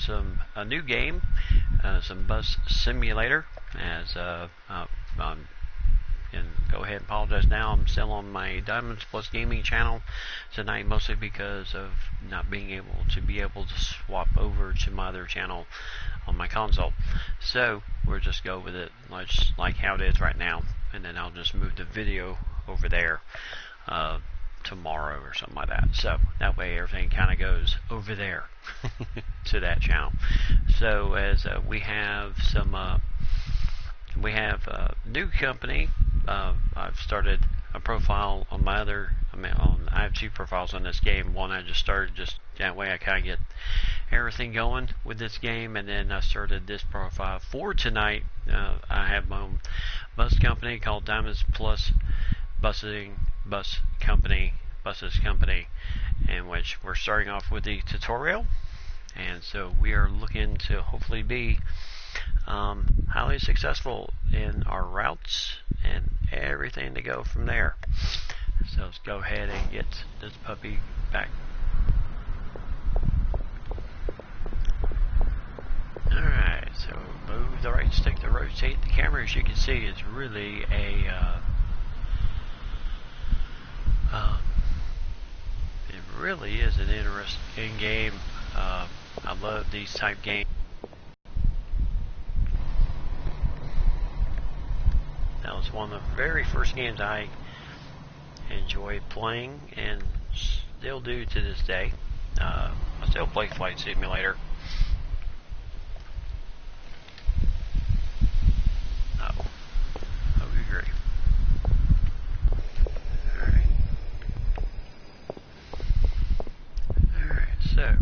a new game, some bus simulator. As and go ahead and apologize now. I'm still on my Diamonds Plus Gaming channel tonight, mostly because of not being able to swap over to my other channel on my console. So we'll just go with it like how it is right now, and then I'll just move the video over there tomorrow or something like that. So that way everything kind of goes over there to that channel. So as we have a new company. I've started a profile on my other. I have two profiles on this game. One I just started, just that way I kind of get everything going with this game, and then I started this profile for tonight. I have my own bus company called Diamonds Plus Buses Company, in which we're starting off with the tutorial, and so we are looking to hopefully be highly successful in our routes and everything to go from there. So let's go ahead and get this puppy back. Alright, so move the right stick to rotate the camera. As you can see, it's really it really is an interesting game. I love these type games. That was one of the very first games I enjoyed playing, and still do to this day. I still play Flight Simulator. Oh, we agree. Alright, so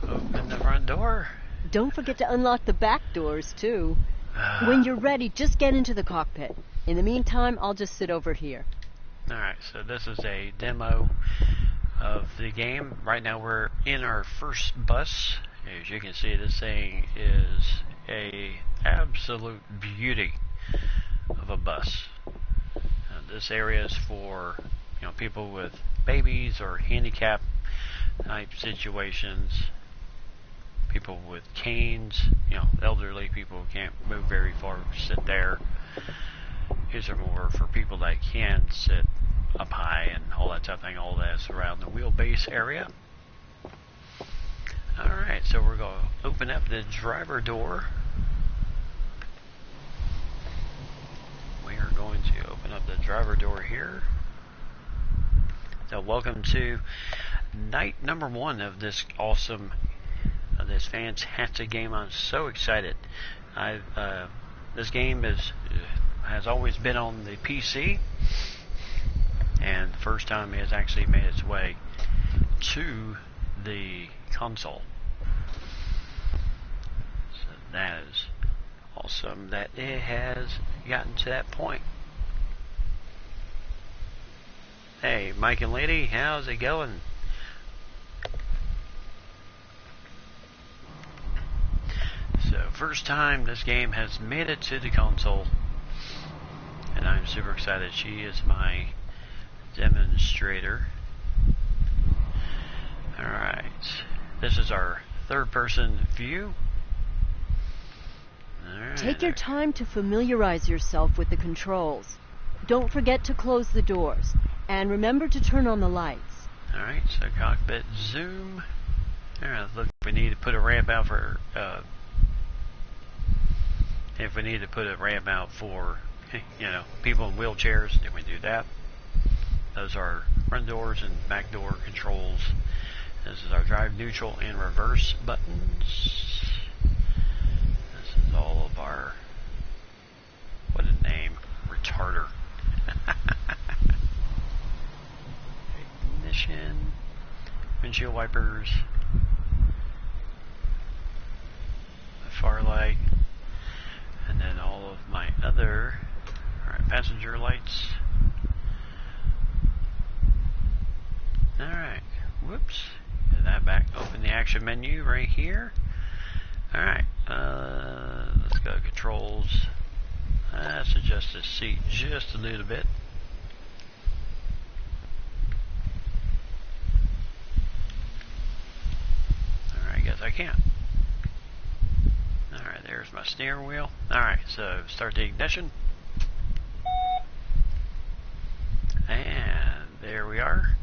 open the front door. Don't forget to unlock the back doors too. When you're ready, just get into the cockpit. In the meantime, I'll just sit over here. Alright, so this is a demo of the game. Right now we're in our first bus. As you can see, this thing is a absolute beauty of a bus. This area is for people with babies or handicap type situations. People with canes, elderly people who can't move very far, sit there. These are more for people that can sit up high and all that type of thing. All that's around the wheelbase area. Alright, so we're going to open up the driver door. We are going to open up the driver door here. So welcome to night number 1 of this awesome this fantastic game. I'm so excited. This game has always been on the PC, and the first time it has actually made its way to the console. So that is awesome that it has gotten to that point. Hey, Mike and Lady, how's it going? So first time this game has made it to the console, and I'm super excited. She is my demonstrator. Alright, this is our third person view. Right. Take your time to familiarize yourself with the controls. Don't forget to close the doors, and remember to turn on the lights. Alright, so cockpit zoom. Alright, look, we need to put a ramp out for if we need to put a ramp out for people in wheelchairs, then we do that. Those are front doors and back door controls. This is our drive, neutral, and reverse buttons. This is all of our, what a name, retarder. Ignition, windshield wipers, far light, and then all of my other passenger lights. Alright, whoops, get that back. Open the action menu right here. Alright, let's go to controls. Let's adjust the seat just a little bit. guess I can't. Alright, there's my steering wheel. Alright, so start the ignition. And there we are.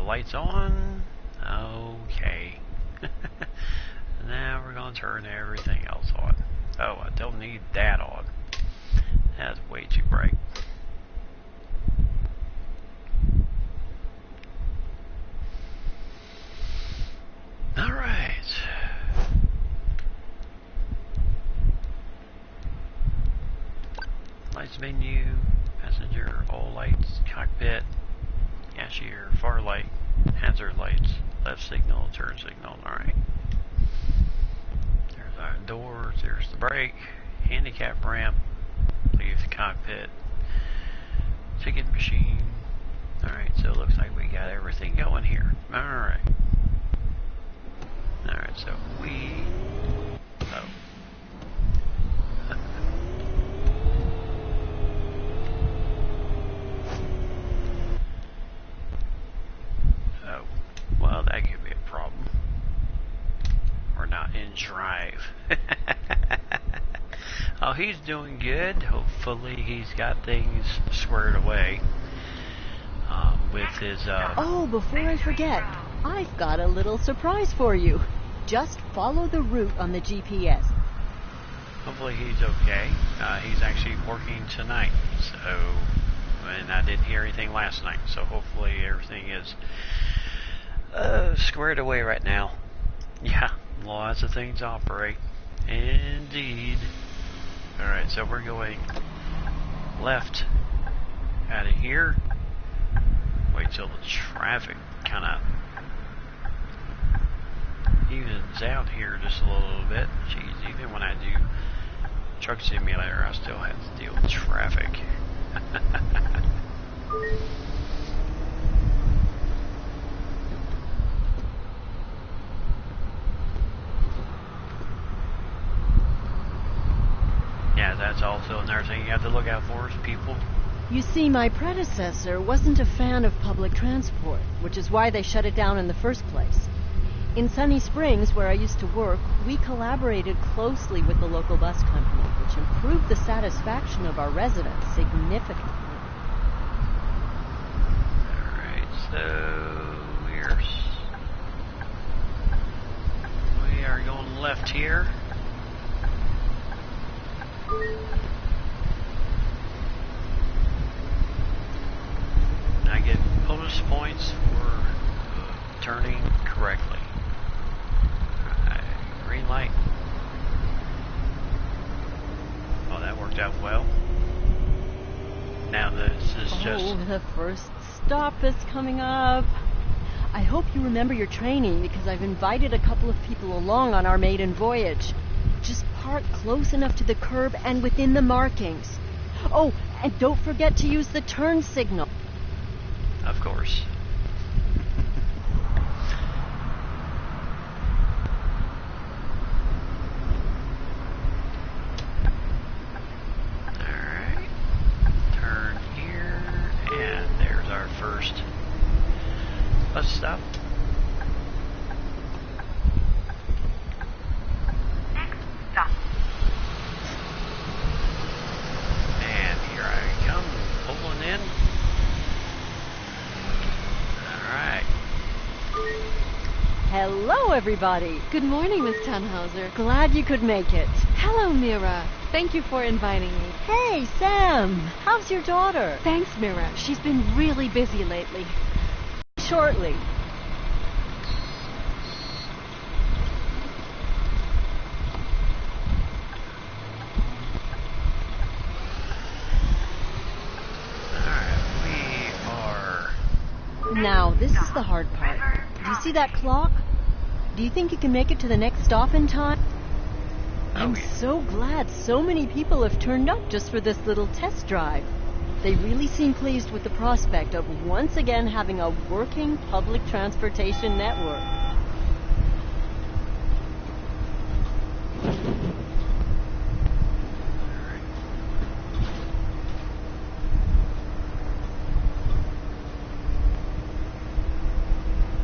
Lights on. Okay. Now we're going to turn everything else on. Oh, I don't need that on. That's way too bright. Alright. Lights menu, passenger, all lights, cockpit, cashier, far light, hazard lights, left signal, turn signal. Alright. There's our doors, there's the brake, handicap ramp, leave the cockpit, ticket machine. Alright, so it looks like we got everything going here. Alright. Alright, so we... Oh. Well, that could be a problem. We're not in drive. Oh, he's doing good. Hopefully he's got things squared away with his... Oh, before I forget, I've got a little surprise for you. Just follow the route on the GPS. Hopefully he's okay. He's actually working tonight, so... And I didn't hear anything last night, so hopefully everything is... squared away right now. Yeah, lots of things operate. Indeed. Alright, so we're going left out of here. Wait till the traffic kind of evens out here just a little bit. Jeez, even when I do Truck Simulator, I still have to deal with traffic. Yeah, that's also another thing you have to look out for is people. You see, my predecessor wasn't a fan of public transport, which is why they shut it down in the first place. In Sunny Springs, where I used to work, we collaborated closely with the local bus company, which improved the satisfaction of our residents significantly. Alright, so we are going left here. I get bonus points for turning correctly. Green light. Oh, that worked out well. Now this is just... Oh, the first stop is coming up. I hope you remember your training, because I've invited a couple of people along on our maiden voyage. Just park close enough to the curb and within the markings. Oh, and don't forget to use the turn signal. Of course. Alright. Turn here, and there's our first bus stop. Hello, everybody. Good morning, Miss Tannhauser. Glad you could make it. Hello, Mira. Thank you for inviting me. Hey, Sam. How's your daughter? Thanks, Mira. She's been really busy lately. Shortly. Now, this is the hard part. Do you see that clock? Do you think you can make it to the next stop in time? I'm yeah. so glad so many people have turned up just for this little test drive. They really seem pleased with the prospect of once again having a working public transportation network.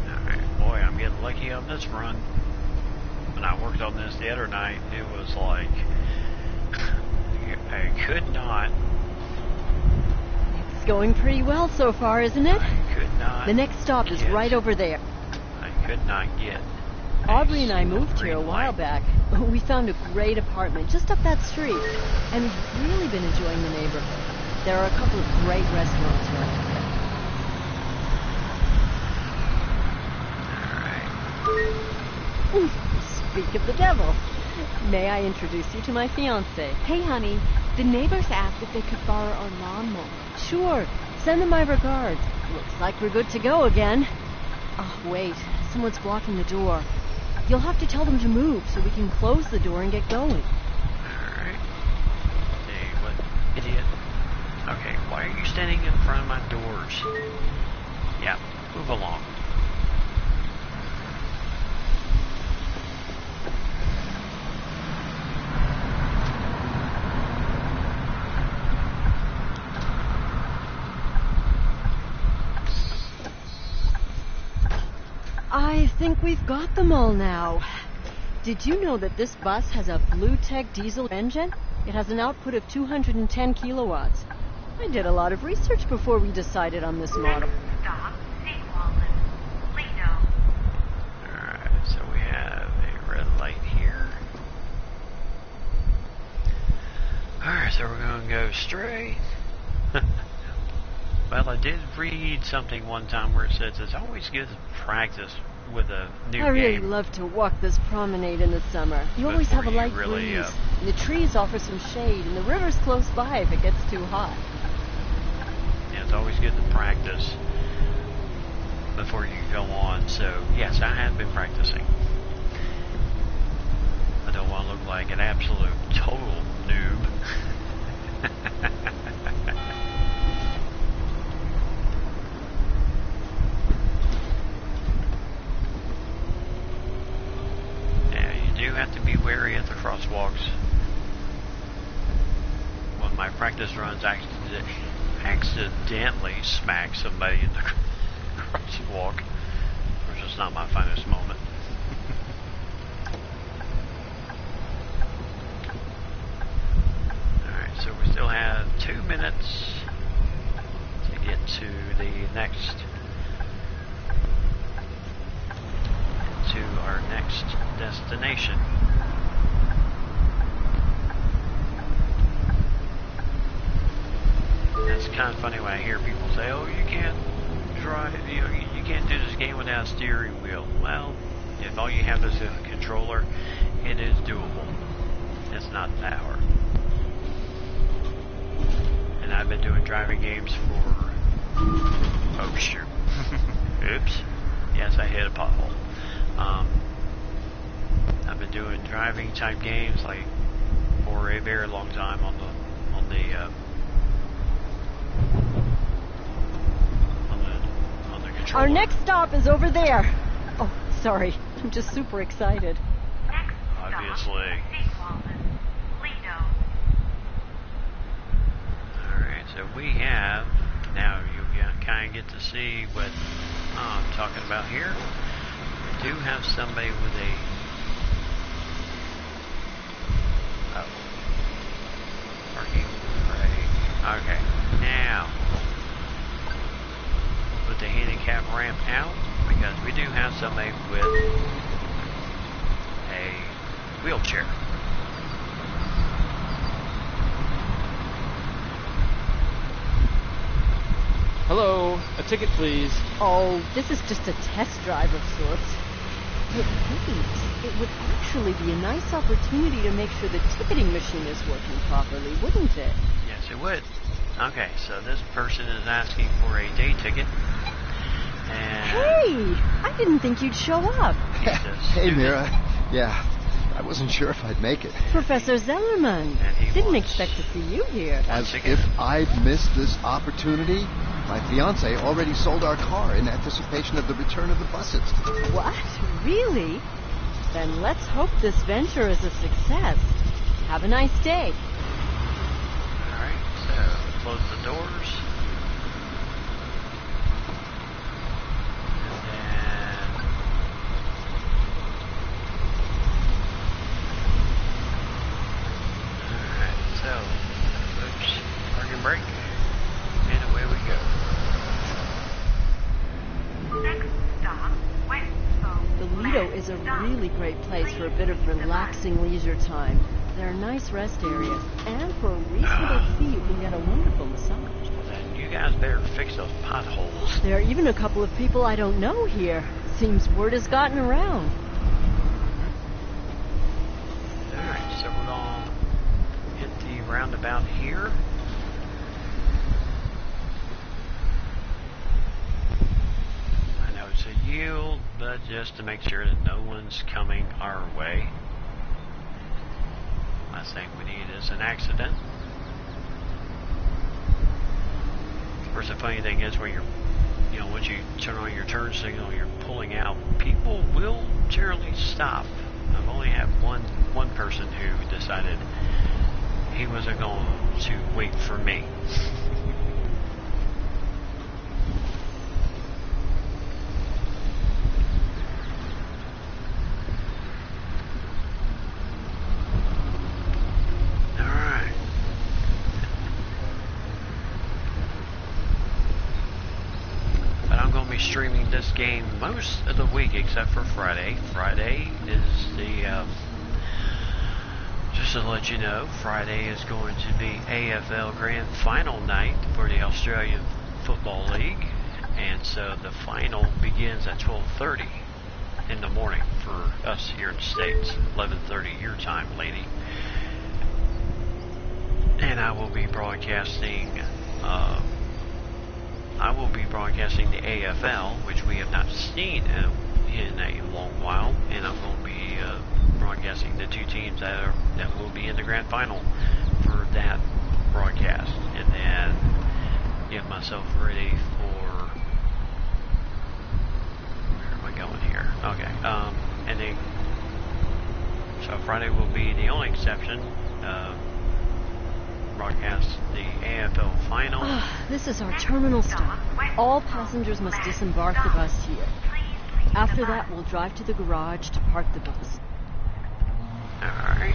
Alright, boy, I'm getting lucky on this run. When I worked on this the other night, it was like I could not. It's going pretty well so far, isn't it? I could not. The next stop is right over there. I could not get. Aubrey and I moved here a while back. We found a great apartment just up that street, and we've really been enjoying the neighborhood. There are a couple of great restaurants around here. Alright. Speak of the devil. May I introduce you to my fiancé? Hey, honey. The neighbors asked if they could borrow our lawnmower. Sure. Send them my regards. Looks like we're good to go again. Oh, wait. Someone's blocking the door. You'll have to tell them to move so we can close the door and get going. Alright. Hey, what idiot. Okay, why are you standing in front of my doors? Yeah, move along. I think we've got them all now. Did you know that this bus has a Blue Tech diesel engine? It has an output of 210 kilowatts. I did a lot of research before we decided on this model. Stop, Sequalden, Lido. Alright, so we have a red light here. Alright, so we're going to go straight. Well, I did read something one time where it says it's always good to practice with a new I really game. love to walk this promenade in the summer. You always have a Before you light really, breeze. And the trees offer some shade, and the river's close by if it gets too hot. Yeah, it's always good to practice before you go on. So, yes, I have been practicing. I don't want to look like an absolute total noob. You have to be wary at the crosswalks. One of my practice runs accidentally smacked somebody in the crosswalk, which is not my finest moment. Alright, so we still have 2 minutes to get to the next to our next destination. It's kind of funny when I hear people say, "Oh, you can't drive. You can't do this game without a steering wheel." Well, if all you have is a controller, it is doable. It's not that hard. And I've been doing driving games for. Oh shoot! Oops. Yes, I hit a pothole. I've been doing driving type games like for a very long time on the controller. Our next stop is over there. Oh, sorry. I'm just super excited. Next Obviously. stop, Sequalden, Lido. Alright, so we have, now you kind of get to see what I'm talking about here. We do have somebody with a, parking brake. Okay, now, we'll put the handicap ramp out, because we do have somebody with a wheelchair. Hello, a ticket please. Oh, this is just a test drive of sorts. But wait, it would actually be a nice opportunity to make sure the ticketing machine is working properly, wouldn't it? Yes, it would. Okay, so this person is asking for a day ticket. And Hey! I didn't think you'd show up. he says, Hey, "Stupid." Mira. Yeah. I wasn't sure if I'd make it. Professor Zellerman. And he Didn't wants- expect to see you here. As again. if I'd missed this opportunity. My fiance already sold our car in anticipation of the return of the buses. What? Really? Then let's hope this venture is a success. Have a nice day. Alright, so close the doors. And then alright, so oops, parking brake. And away we go. Next stop, Wed-Fri The Lido is a really great place for a bit of relaxing leisure time. There are nice rest areas, and for a reasonable fee, you can get a wonderful massage. Then you guys better fix those potholes. There are even a couple of people I don't know here. Seems word has gotten around. Alright, so we're gonna hit the roundabout here. I know it's a yield, but just to make sure that no one's coming our way. Last thing we need is an accident. Of course, the funny thing is when you're, once you turn on your turn signal, you're pulling out, people will generally stop. I've only had one person who decided he wasn't going to wait for me. Alright. But I'm going to be streaming this game most of the week except for Friday. Friday is the, just to let you know, Friday is going to be Afl Grand Final night for the Australian Football League. And so the final begins at 12:30 in the morning for us here in the States. 11:30 your time, lady. And I will be broadcasting the AFL, which we have not seen in a long while, and I'm going to be broadcasting the two teams that will be in the grand final for that broadcast, and then get myself ready for, where am I going here? Okay, and then so Friday will be the only exception. Broadcast the AFL final. This is our terminal stop. All passengers must disembark the bus here. After that, we'll drive to the garage to park the bus. Alright.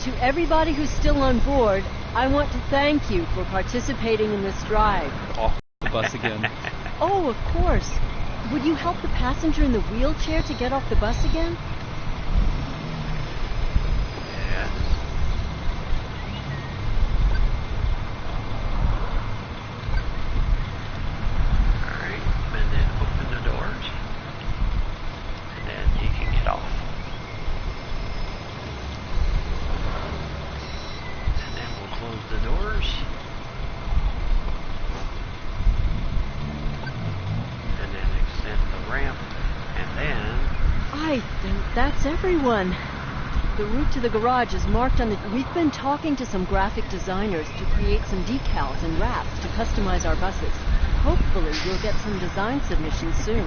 To everybody who's still on board, I want to thank you for participating in this drive. Off the bus again. Oh, of course. Would you help the passenger in the wheelchair to get off the bus again? Yes. Alright, and then open the doors. And then you can get off. And then we'll close the doors. And then extend the ramp. And then I think that's everyone. The route to the garage is marked on the... We've been talking to some graphic designers to create some decals and wraps to customize our buses. Hopefully, we'll get some design submissions soon.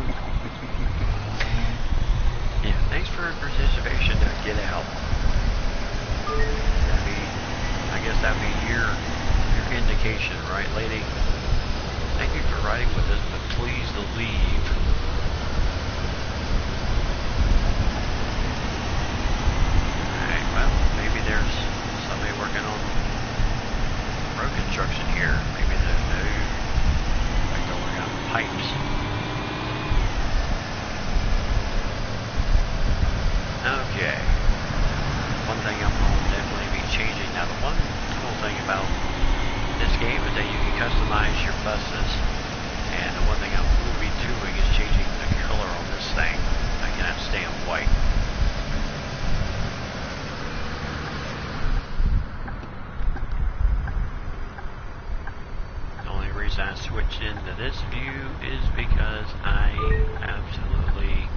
yeah, thanks for your participation to get out. I guess that'd be your indication, right, lady? Thank you for riding with us, but please leave. Alright, well, maybe there's somebody working on road construction here. Maybe there's no, like they're working on pipes. Okay. One thing I'm going to definitely be changing. Now, the one cool thing about this game is that you can customize your buses. And the one thing I will be doing is changing the color on this thing. I cannot stay on white. The only reason I switched into this view is because I absolutely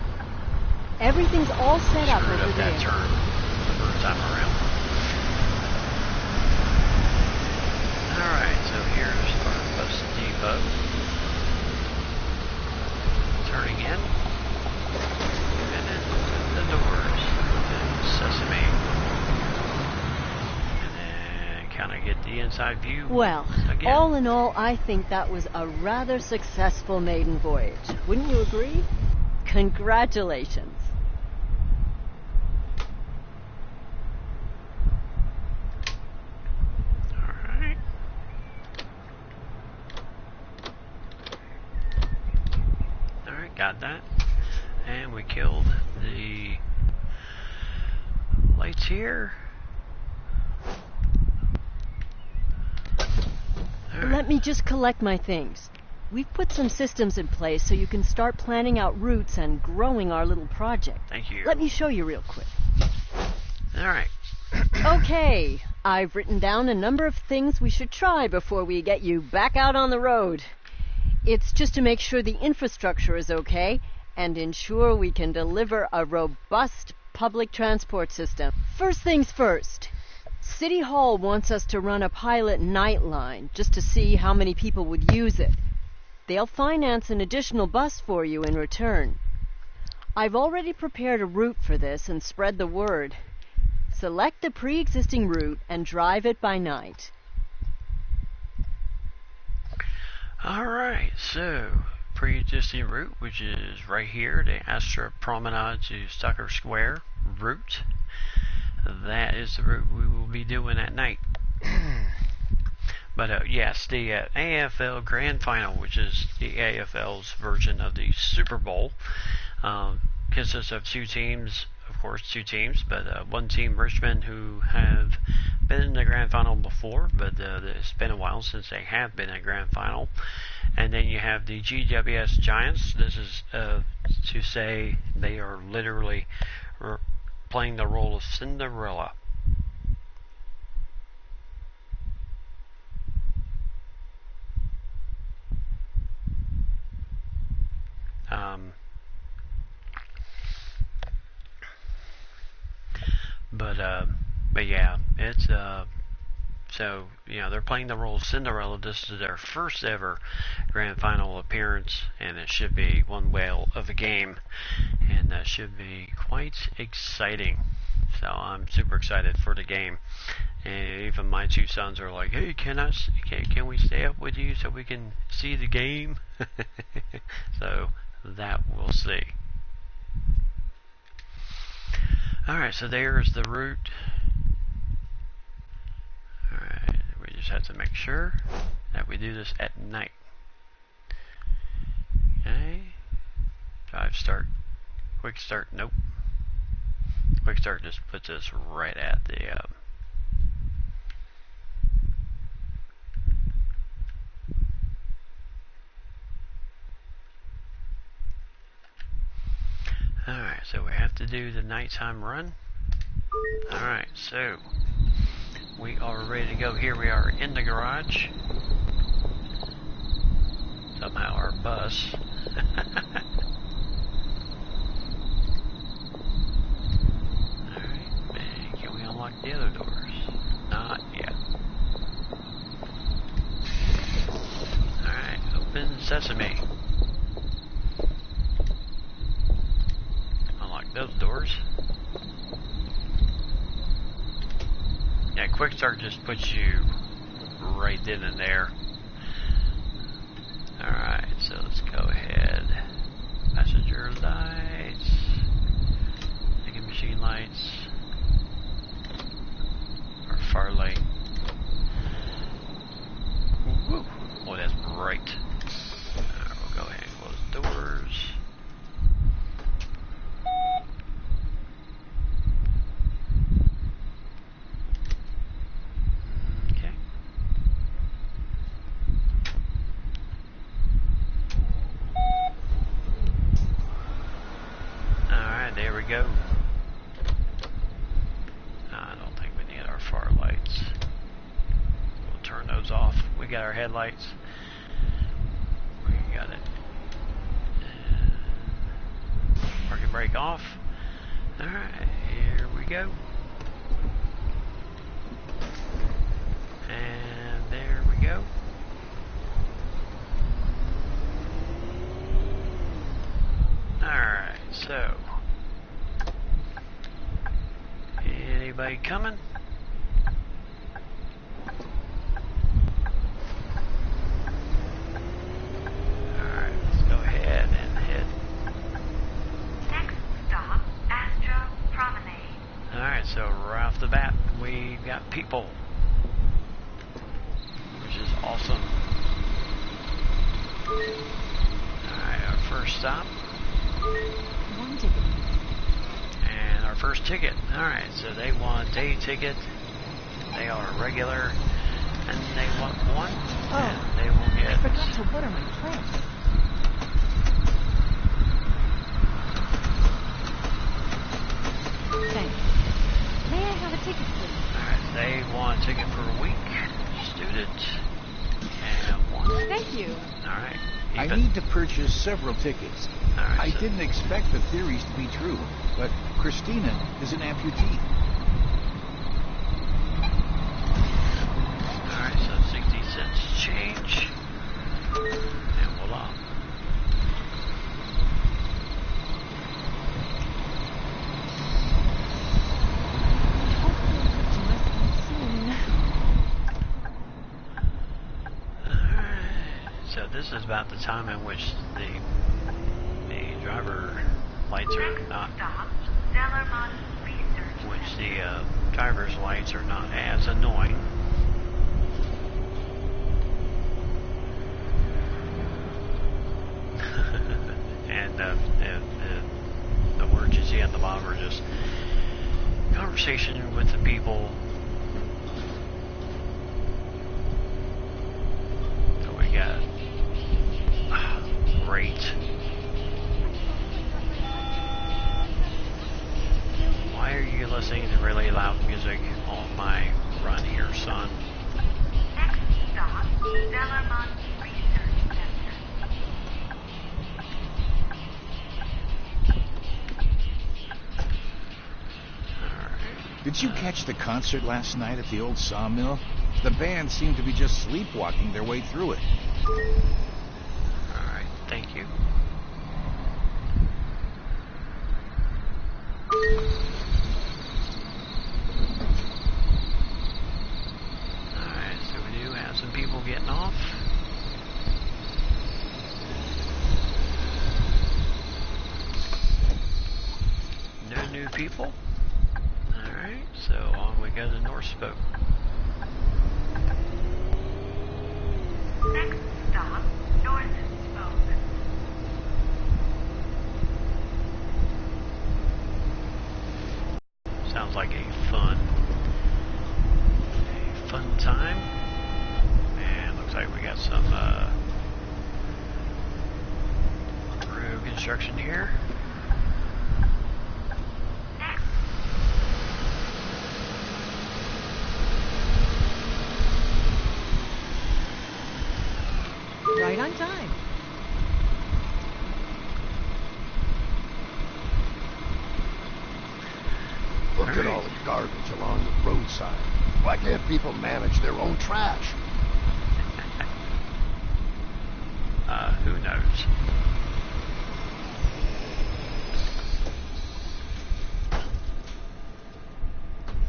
Everything's all set up Screwed over up that there. turn the first time around. Alright, so here's our bus depot. Turning in. And then the doors. And sesame. And then kind of get the inside view. Well, again. all in all, I think that was a rather successful maiden voyage. Wouldn't you agree? Congratulations. Alright. Alright, got that. And we killed the lights here. Alright. Let me just collect my things. We've put some systems in place so you can start planning out routes and growing our little project. Thank you. Let me show you real quick. Alright. Okay, I've written down a number of things we should try before we get you back out on the road. It's just to make sure the infrastructure is okay and ensure we can deliver a robust public transport system. First things first. City Hall wants us to run a pilot night line just to see how many people would use it. They'll finance an additional bus for you in return. I've already prepared a route for this and spread the word. Select the pre-existing route and drive it by night. Alright, so pre-existing route, which is right here, the Astra Promenade to Stucker Square route. That is the route we will be doing at night. But yes, the AFL Grand Final, which is the AFL's version of the Super Bowl, consists of two teams, of course, but one team, Richmond, who have been in the Grand Final before, but it's been a while since they have been in Grand Final. And then you have the GWS Giants. This is to say they are literally playing the role of Cinderella. But yeah, it's so you know they're playing the role of Cinderella. This is their first ever Grand Final appearance, and it should be one whale of a game, and that should be quite exciting. So I'm super excited for the game, and even my two sons are like, "Hey, can we stay up with you so we can see the game?" So that we'll see. Alright, so there's the route. Alright, we just have to make sure that we do this at night. Okay. Drive start. Quick start, nope. Quick start just puts us right at the Alright, so we have to do the nighttime run. Alright, so we are ready to go. Here we are in the garage. Somehow our bus. Alright, can we unlock the other doors? Not yet. Alright, open sesame. Those doors. Yeah, quick start just puts you right then and there. Alright, so let's go ahead. Passenger lights. Ticket machine lights. Our far light. Woo! Oh, that's bright. Alright, we'll go ahead and close the doors. There we go. I don't think we need our far lights. We'll turn those off. We got our headlights. We got it. Parking brake off. Alright, here we go. And there we go. Alright, so anybody coming? Alright, let's go ahead and head. Next stop, Astro Promenade. Alright, so right off the bat, we got people, which is awesome. Alright, our first stop. One ticket. And our first ticket. Alright, so they want a day ticket. They are regular. And they want one. Oh, And they will I get. forgot to water my plants. Thanks. May I have a ticket, please? Alright, they want a ticket for a week. Student. And one. Thank you. Alright. I Even. need to purchase several tickets. Alright, I so- didn't expect the theories to be true, but Christina is an amputee. Alright, so 60 cents change. And voila. Hopefully I'll get to my spot soon. Alright, so this is about the time in which the driver lights are Next not, stop, Zellerman Research which Center. the driver's lights are not as annoying. And the words you see at the bottom are just conversation with the people. So we got great. Why are you listening to really loud music on my run here, son? Next stop, Zellerman Research Center. Alright. Did you catch the concert last night at the old sawmill? The band seemed to be just sleepwalking their way through it. Alright, thank you. Alright, so we do have some people getting off. No new people. Alright, so on we go to North Spoke. Next stop, North Spoke. Sounds like a fun time. And looks like we got some road construction here. Next, Right on time. Look at all the garbage along the roadside. Why can't people manage their own trash? Who knows?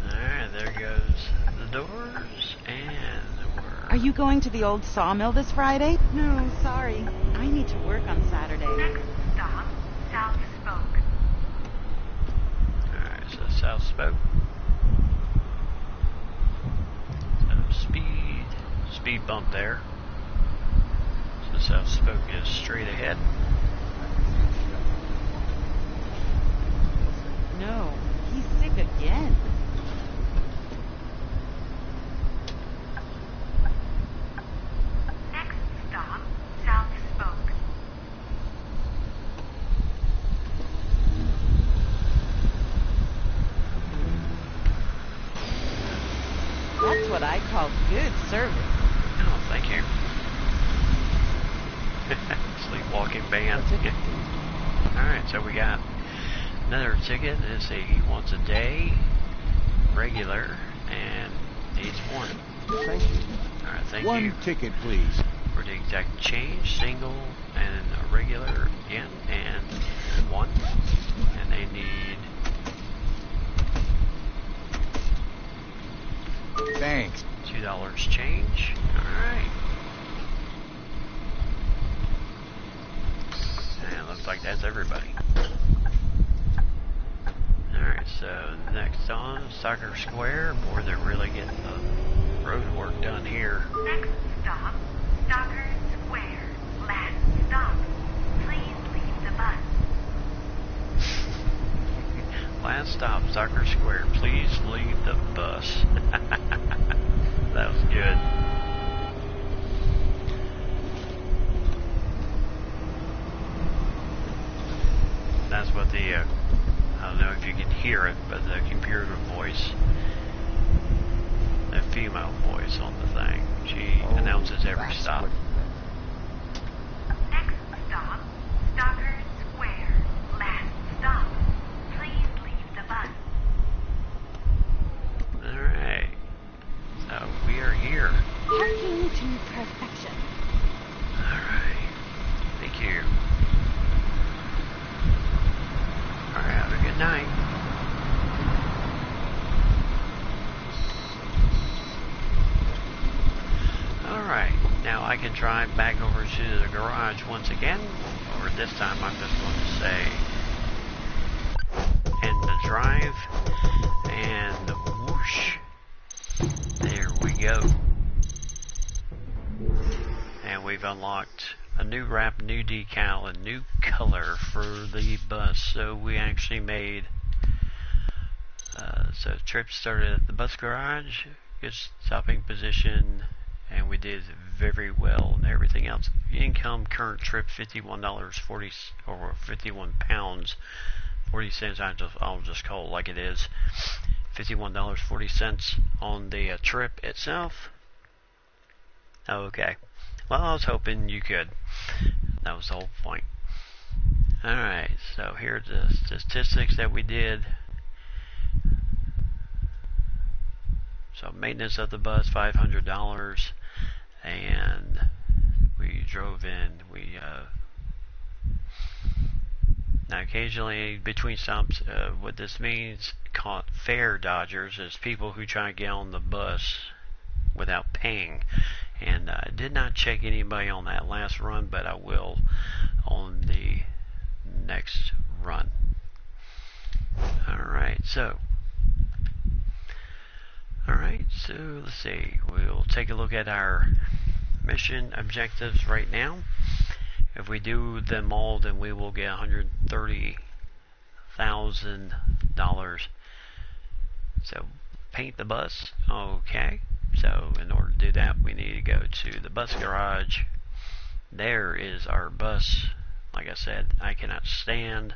Alright, there goes the doors, and we're... Are you going to the old sawmill this Friday? No, sorry. I need to work on Saturday. next stop, South Spoke. Alright, so South Spoke. So speed bump there. So South Spoke is straight ahead. No, he's sick again. Next stop, South Spoke. That's what I call good service. Oh, thank you. Sleepwalking band. Alright, so we got Another ticket is he wants a day, regular, and needs one. Thank you. Alright, thank you. One ticket, please. For the exact change, single, and a regular again, and one. And they need... Thanks. $2 change. Alright. And it looks like that's everybody. Alright, so next on Soccer Square. Boy, they're really getting the road work done here. Next stop, Soccer Square. Last stop. Please leave the bus. Last stop, Soccer Square. Please leave the bus. That was good. That's what the, I don't know if you can hear it, but the computer voice, the female voice on the thing, she announces every That's stop. what- Next stop, Soccer Square. Last stop. Please leave the bus. Alright. So we are here. Parking to perfection. Alright. Thank you. Alright, have a good night. Alright, now I can drive back over to the garage once again, or this time I'm just going to say end the drive, and whoosh, there we go. And we've unlocked a new wrap, new decal, and new color for the bus. So we actually made, so trip started at the bus garage, good stopping position, and we did very well and everything else. Income current trip $51.40 or 51 pounds 40 cents. I'll just call it like it is. $51.40 on the trip itself. Okay. Well, I was hoping you could. That was the whole point. Alright, so here are the statistics that we did. So maintenance of the bus, $500, and we drove in. Now occasionally between stops, what this means, called fare dodgers, is people who try to get on the bus without paying. And I did not check anybody on that last run, but I will on the next run. Alright, so let's see. We'll take a look at our mission objectives right now. If we do them all, then we will get $130,000. So paint the bus. Okay. So in order to do that, we need to go to the bus garage. There is our bus. Like I said, I cannot stand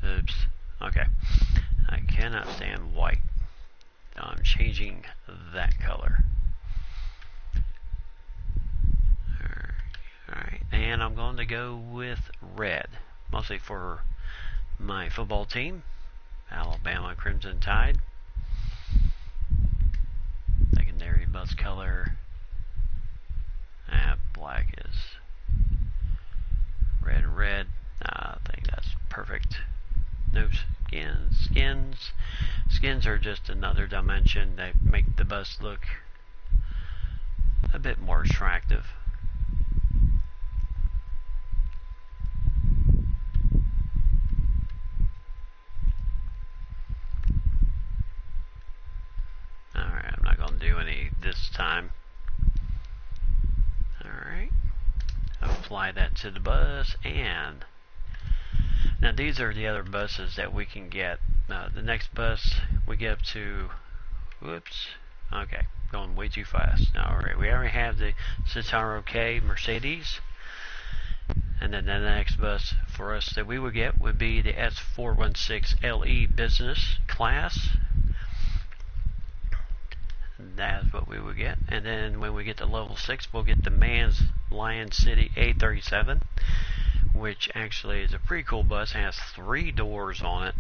oops, okay, I cannot stand white. I'm changing that color. Alright, and I'm going to go with red, mostly for my football team, Alabama Crimson Tide. Secondary bus color, black is red. I think that's perfect. No skins are just another dimension that make the bus look a bit more attractive. Alright, I'm not going to do any this time. Alright, apply that to the bus, and now these are the other buses that we can get. The next bus we get up to, whoops, okay, going way too fast. Alright, we already have the Citaro K Mercedes, and then the next bus for us that we would get would be the S416 LE Business Class. that's what we would get. And then when we get to level 6, we'll get the Man's Lion City A37, which actually is a pretty cool bus. It has 3 doors on it.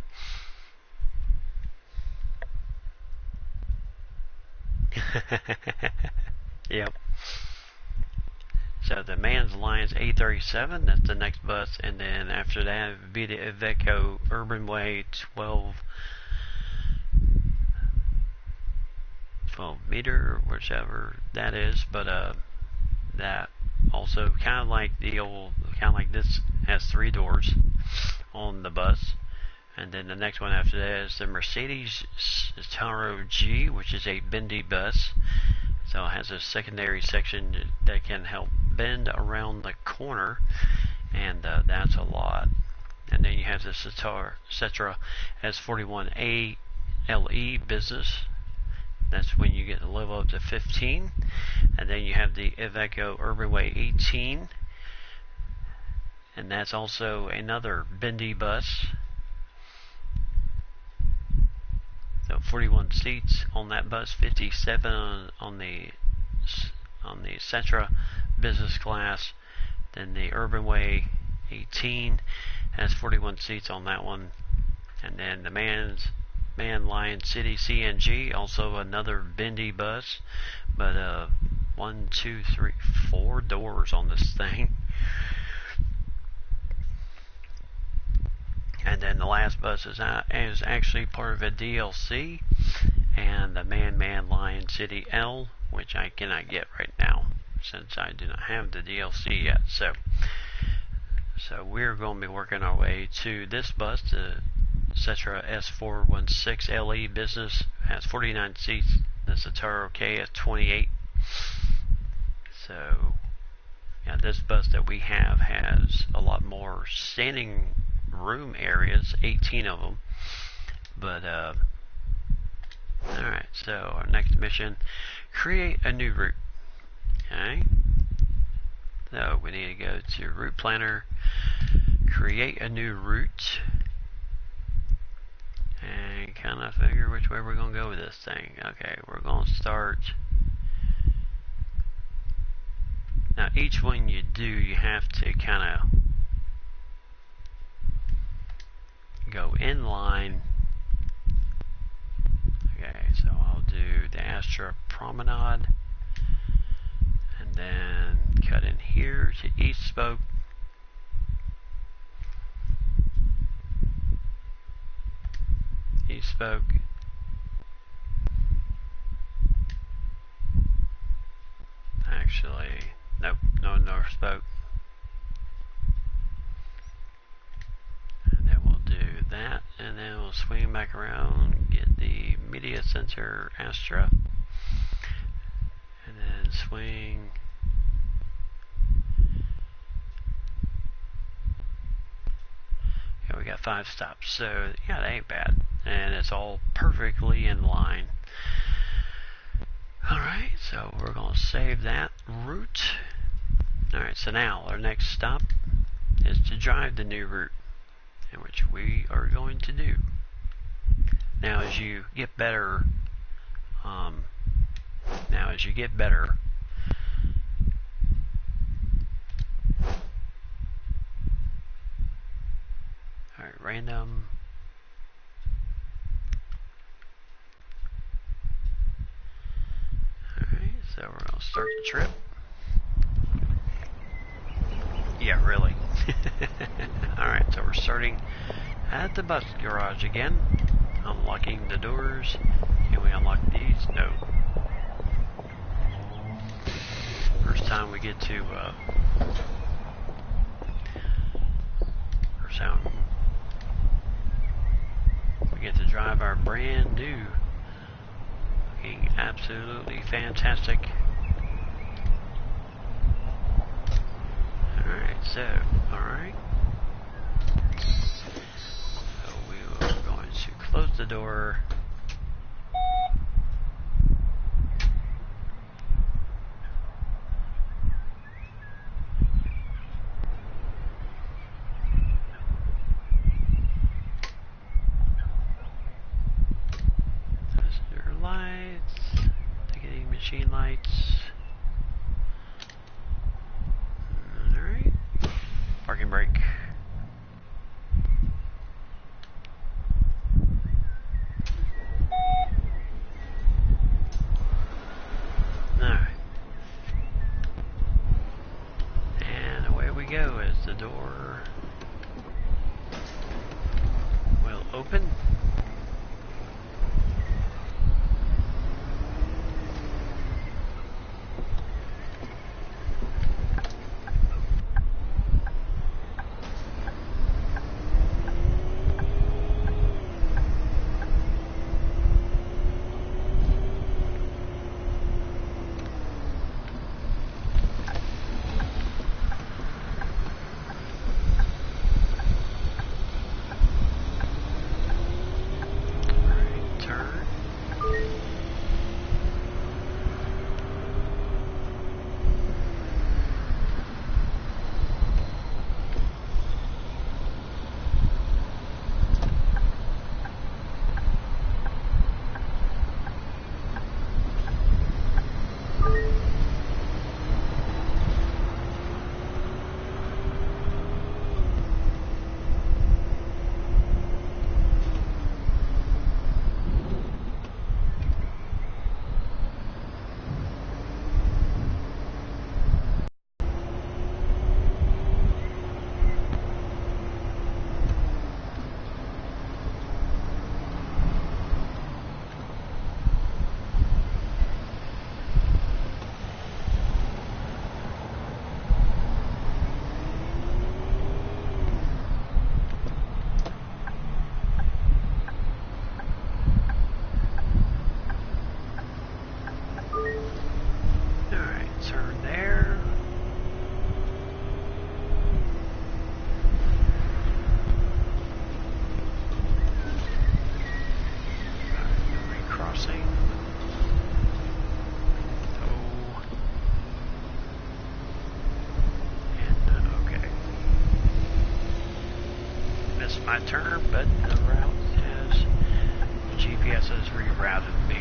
Yep. So the Man's Lions A37, that's the next bus, and then after that it would be the Iveco Urban Way 12 meter, whichever that is, but that also kind of like this has 3 doors on the bus. And then the next one after that is the Mercedes Taro G, which is a bendy bus. So it has a secondary section that can help bend around the corner, and that's a lot. And then you have the Cetra S41A LE business. That's when you get to level up to 15. And then you have the Iveco Urban Way 18, and that's also another bendy bus. So 41 seats on that bus, 57 on the Cetra business class. Then the Urban Way 18 has 41 seats on that one. And then the Man Lion City CNG, also another bendy bus, but 1, 2, 3, 4 doors on this thing. And then the last bus is actually part of a DLC, and the Man Lion City L, which I cannot get right now since I do not have the DLC yet. So we're going to be working our way to this bus. The Cetra S416 LE business has 49 seats. The Cetaro K has 28. So yeah, this bus that we have has a lot more standing room areas, 18 of them. But alright, so our next mission, create a new route. Okay, so we need to go to Route Planner, create a new route, and kind of figure which way we're going to go with this thing. Okay, we're going to start. Now each one you do, you have to kind of go in line. Okay, so I'll do the Astra Promenade, and then cut in here to East Spoke. East Spoke. Actually, nope, no North Spoke. That, and then we'll swing back around, get the Media Center Astra, and then swing. Yeah, we got 5 stops, so yeah, that ain't bad, and it's all perfectly in line. Alright, so we're going to save that route. Alright, so now our next stop is to drive the new route, which we are going to do. Now as you get better, alright, random. Alright, so we're going to start the trip. Yeah, really. Alright, so we're starting at the bus garage again. Unlocking the doors. Can we unlock these? No. First time we get to, first time we get to drive our brand new, looking absolutely fantastic. Alright. So we are going to close the door. Passenger lights. Take it machine lights. Alright. Parking brake. Alright. And away we go as the door will open. My turn, but the route has the GPS has rerouted me.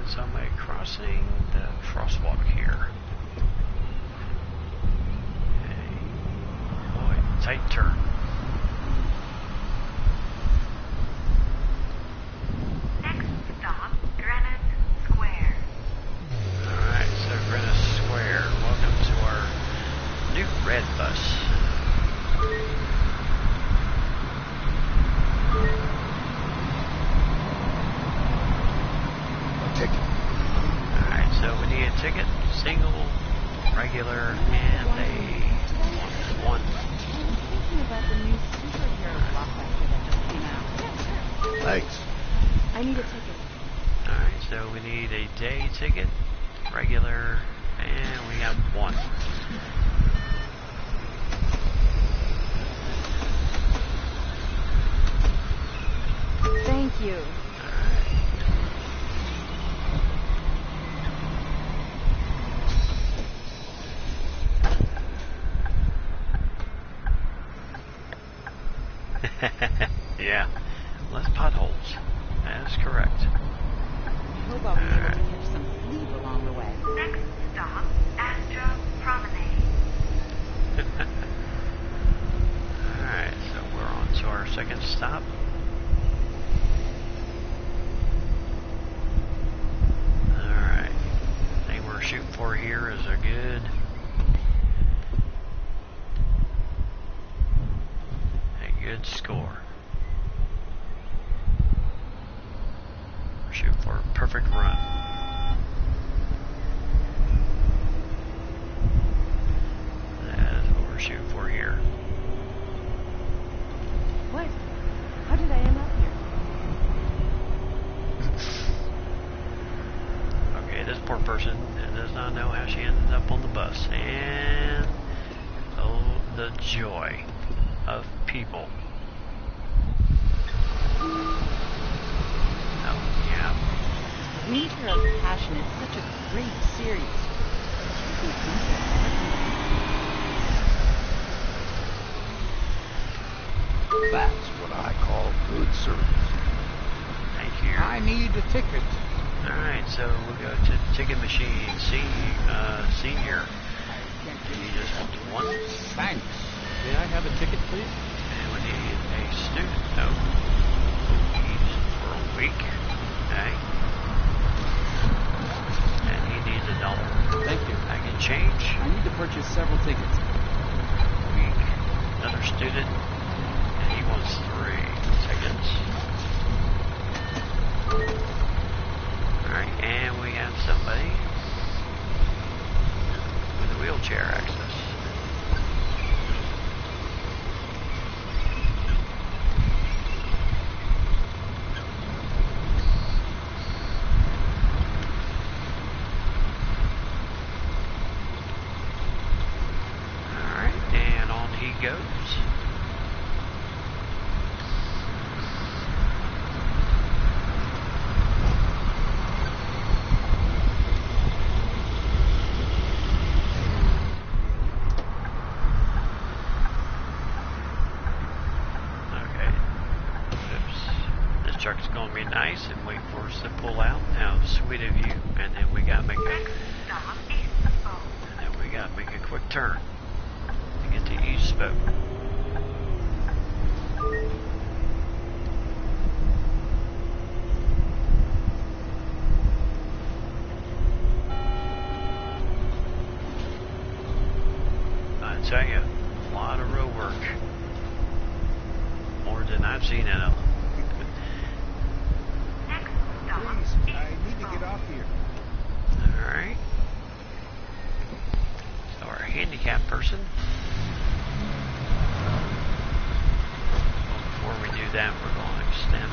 Somebody crossing the crosswalk here. Okay. Boy, tight turn. Next stop, Greenwich Square. Alright, so Greenwich Square. Welcome to our new red bus. Alright, so we need a ticket, single, regular, and a one. I'm thinking about the new superhero blockbuster that just came out. Thanks. I need a ticket. Alright, so we need a day ticket, regular, and we got one. Thank you. Yeah, less potholes. That is correct. I hope I'll be able to catch some sleep along the way. Next stop, Astro Promenade. Alright, so we're on to our second stop. Alright, thing we're shooting for here is a good score. We're shooting for a perfect run. That's what we're shooting for here. What? How did I end up here? Okay, this poor person does not know how she ended up on the bus. And oh, the joy of people. Oh, yeah. Winter of Passion is such a great series. That's what I call good service. Thank you. I need a ticket. Alright, so we'll go to the ticket machine. Senior. You just want one. Thanks. May I have a ticket, please? And we need a student. Oh. He's for a week. Okay. And he needs $1. Thank you. I can change. I need to purchase several tickets. Week. Another student. And he wants 3 tickets. Alright, and we have somebody with a wheelchair access. Alright, and on he goes. Truck's gonna be nice and wait for us to pull out. How sweet of you. And then we gotta make a quick turn to get to East Spoke. I tell you, a lot of road work. More than I've seen in a Please, I need to get off here. Alright. So our handicapped person. Well, before we do that, we're going to extend.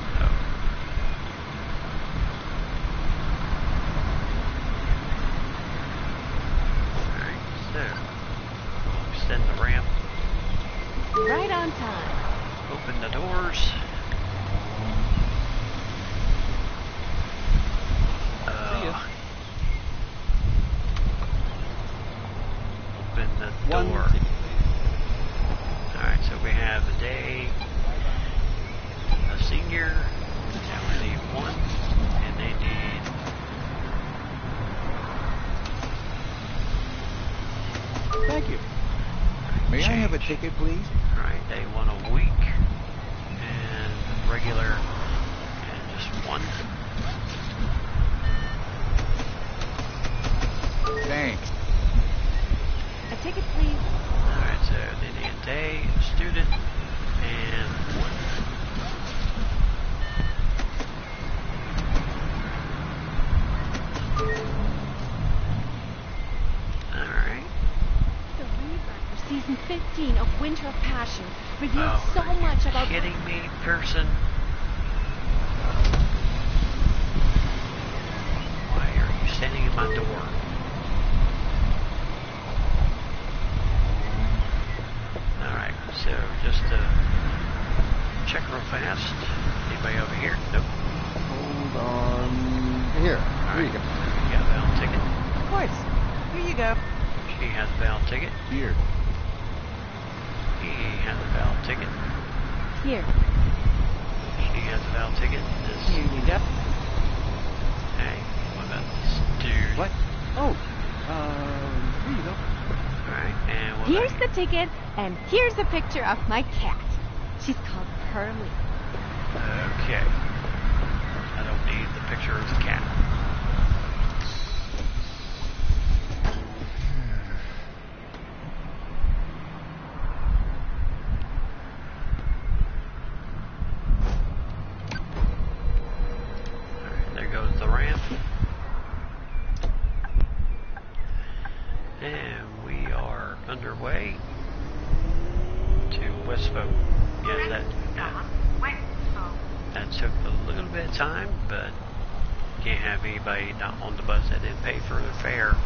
Alright, so we'll extend the ramp. Right on time. Open the doors. Open the door. Alright, so we have a day, a senior, and we need 1, and they need Thank you. May I have a ticket, please? Alright, they want a week, and regular, and just 1. Thanks. A ticket, please. Alright, so they need a day, a student, and 1. Alright. The rerun for season 15 of Winter of Passion revealed Oh, so are you much about. kidding me, person? Why are you standing in my door? Alright, so just to check real fast. Anybody over here? Nope. Hold on. Here. Here you go. You got a valid ticket. Of course. Here you go. She has a valid ticket. Here. He has a valid ticket. Here. She has a valid ticket. Here you go. Hey, what about this dude? What? Oh, here you go. Alright, and what Here's about the ticket, and here's a picture of my cat. She's called Pearlie. Okay. I don't need the picture of the cat. Alright, there goes the ramp. And we are underway to Westfolk. Yes, that took a little bit of time, but can't have anybody not on the bus that didn't pay for their fare.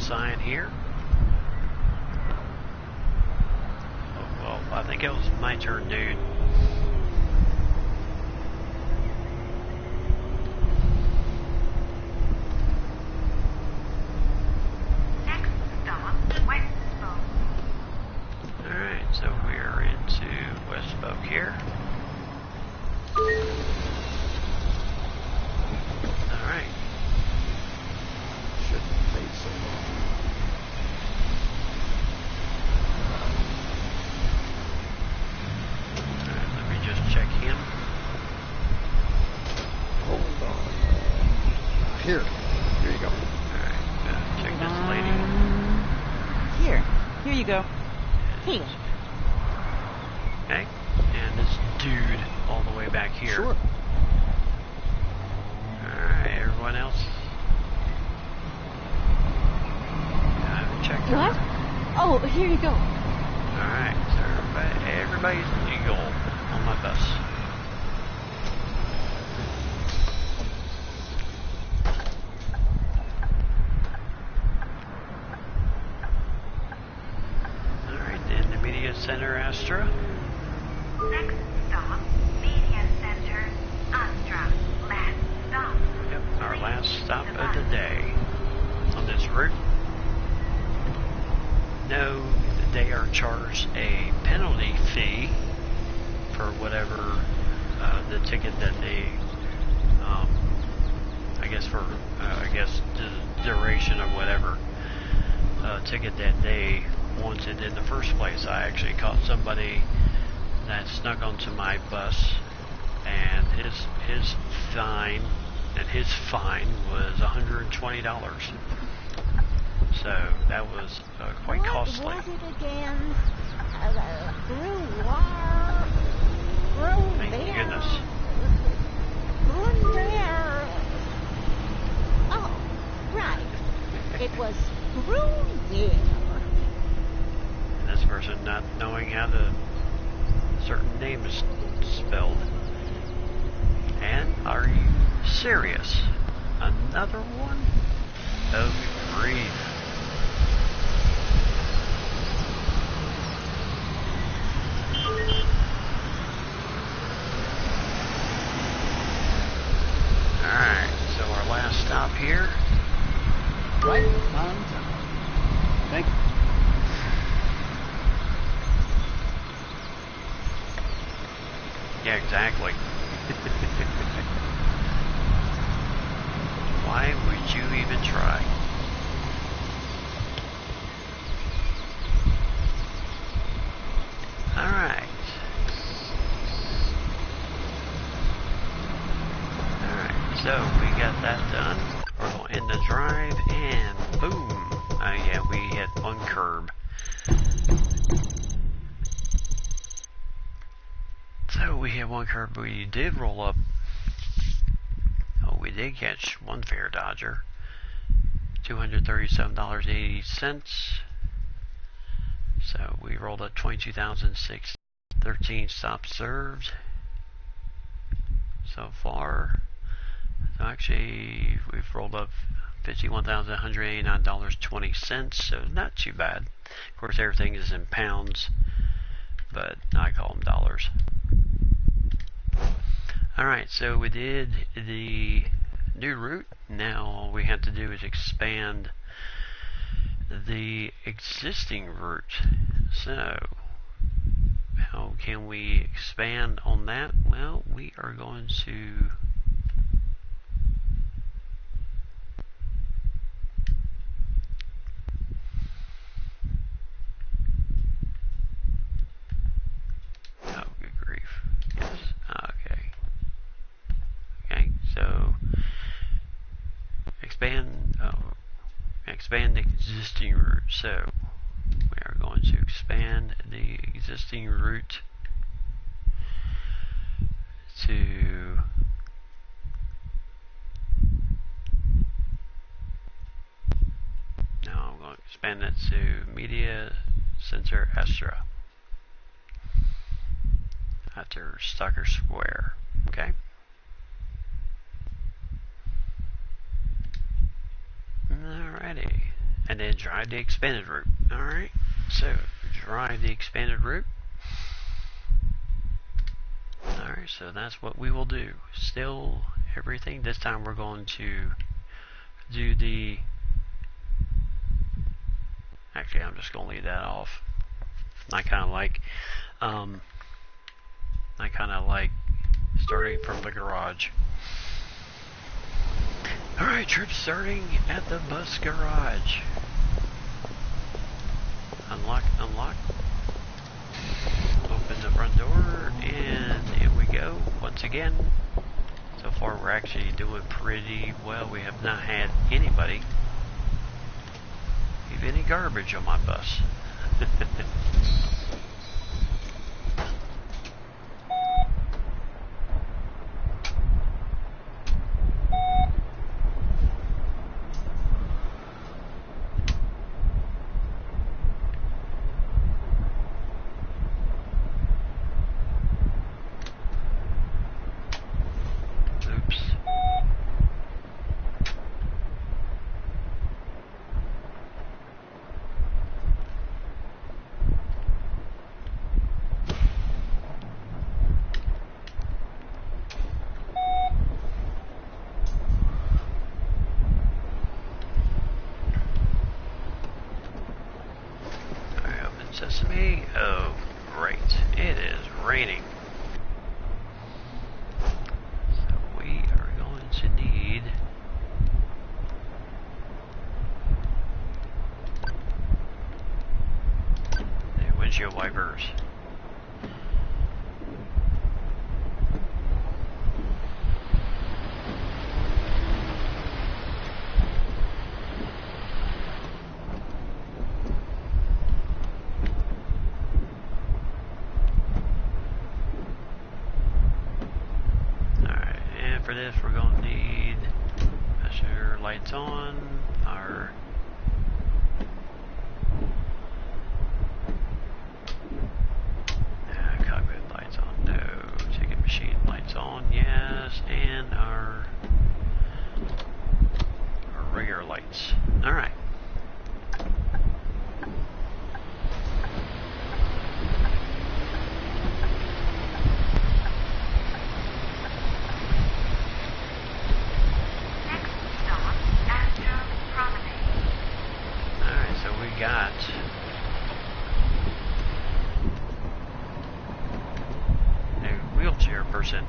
sign here. Oh, well, I think it was my turn, dude. Next stop, West Spoke. Alright, so we're into West Spoke here. Alright. Shouldn't take so long. Alright, let me just check him. Hold on. Here you go. Alright, check this lady. Here you go. Here. Okay, and this dude all the way back here. Sure. Alright, everyone else. I haven't checked her. What? Oh, here you go. Alright, so everybody's legal on my bus. Alright, then the Media Center Astra. Next stop, Media Center, Astra. Last stop. Yep, our last stop of the day on this route. No, they are charged a penalty fee for whatever the ticket that they, I guess the duration of whatever ticket that they wanted in the first place. I actually caught somebody that snuck onto my bus, and his fine was $120. So that was quite costly. What was it again? Thank goodness. Oh, right. It was Grunwald. And this person not knowing how the certain name is spelled. And are you serious? Another one? Oh, grief. Alright, so our last stop here. Right on time. Thank you. Yeah, exactly. Why would you even try? Alright. Alright, so we got that done. We're going to end the drive, and boom. Yeah, we hit one curb. So we hit one curb, but we did roll up. Oh, we did catch one fare dodger. $237.80. So we rolled up 22,613 stops served so far. So actually, we've rolled up $51,189.20. So not too bad. Of course, everything is in pounds, but I call them dollars. Alright, so we did the new route. Now all we have to do is expand the existing route. So, how can we expand on that? Well, we are going to expand the existing route. So we are going to expand the existing route to now I'm going to expand that to Media Center Astra after Stalker Square. Okay. Alrighty. and then drive the expanded route. Alright, so drive the expanded route. Alright, so that's what we will do. Still everything. This time we're going to do the... Actually, I'm just going to leave that off. I kind of like starting from the garage. Alright, trip starting at the bus garage. Unlock, unlock. Open the front door, and here we go. Once again, so far we're actually doing pretty well. We have not had anybody leave any garbage on my bus. Sesame. Oh, great. It is raining. So we are going to need the windshield wipers. For this, we're going to need passenger lights on, our cockpit lights on, no, ticket machine lights on, yes, and our regular lights. Alright. Got a wheelchair person.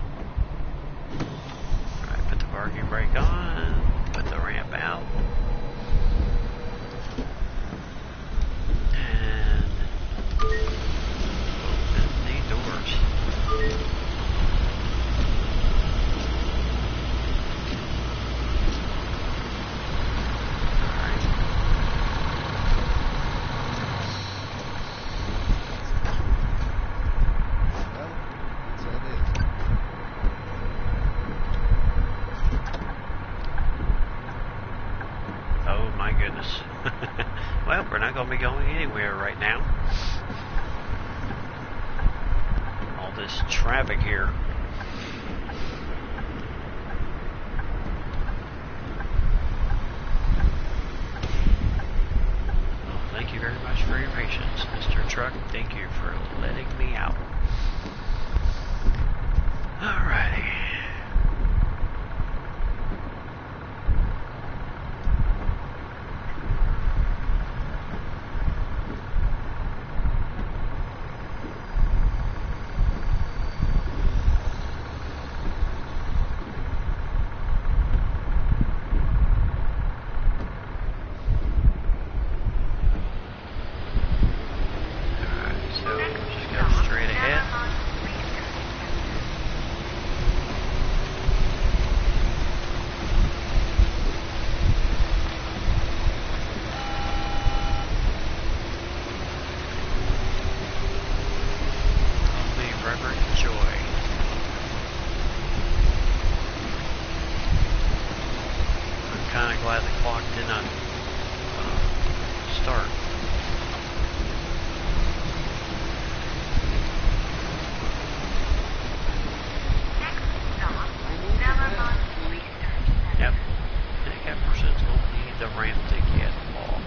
Alright, put the parking brake on, put the ramp out, and open the doors. Well, we're not going to be going anywhere right now. All this traffic here. Well, thank you very much for your patience, Mr. Truck. Thank you for letting me out. Alrighty. Kind of glad the clock did not start. Yep. I think that person's going to need the ramp to get off.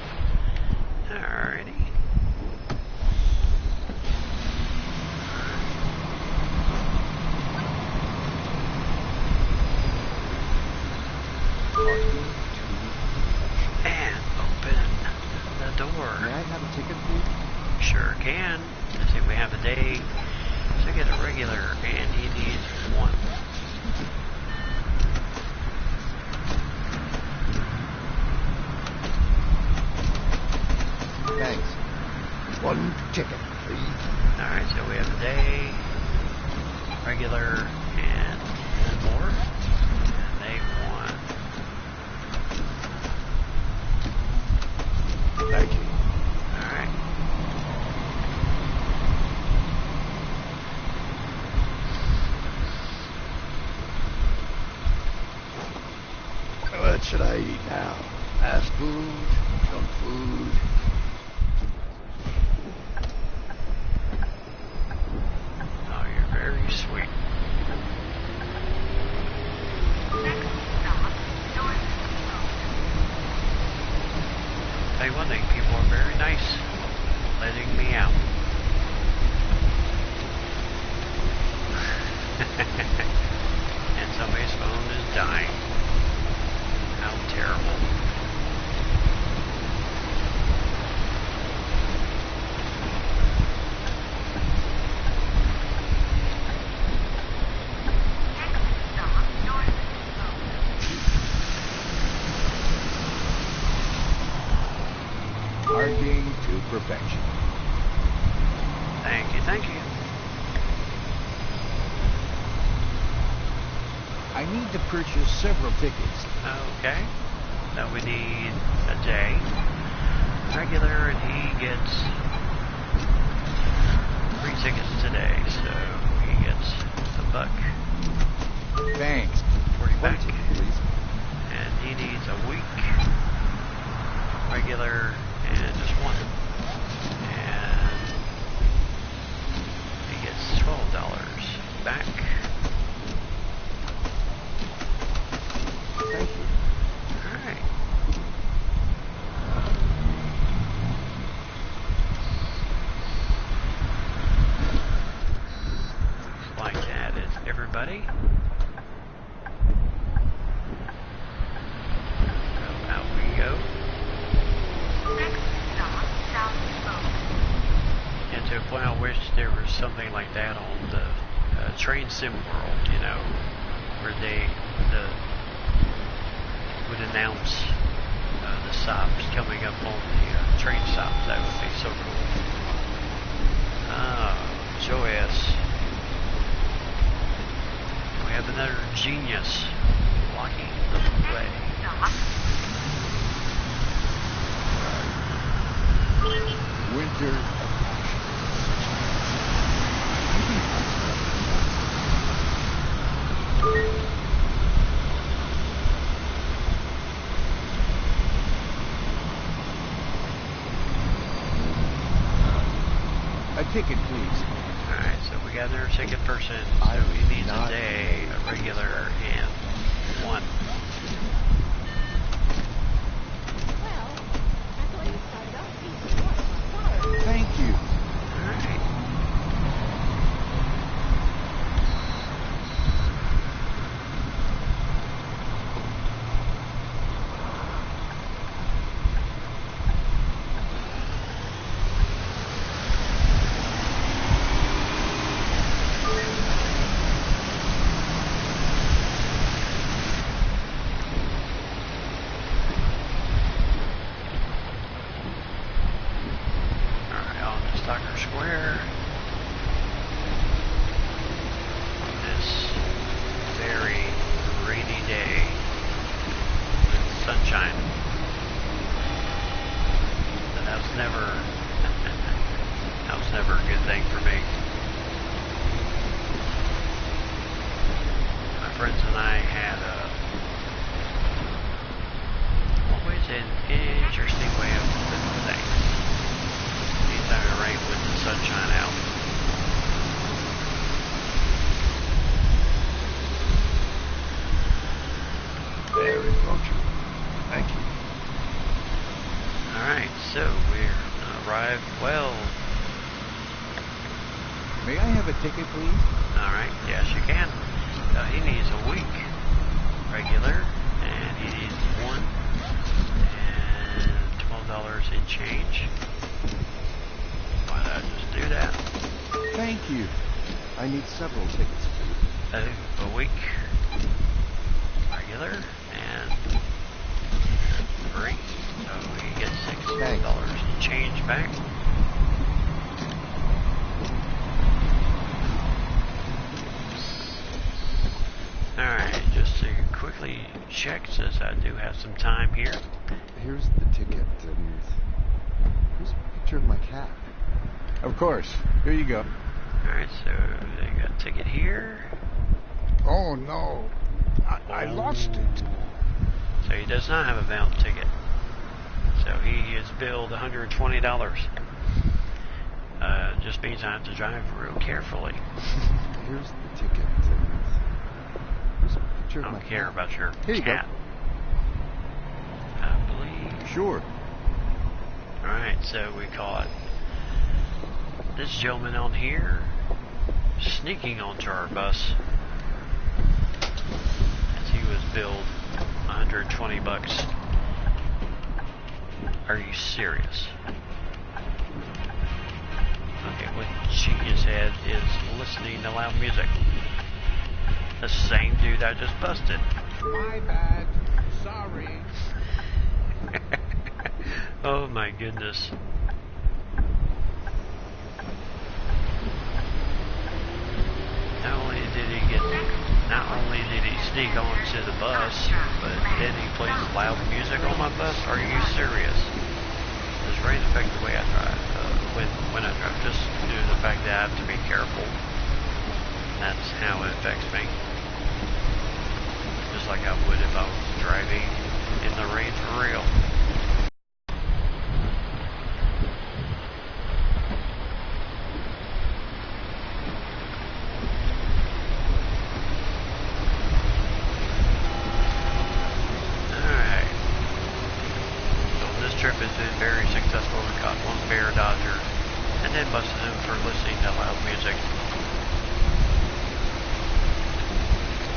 Alrighty. And open the door. May I have a ticket, please? Sure can. Let's see, we have a day to get a regular, and he needs one. Thanks. One ticket, please. Alright, so we have a day, regular, and one more. And they want. Thank you. Alright. What should I eat now? Fast food? Junk food? Oh, you're very sweet. Next stop, North Tell you one thing, people are very nice letting me out. And somebody's phone is dying. How terrible. Next stop, North Parking to perfection. Thank you, thank you. I need to purchase several tickets. Okay. So we need a day. Regular, and he gets 3 tickets today, so he gets $1. Thanks. 40 One back. ticket, please. And he needs a week. Regular, and just one. And he gets $12 back. Thank you. Alright. Looks like that is everybody. So out we go. Next stop, South Slope. And to a point, I wish there was something like that on the train sim world, you know, where they would announce the stops coming up on the train stops. That would be so cool. Joyous. We have another genius blocking the way. Stop, Winter. A ticket, please. Alright, so we got another ticket person. So I he will needs a not day, a regular, and one. Well, that's all you started out with. Thank you. Alright. Alright, on to Stocker Square. On this very rainy day with sunshine. But that was never a good thing for me. My friends and I had always an interesting way of doing things. Anytime it rained with the sunshine out. Very punctual. Thank you. Alright. Alright, so we're arrived well. May I have a ticket, please? Alright, yes you can. He needs a week. Regular. And he needs one. And $12 in change. Why did I just do that? Thank you. I need several tickets, please. A week. Regular. And 3. So he gets $6 in change back. Alright, just to quickly check, since I do have some time here. Here's the ticket, and here's a picture of my cat. Of course. Here you go. Alright, so they got a ticket here. Oh, no. I lost it. So he does not have a valid ticket. So he is billed $120. Just means I have to drive real carefully. Here's the ticket, and here's a picture of I my don't care cat. about your Here you cat. I believe. Sure. Alright, so we caught this gentleman on here sneaking onto our bus as he was billed $120. Are you serious? Okay, what she just had is listening to loud music. The same dude I just busted. My bad. Sorry. Oh my goodness. Not only did he sneak onto the bus, but then he plays loud music on my bus. Are you serious? Does rain affect the way I drive? When I drive, just due to the fact that I have to be careful. That's how it affects me. Just like I would if I was driving in the rain for real. Trip has been very successful. We caught one bear dodger and then busted him for listening to loud music.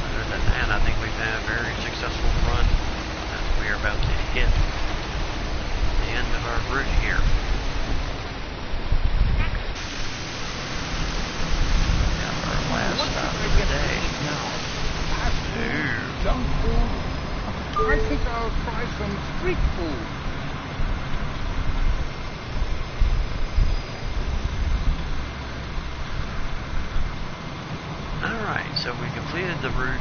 Other than that, I think we've had a very successful run. We are about to hit the end of our route here. Got our last stop of the day. Junk food? I think I'll try some street food. Alright, so we completed the route.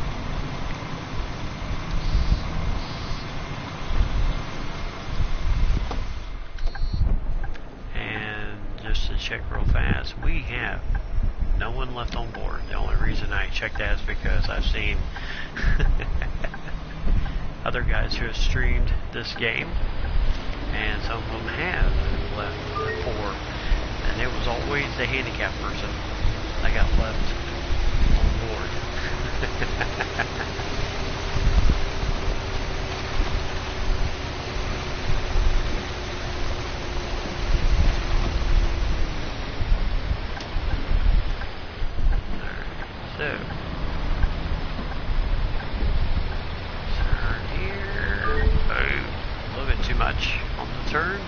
And just to check real fast, we have no one left on board. The only reason I checked that is because I've seen other guys who have streamed this game, and some of them have left before, and it was always the handicapped person that got left on board. So, turn here. Oh, a little bit too much on the turn.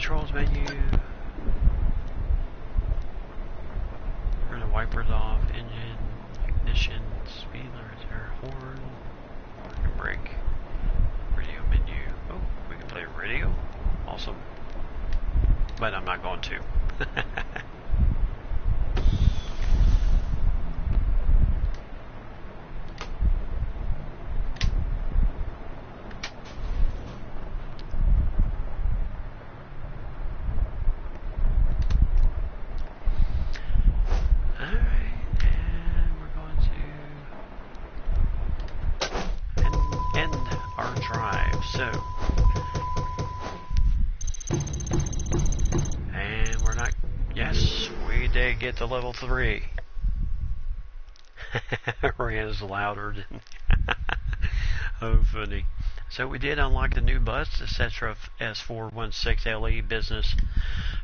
controls menu. Turn the wipers off, engine, ignition, speed limiter, horn, parking brake, radio menu. Oh, we can play radio. Awesome. But I'm not going to. Get to level 3. Rand's louder than oh, funny. So we did unlock the new bus, the Cetra S416LE business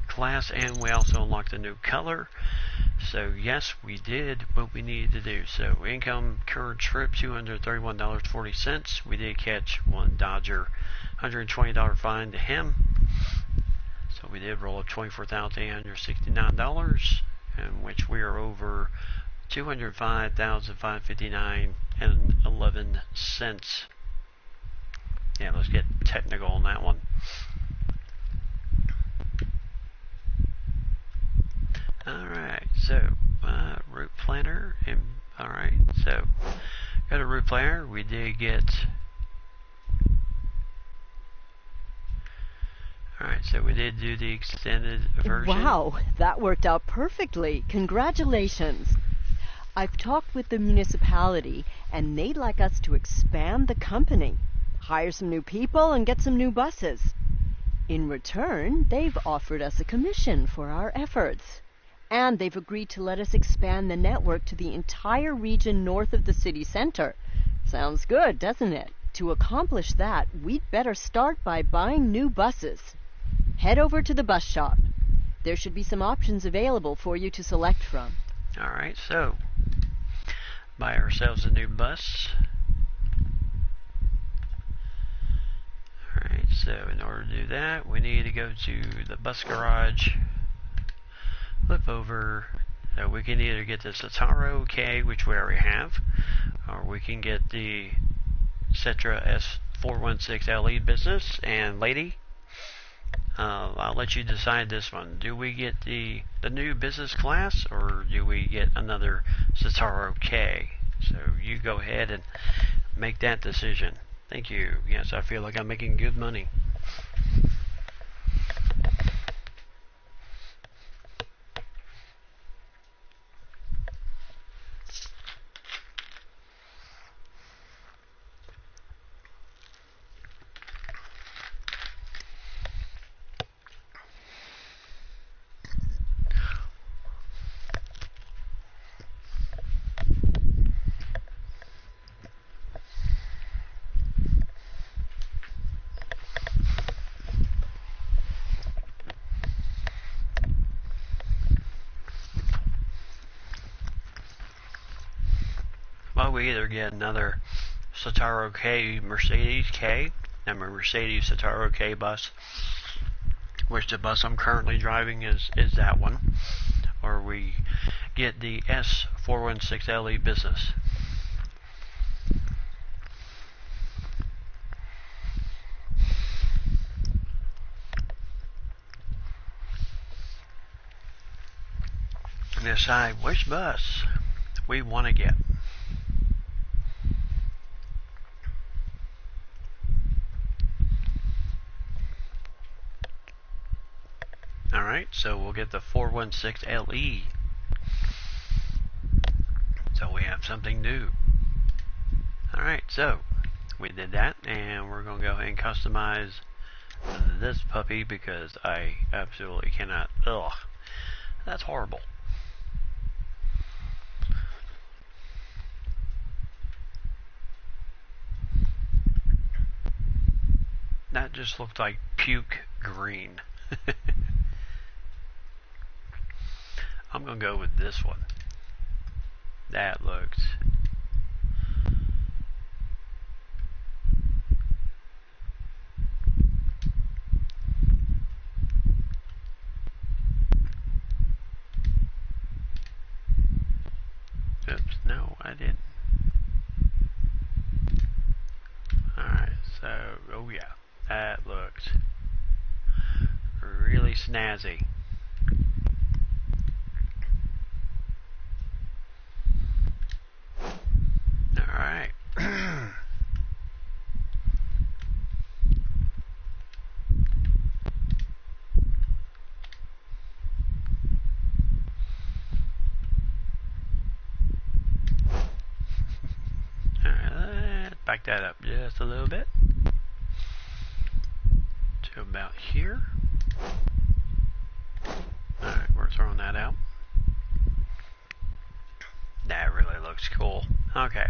class, and we also unlocked the new color. So yes, we did what we needed to do. So income, current trip, $231.40. We did catch one Dodger, $120 fine to him. So we did roll up $24,869. In which we are over $205,559.11. Yeah, let's get technical on that one. Alright, so route planner, and alright, so go to route planner. We did get alright, so we did do the extended version. Wow, that worked out perfectly. Congratulations. I've talked with the municipality, and they'd like us to expand the company, hire some new people, and get some new buses. In return, they've offered us a commission for our efforts. And they've agreed to let us expand the network to the entire region north of the city center. Sounds good, doesn't it? To accomplish that, we'd better start by buying new buses. Head over to the bus shop. There should be some options available for you to select from. Alright, so buy ourselves a new bus. Alright, so in order to do that, we need to go to the bus garage, flip over. So we can either get the Citaro K, which we already have, or we can get the Cetra S416LE business. And lady, I'll let you decide this one. Do we get the new business class, or do we get another Citaro K? So you go ahead and make that decision. Thank you. Yes, I feel like I'm making good money. Well, we either get another Citaro K Mercedes K, and a Mercedes Citaro K bus, which the bus I'm currently driving is that one, or we get the S416LE business. Decide which bus we want to get. Alright, so we'll get the 416LE. So we have something new. Alright, so we did that, and we're going to go ahead and customize this puppy because I absolutely cannot. Ugh, that's horrible. That just looked like puke green. I'm going to go with this one. That looks So, oh yeah, that looks really snazzy. Alright. Back that up just a little bit to about here. Alright, we're throwing that out. That really looks cool. Okay.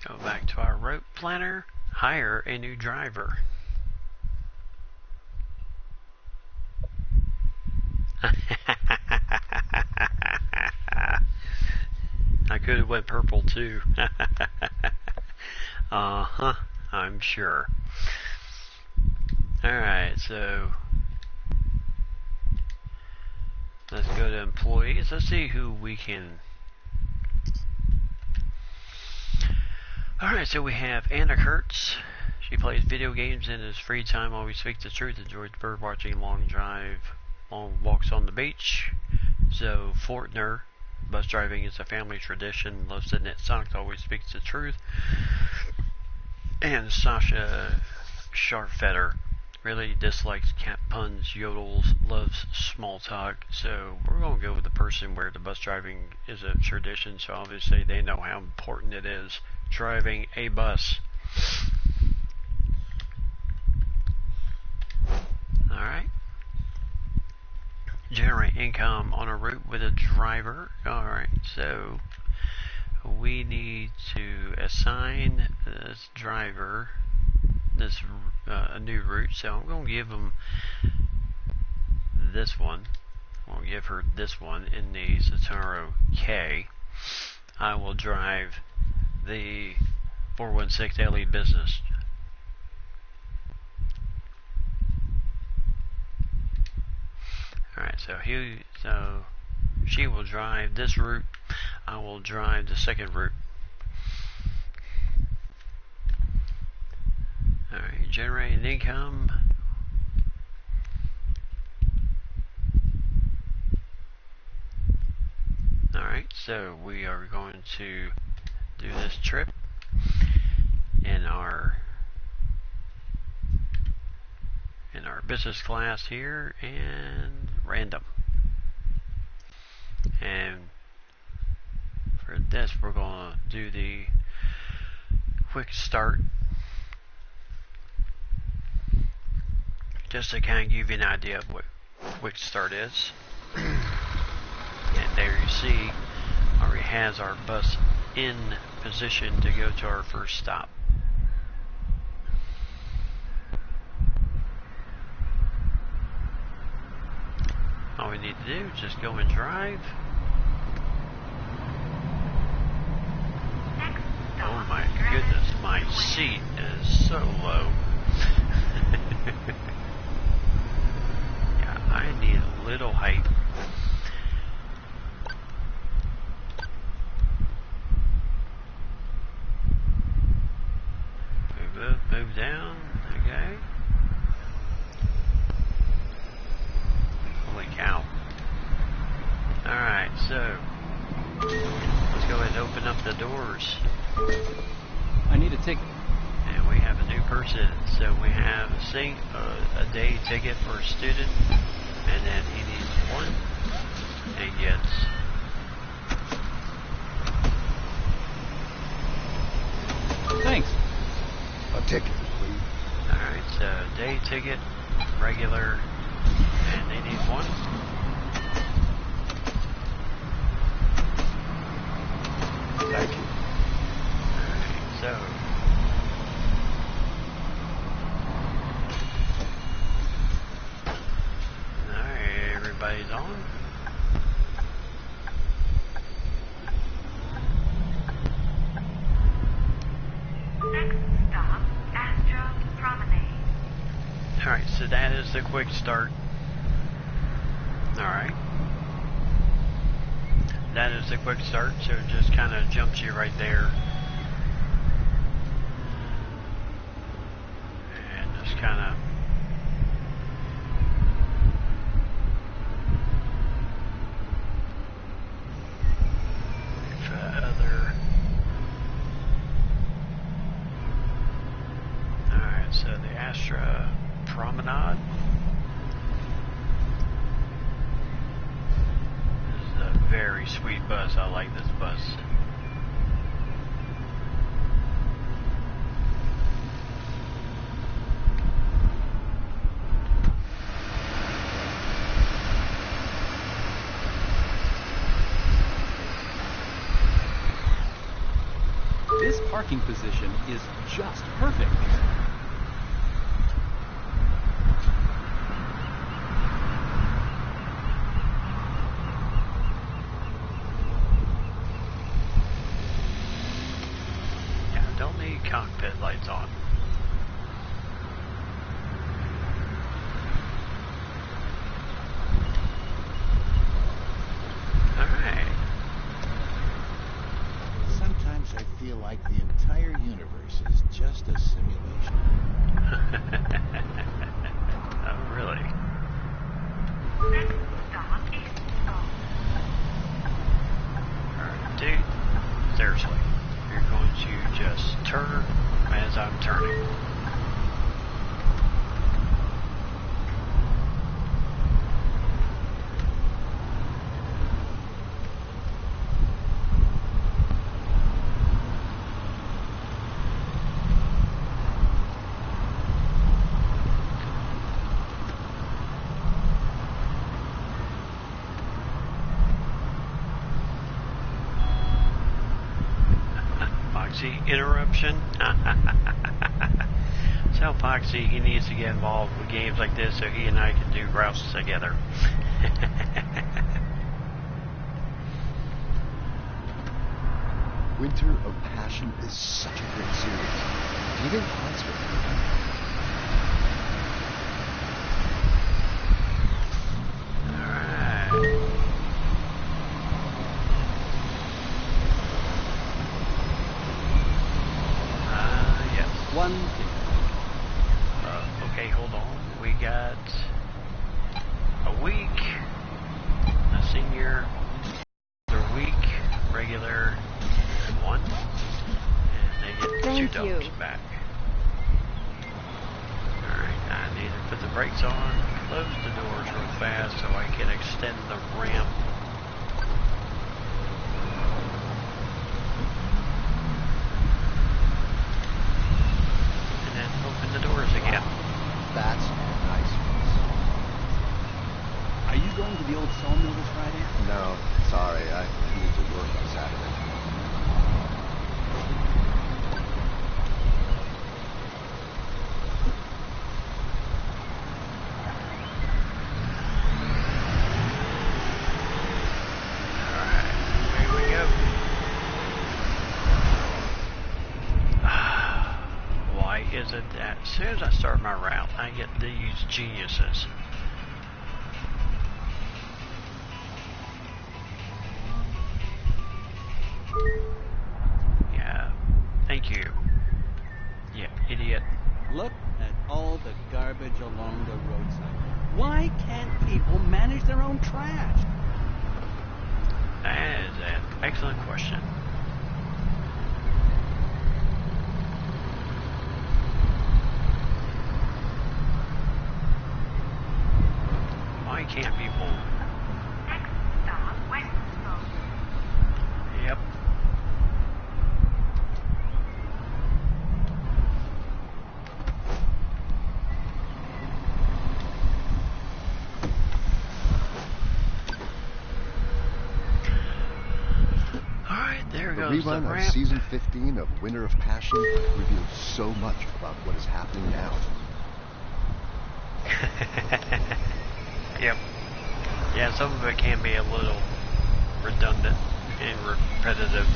Go back to our route planner. Hire a new driver. I could have went purple too. Uh-huh, I'm sure. Alright, so let's go to employees. Let's see who we can. Alright, so we have Anna Kurtz. She plays video games in his free time, always speaks the truth, enjoys bird watching, long walks on the beach. Zoe Fortner. Bus driving is a family tradition, loves to knit socks, always speaks the truth. And Sasha Scharfetter really dislikes cat puns, yodels, loves small talk. So we're going to go with the person where the bus driving is a tradition, so obviously they know how important it is driving a bus. Alright. Generate income on a route with a driver. Alright, so we need to assign this driver a new route. So I'm going to give them this one. I'll give her this one in the Sataro K. I will drive the 416 LE business. Alright, so she will drive this route. I will drive the second route. Alright, generating income. Alright, so we are going to do this trip in our business class here, and random. And for this we're going to do the quick start, just to kind of give you an idea of what quick start is. And there you see already has our bus in position to go to our first stop. All we need to do is just go and drive. Oh my goodness, my seat is so low. Yeah, I need a little height. Move up, move down, okay. Holy cow. Alright, so let's go ahead and open up the doors. I need a ticket. And we have a new person. So we have a day ticket for a student, and then he needs one and gets Thanks. A ticket, please. alright, so day ticket, regular, and they need one. Thank you. Alright, so alright, everybody's on. Next stop, Astro Promenade. Alright, so that is the quick start. Alright. That is the quick start, so it just kind of jumps you right there kind of other. Alright, so the Astra Promenade. This is a very sweet bus. I like this bus. This parking position is just perfect. Yeah, don't need cockpit lights on. Alright. Sometimes I feel like the entire universe is just a simulation. Oh, really? Next stop is Seoul. Alright, dude, seriously, you're going to just turn as I'm turning. Foxy interruption. Tell Foxy he needs to get involved with games like this so he and I can do routes together. Winter of Passion is such a great series. Do you get thoughts with it? Alright. Yes. One thing. Okay, hold on. We got a week, a senior, a week, regular, and one. And they get Thank $2 you. back. Alright, I need to put the brakes on, close the doors real fast so I can extend the ramp. And then open the doors again. That's nice. Are you going to the old sawmill this Friday? No, sorry, I need to work on Saturday. Alright, here we go. Why is it that as soon as I start my route, I get these geniuses? Yeah, thank you. Yeah, idiot. Look at all the garbage along the roadside. Why can't people manage their own trash? That is an excellent question. Why can't people? Next stop, Westfall. Yep. Alright, there The goes the rerun of ramp. season 15 of Winter of Passion reveals so much about what is happening now. Yep. Yeah, some of it can be a little redundant and repetitive.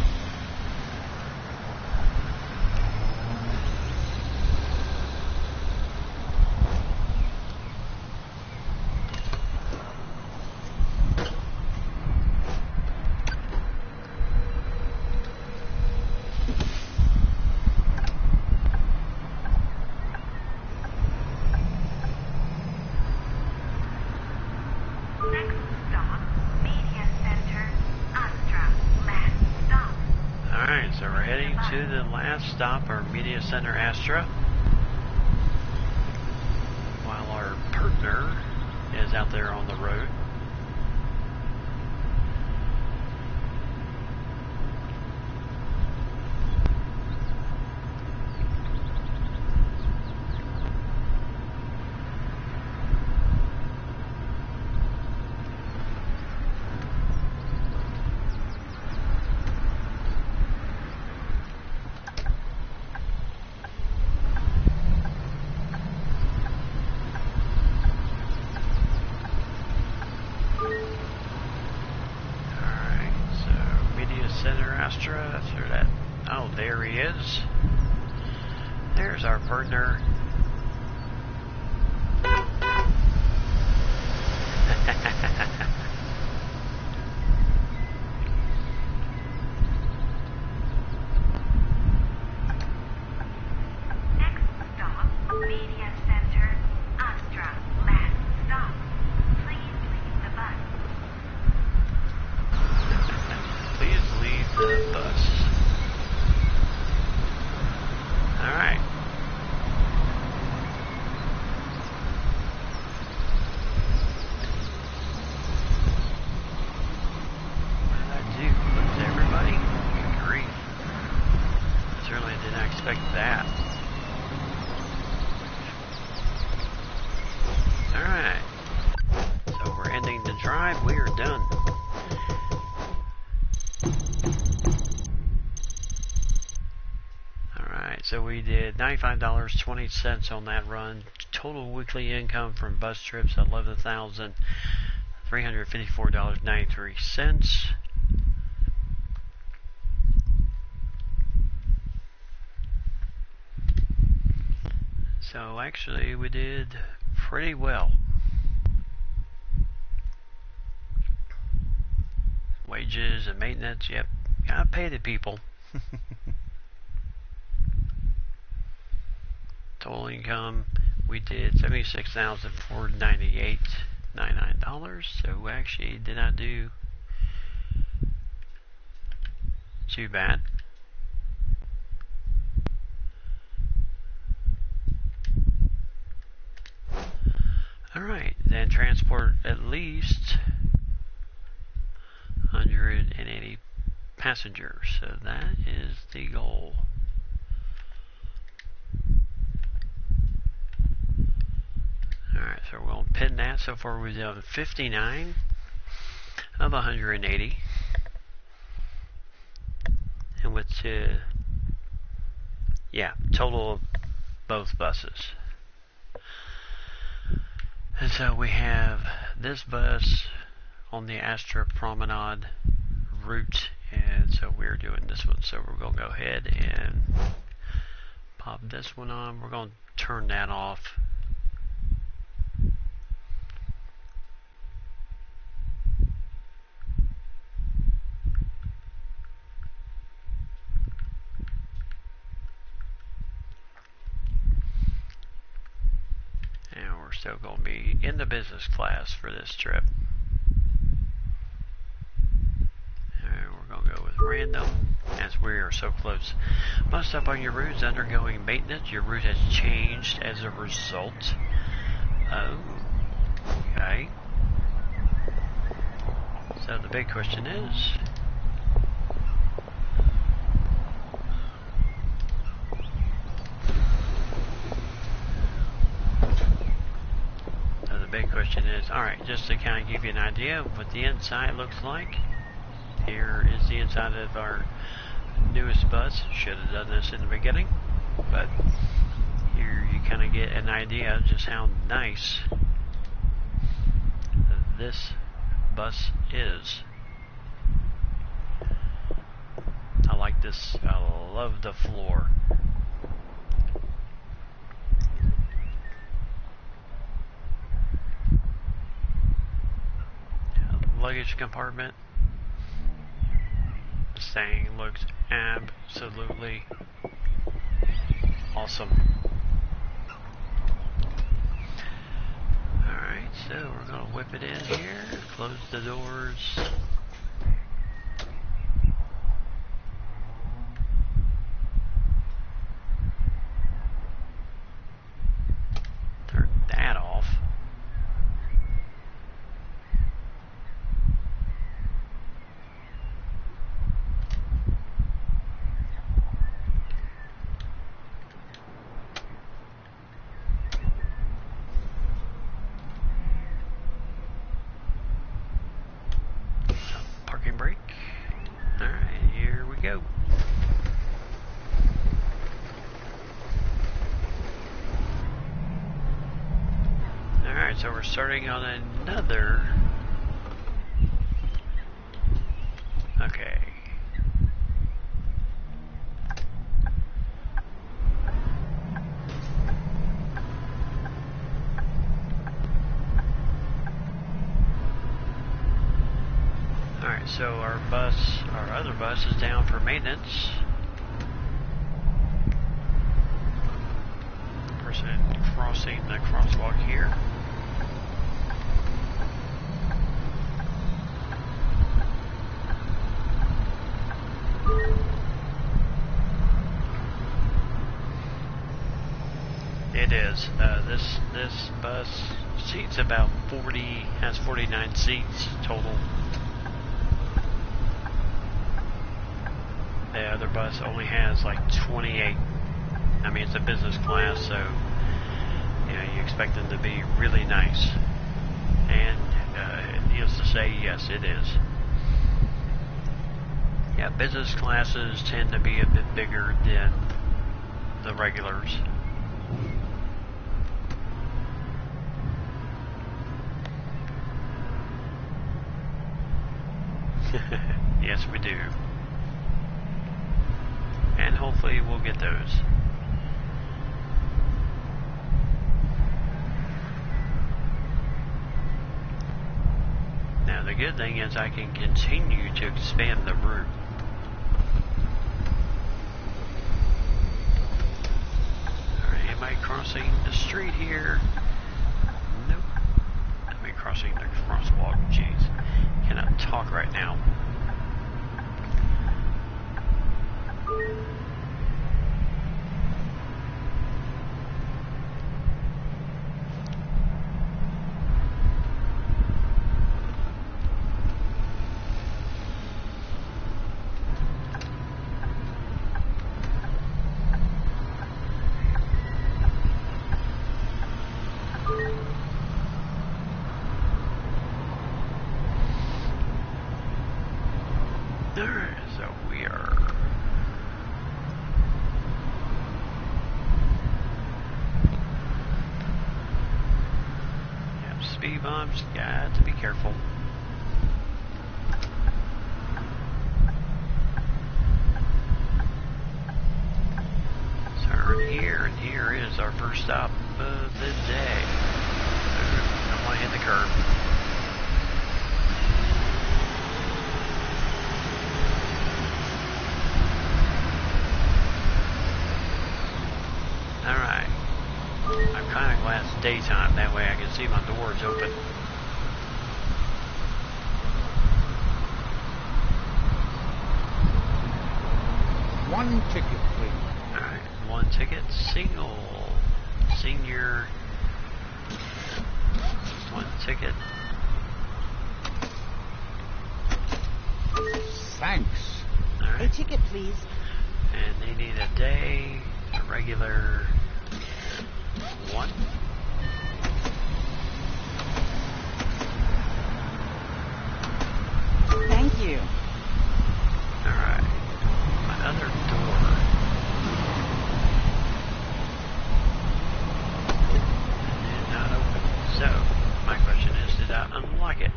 to the last stop, our Media Center Astra, while our partner is out there on the road. Oh, there he is. There's our partner. Next stop, Media Center, Astra. Last stop. Please leave the bus. Please leave the bus. Alright. What did I do? Lose everybody? Good grief. I certainly did not expect that. Alright. So we're ending the drive. We are done. So we did $95.20 on that run. Total weekly income from bus trips, $11,354.93. So actually we did pretty well. Wages and maintenance, yep. Gotta pay the people. Total income, we did $76,498.99. So we actually did not do too bad. Alright, then transport at least 180 passengers. So that is the goal. Alright, so we're going to pin that. So far we've done 59 of 180. And with total of both buses. And so we have this bus on the Astra Promenade route, and so we're doing this one. So we're going to go ahead and pop this one on. We're going to turn that off. Still going to be in the business class for this trip. And we're going to go with random, as we are so close. Must stop on your route is undergoing maintenance. Your route has changed as a result. Oh, okay. So the big question is, alright, just to kind of give you an idea of what the inside looks like. Here is the inside of our newest bus. Should have done this in the beginning, but here you kind of get an idea of just how nice this bus is. I like this. I love the floor. Luggage compartment. This thing looks absolutely awesome. Alright, so we're going to whip it in here, close the doors. So we're starting on another. Okay. Alright, so our other bus is down for maintenance. Person crossing the crosswalk here. It is. This bus seats about 40, has 49 seats total. The other bus only has like 28. I mean, it's a business class, so you know you expect them to be really nice. And needless to say, yes, it is. Yeah, business classes tend to be a bit bigger than the regulars. Yes, we do. And hopefully we'll get those. Now the good thing is I can continue to expand the route. Alright, am I crossing the street here? Nope. Am I crossing the crosswalk? Jeez. Cannot talk right now. So we are speed bumps, got to be careful. Turn here, and here is our first stop of the day. Don't want to hit the curb. Alright. I'm kind of glad it's daytime, that way I can see my doors open. One ticket, please. Alright, one ticket, single, senior, one ticket. Thanks. Alright. A ticket, please. And they need a day, a regular one. Thank you. Alright. My other door. Did not open. So, my question is, did I unlock it?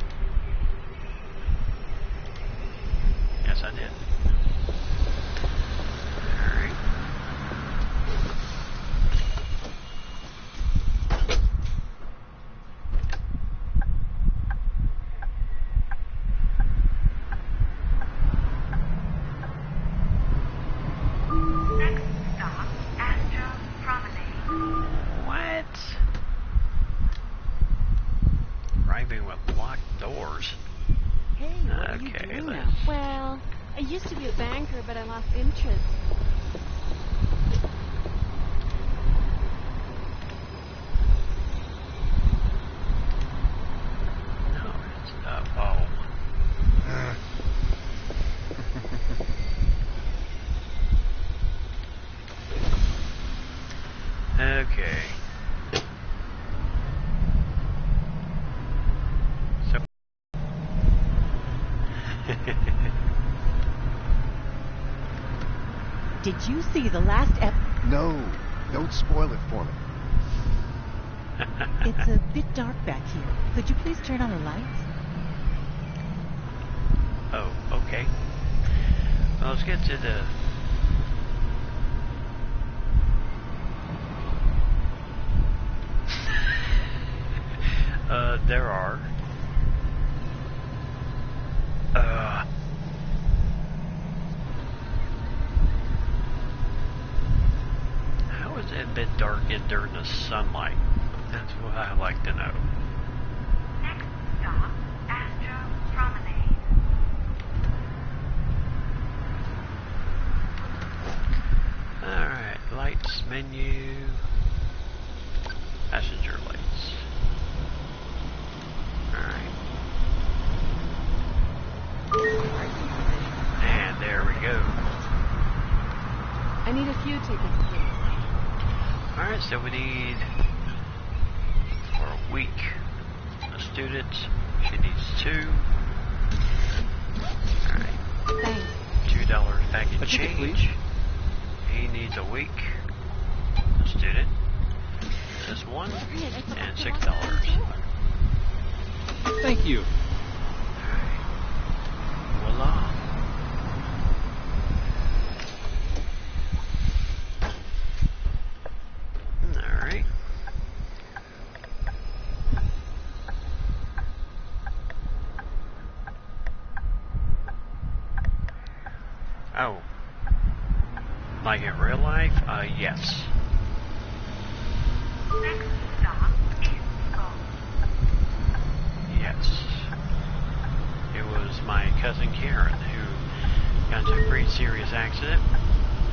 Yes, I did. Alright. Next stop, Afl Promenade. What? Driving with locked doors. Hey, what are you Okay, doing let's- now? Well, I used to be a banker, but I lost interest. No, it's oh. Okay. So Did you see the last No, don't spoil it for me. It's a bit dark back here. Could you please turn on the lights? Oh, okay. Well, let's get to the... there are... how is it a bit dark during the sunlight? That's what I'd like to know. Next stop, Astro Promenade. Alright, lights, menu, passenger lights. Alright. And there we go. I need a few tickets, please. Alright, so we need for a week a student. She needs 2. Alright. Thanks. $2 package A ticket, change. please. He needs a week. A student. This one and $6. Thank you. Alright. Voila. Alright. Oh. Like in real life? Yes. Next stop is Gold. Yes. It was my cousin Karen who got into a pretty serious accident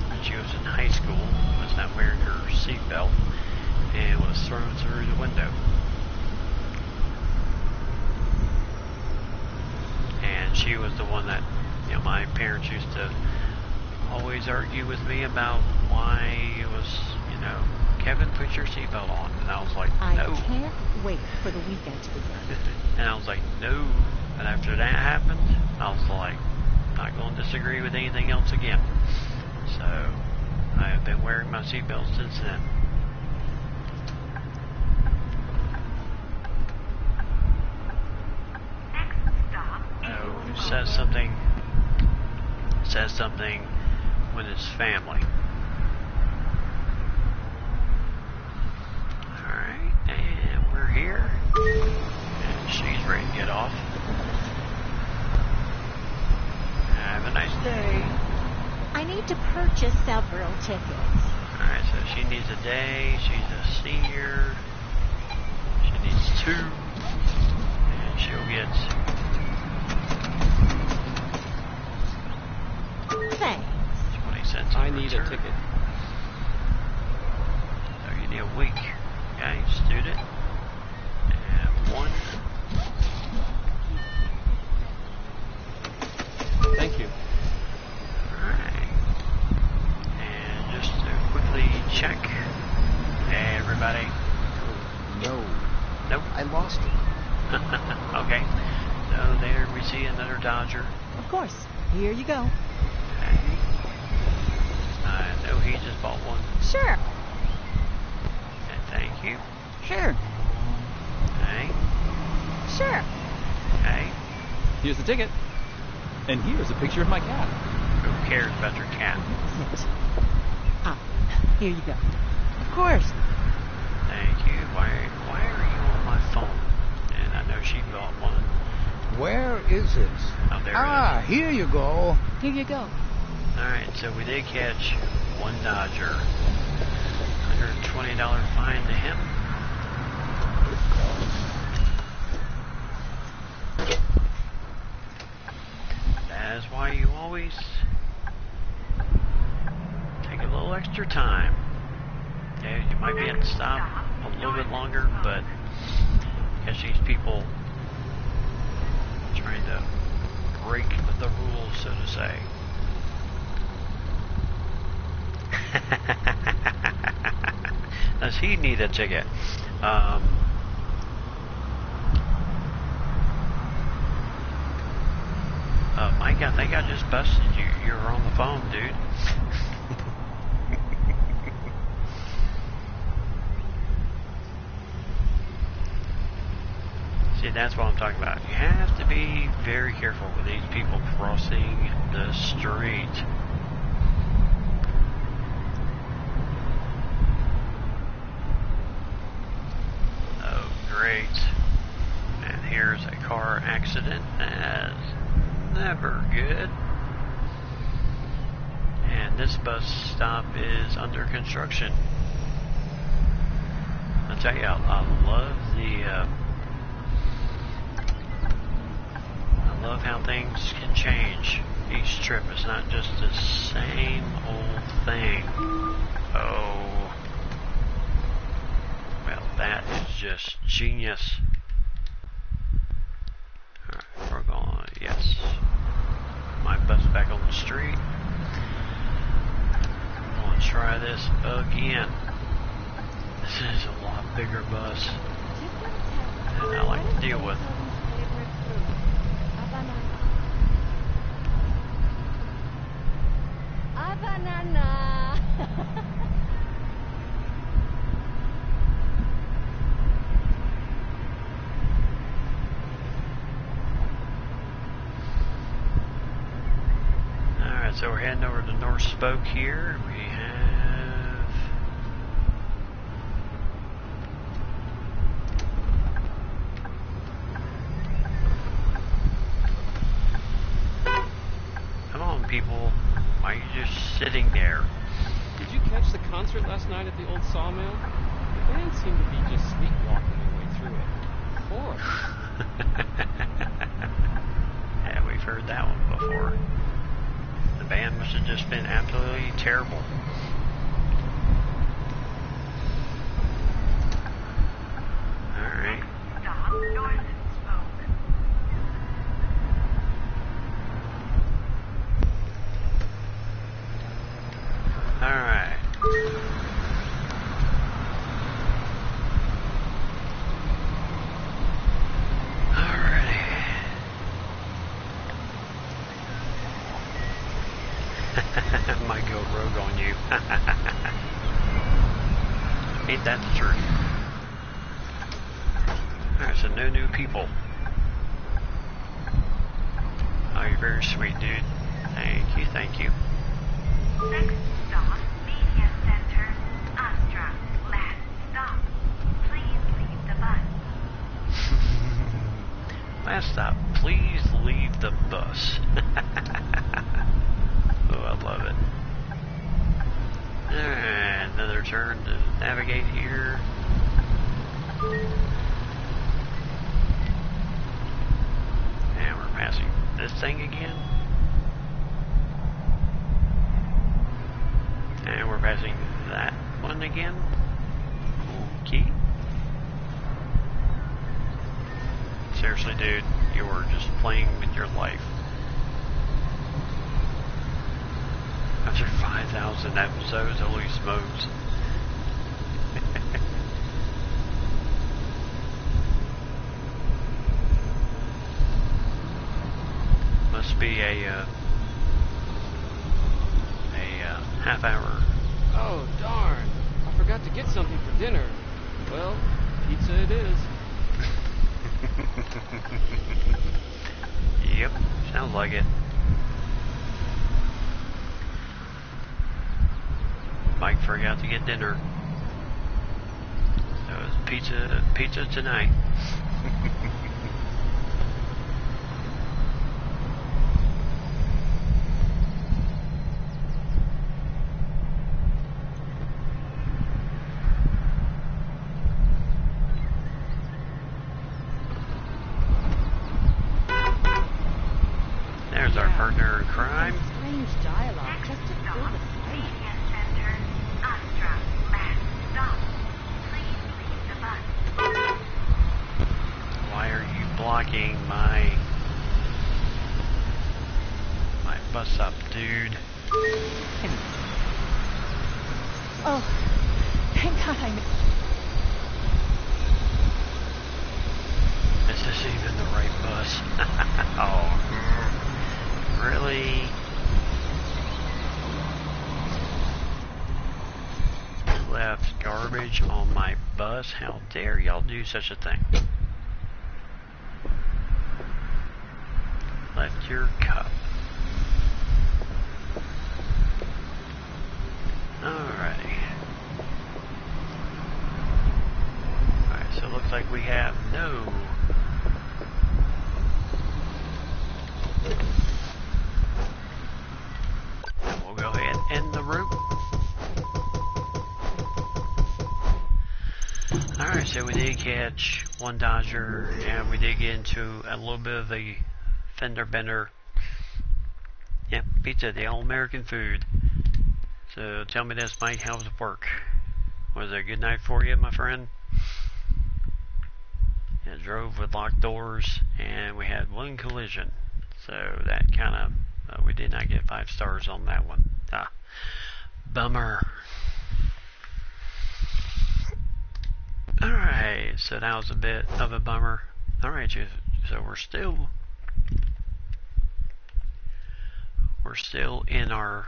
when she was in high school, was not wearing her seatbelt, and was thrown through the window. And she was the one that, you know, my parents used to always argue with me about why it was, you know, Kevin, put your seatbelt on. And I was like, no. I can't wait for the weekend to begin. And I was like, no. And after that happened, I was like, not going to disagree with anything else again. So, I have been wearing my seatbelt since then. Next stop Oh, is it says something when it's family. Alright, and we're here. And she's ready to get off. Have a nice day. I need to purchase several tickets. Alright, so she needs a day. She's a senior. She needs 2. And she'll get... Thanks. 20 cents. I need a ticket. So you need a week. Okay, student. And 1. Thank you. Alright. And just to quickly check. Hey, everybody. No. Nope. I lost it. Okay. So there we see another Dodger. Of course. Here you go. Okay. I know he just bought one. Sure. And thank you. Sure. Okay. Sure. Okay. Here's the ticket. And here's a picture of my cat. Who cares about your cat? Sit. Ah, here you go. Of course. Thank you. Why are you on my phone? And I know she bought one. Where is it? Oh, there Ah, here you go. Here you go. Alright, so we did catch one Dodger. $120 fine to him. That is why you always take a little extra time. Yeah, you might be at the stop a little bit longer, but catch these people trying to break the rules, so to say. Does he need a ticket? Mike, I think I just busted you. You were on the phone, dude. See, that's what I'm talking about. You have to be very careful with these people crossing the street. Oh, great. And here's a car accident. That's never good. And this bus stop is under construction. I'll tell you, I love how things can change each trip. It's not just the same old thing. Oh, well, that is just genius. Alright, we're going, yes. My bus back on the street. I'm going to try this again. This is a lot bigger bus than I like to deal with. A banana. Alright, so we're heading over to North Spoke here. We have... Come on, people. Why are you just sitting there? Did you catch the concert last night at the old sawmill? The band seemed to be just sleepwalking their way through it. Horrible. Yeah, we've heard that one before. The band must have just been absolutely terrible. Alright. Stop north of Spoke. Alright. Might go rogue on you. Ain't that the truth? Alright, so no new people. Oh, you're very sweet, dude. Thank you, thank you. Next stop, Media Center, Astra. Last stop. Please leave the bus. Last stop, please leave the bus. Oh, I love it. Alright, another turn to navigate here. And we're passing this thing again. And we're passing that one again. Okay. Seriously, dude, you were just playing with your life. After 5,000 episodes, holy smokes. Must be a half hour. Oh, darn. I forgot to get something for dinner. Well, pizza it is. Yep, sounds like it. Mike forgot to get dinner. So it's pizza tonight. There's our partner in crime. Strange dialogue just to fill the space. Media Center, Astra. Last stop. Please leave the bus. Why are you blocking my bus up, dude? Oh, thank God I missed. Is this even the right bus? Oh, really? Left garbage on my bus? How dare y'all do such a thing? left your cup. Alrighty. Alright, so it looks like we have no. And we'll go ahead and end the route. Alright, so we did catch one Dodger, and we did get into a little bit of a fender bender. Yep, pizza, the all-American food. So tell me this, Mike, how was it work? Was it a good night for you, my friend? Yeah, drove with locked doors, and we had one collision. So that kind of, we did not get 5 stars on that one. Ah, bummer. Alright, so that was a bit of a bummer. Alright, so we're still in our,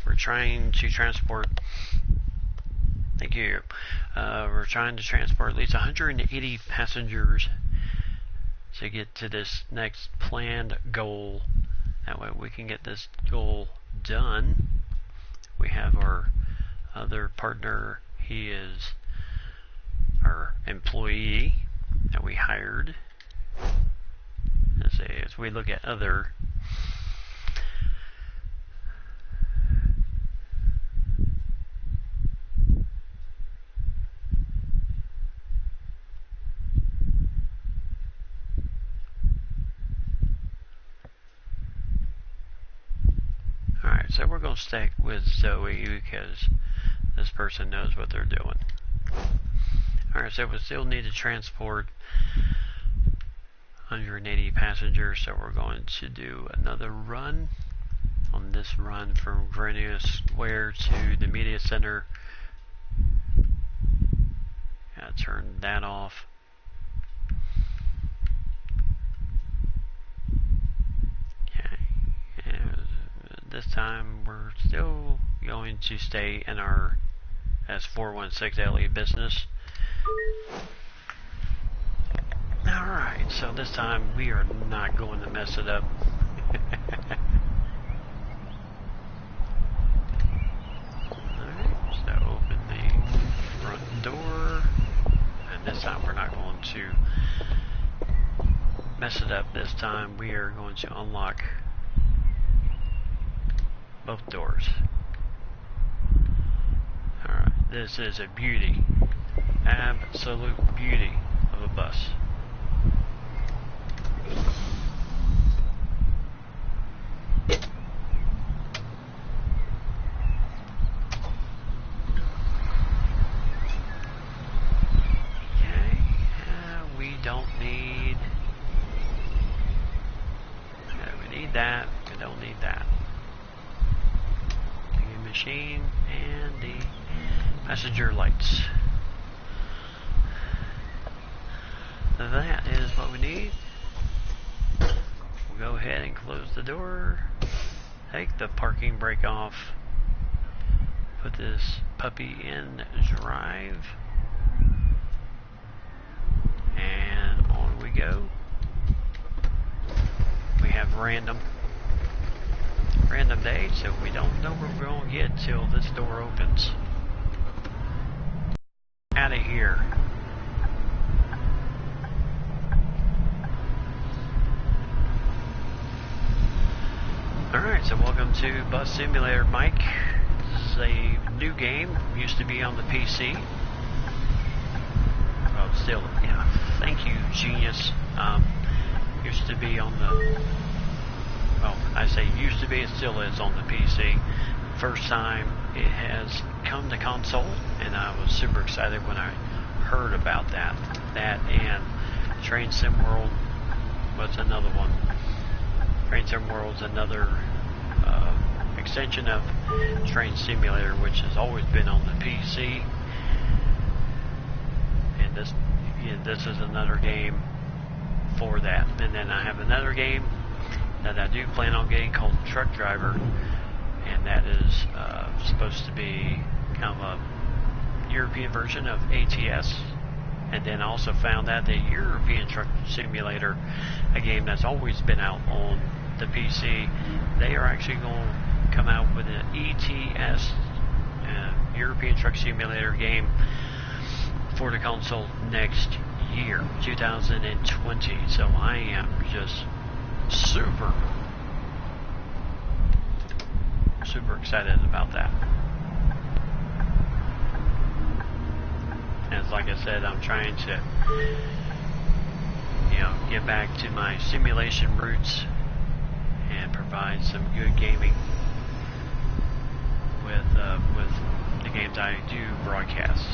we're trying to transport, thank you, we're trying to transport at least 180 passengers to get to this next planned goal. That way we can get this goal done. We have our other partner, he is our employee that we hired. As we look at other Alright, so we're going to stick with Zoe because this person knows what they're doing. Alright, so we still need to transport 180 passengers, so we're going to do another run. On this run from Grenier Square to the media center. Gotta turn that off. Okay, and this time we're still going to stay in our S416 LE business. Alright, so this time we are not going to mess it up. Alright, so opening front door. And this time we're not going to mess it up. This time we are going to unlock both doors. Alright, this is a beauty. Absolute beauty of a bus. Okay, we don't need. We need that. We don't need that. The machine and the passenger lights. That is what we need. We'll go ahead and close the door. Take the parking brake off. Put this puppy in drive. And on we go. We have random day, so we don't know where we're going to get till this door opens. Out of here. Alright, so welcome to Bus Simulator, Mike. This is a new game. Used to be on the PC. Well, still, yeah. Thank you, genius. Used to be on the... Well, I say used to be, it still is on the PC. First time it has come to console, and I was super excited when I heard about that. That and Train Sim World was another one. Train Sim World's another extension of Train Simulator, which has always been on the PC. And this is another game for that. And then I have another game that I do plan on getting called Truck Driver, and that is supposed to be kind of a European version of ATS. And then I also found out that European Truck Simulator, a game that's always been out on the PC, they are actually going to come out with an ETS, European Truck Simulator game for the console next year, 2020. So I am just super excited about that. And like I said, I'm trying to, get back to my simulation roots and provide some good gaming with the games I do broadcast.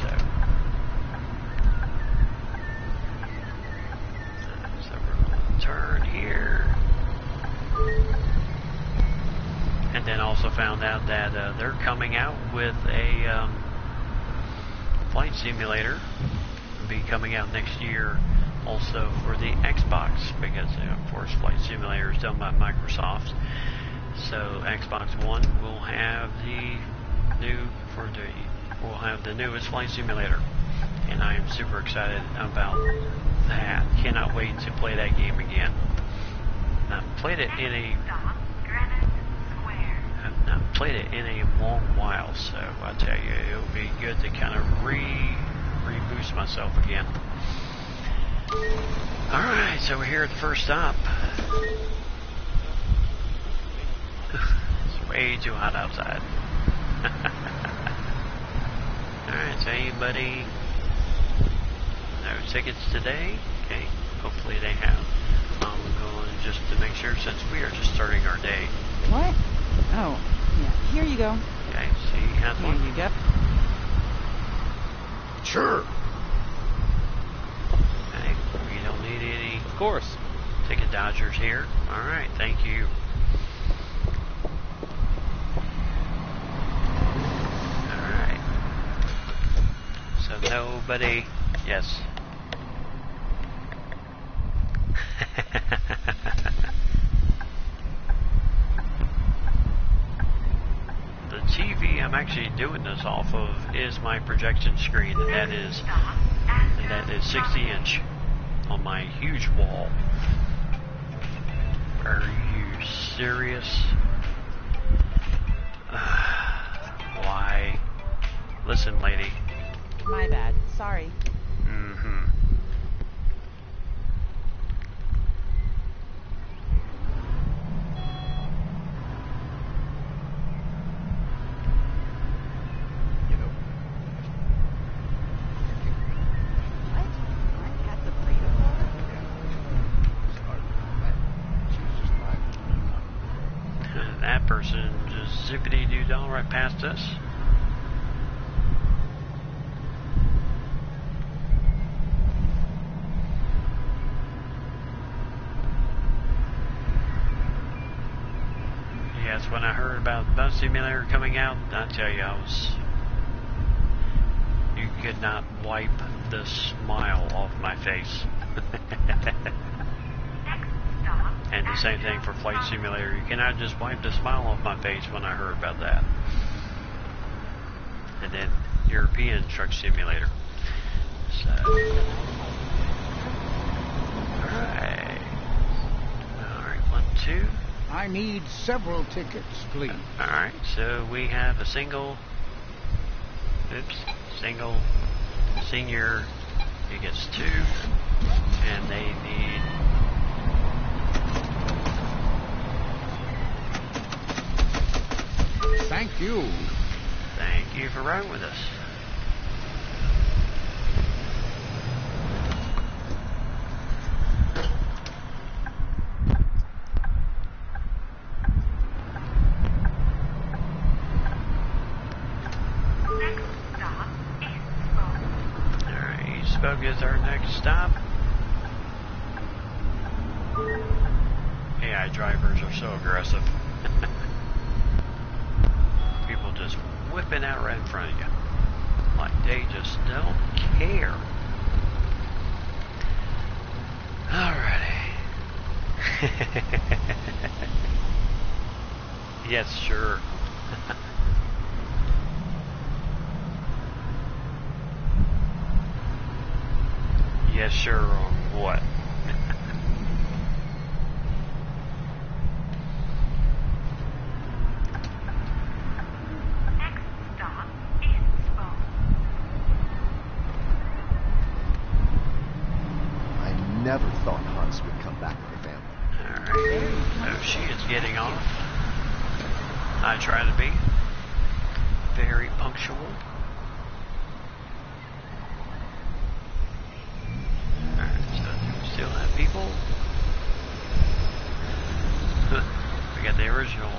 So we're going to turn here. And then also found out that they're coming out with a flight simulator. It'll be coming out next year also for the Xbox, because of course Flight Simulator is done by Microsoft. So Xbox One will have the newest Flight Simulator, and I am super excited about that. Cannot wait to play that game again. I've played it in a long while, so I tell you, it'll be good to kind of reboost myself again. Alright, so we're here at the first stop. It's way too hot outside. Alright, so anybody no tickets today? Okay, hopefully they have. I'm going just to make sure, since we are just starting our day. What? Oh, yeah. Here you go. Okay, so you have Here one? you go. Sure. Okay, we don't need any Of course. ticket dodgers here. Alright, thank you. Alright. So nobody... Yes. The TV I'm actually doing this off of is my projection screen, and that is 60 inch on my huge wall. Are you serious? Why? Listen, lady. My bad. Sorry. Mm-hmm. What? My cat's afraid of water? That person just zippity-doo-dah right past us. Yes, when I heard about Bus Simulator coming out, I tell you, you could not wipe the smile off my face. And the same thing for Flight Simulator. You cannot just wipe the smile off my face when I heard about that. And then European Truck Simulator. So, alright. Alright, 1, 2. I need several tickets, please. Alright, so we have a single senior. He gets 2. And they need... Thank you. Thank you for riding with us. Alright, Spoke is our next stop. AI drivers are so aggressive. People just whipping out right in front of you. Like they just don't care. Alrighty. Yes, sure. Yes, sir, or what? Next stop is Phone. I never thought Hans would come back with a family. Alright, so she is getting off. I try to be very punctual. Alright, so we still have people. We got the original.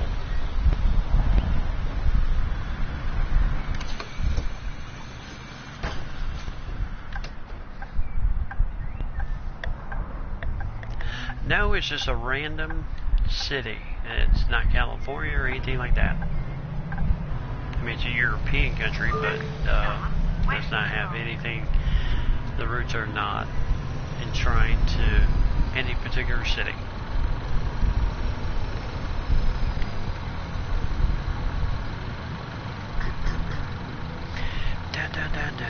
No, it's just a random city. It's not California or anything like that. I mean, it's a European country, but does not have anything. The roots are not enshrined to any particular city. Da, da, da, da.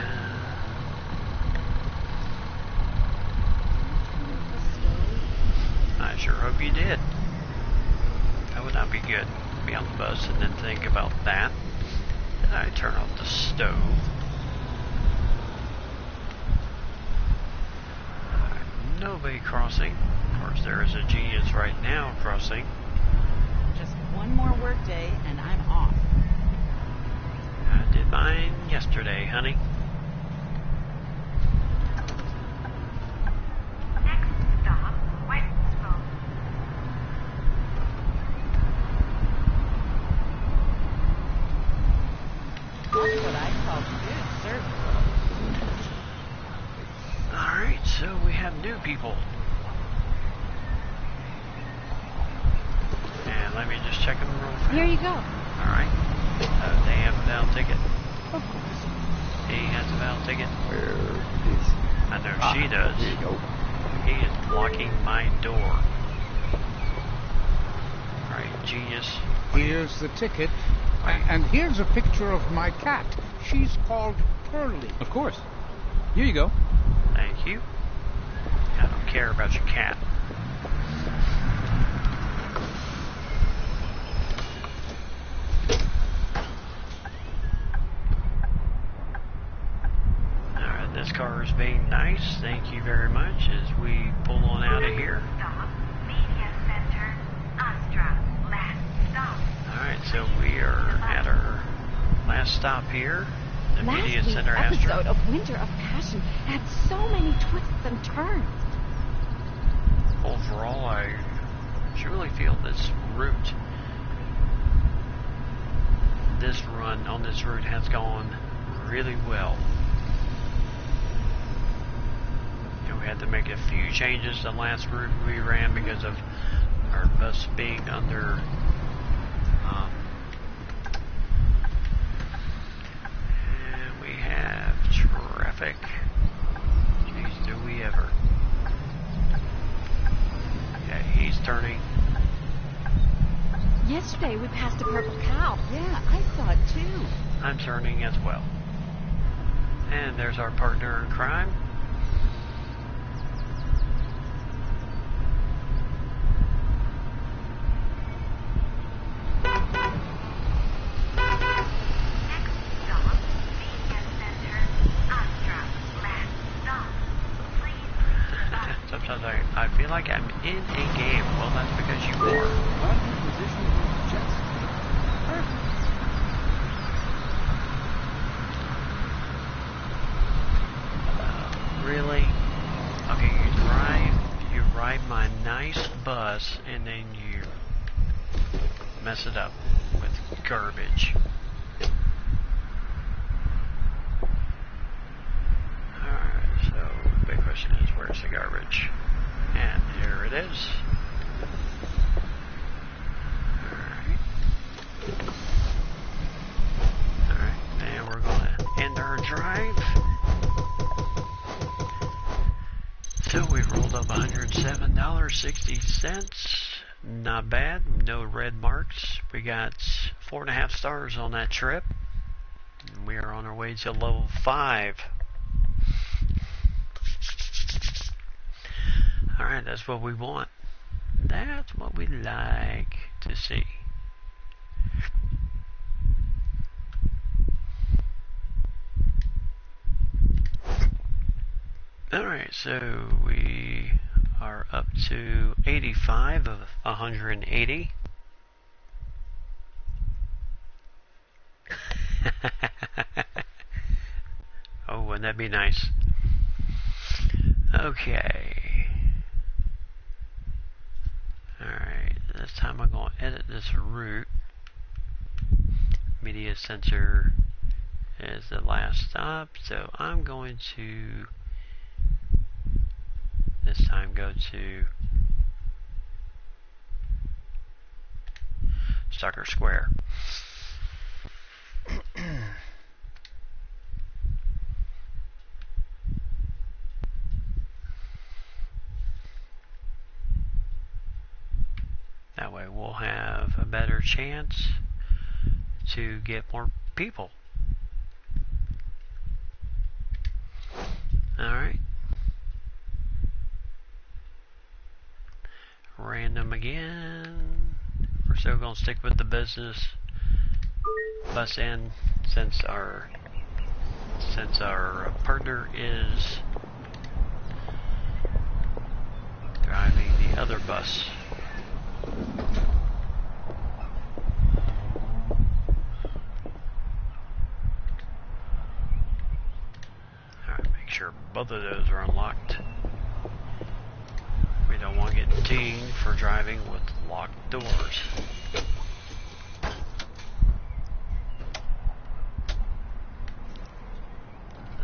I sure hope you did. That would not be good. Be on the bus and then think about that. Then I turn off the stove. Nobody crossing. Of course, there is a genius right now crossing. Just one more work day and I'm off. I did mine yesterday, honey. Next stop, Wed-Fri. That's what I call good service. Alright, so we have new people. And let me just check them real fast. Here you go. Alright. They have a valid ticket. He has a valid ticket. Where is he? I know she does. Here you go. He is blocking my door. Alright, genius. Here's the ticket. And here's a picture of my cat. She's called Pearlie. Of course. Here you go. Thank you. I don't care about your cat. Alright, this car is being nice. Thank you very much as we pull on out of here. Stop, Media Center, Astra. Last stop. Alright, so we are at our last stop here. The Last Media week's Center episode Astra. of Winter of Passion had so many twists and turns. Overall, I truly feel this route, this run on this route has gone really well. And we had to make a few changes the last route we ran because of our bus being under and we have traffic. Jeez, do we ever. Yeah, he's turning. Yesterday we passed a purple cow. Yeah, I saw it too. I'm turning as well. And there's our partner in crime. Next stop, Media Center, Astra. Last stop. Please leave the bus. Sometimes I feel like I'm in a game. Well, that's because you are. What position is Jets? Perfect. Really? Okay, you ride my nice bus and then you mess it up with garbage. Alright, so the big question is where's the garbage? And here it is. Alright, and we're gonna end our drive. So we rolled up $107.60. Not bad. No red marks. We got 4.5 stars on that trip. We are on our way to level 5. Alright, that's what we want. That's what we like to see. Alright, so we are up to 85 of 180. Oh, wouldn't that be nice? Okay. Alright, this time I'm going to edit this route. Media Center is the last stop, so I'm going to this time go to Stocker Square. That way we'll have a better chance to get more people. Alright. Random again. We're still going to stick with the business bus end since our partner is driving the other bus. Alright, make sure both of those are unlocked. We don't want to get dinged for driving with locked doors.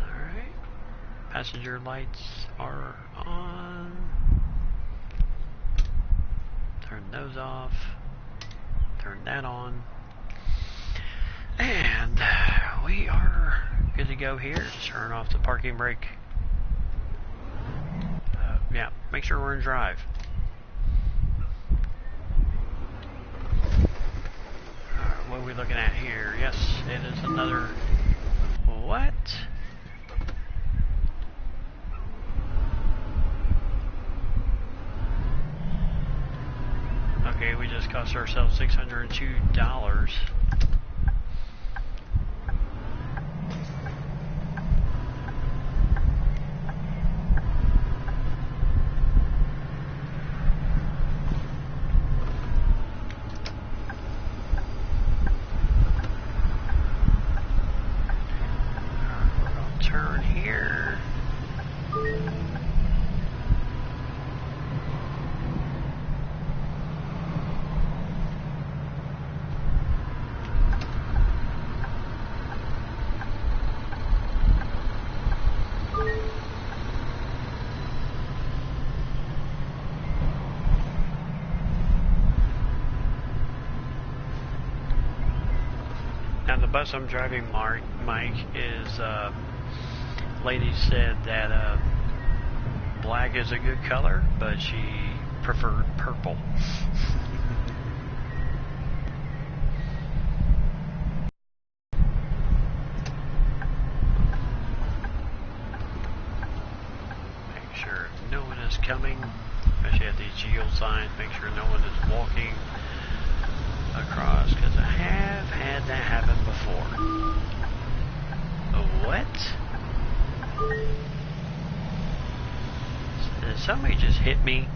Alright, passenger lights are on. Turn those off. Turn that on. And we are good to go here. Just turn off the parking brake. Yeah, make sure we're in drive. Alright, what are we looking at here? Yes, it is another... What? Okay, we just cost ourselves $602. Turn here. Now the bus I'm driving, Mike, is lady said that black is a good color, but she preferred purple. Make sure no one is coming, especially at these yield signs. Make sure no one is walking across, because I have had that happen before. What? Did somebody just hit me?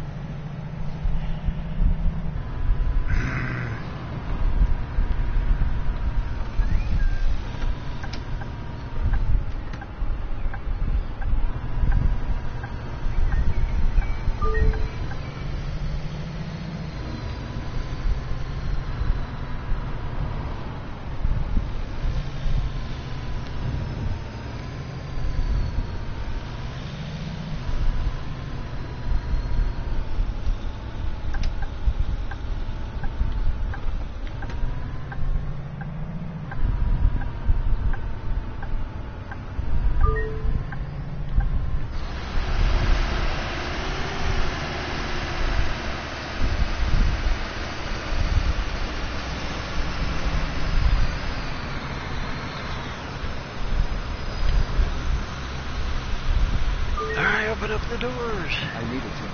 Open up the doors. I needed to.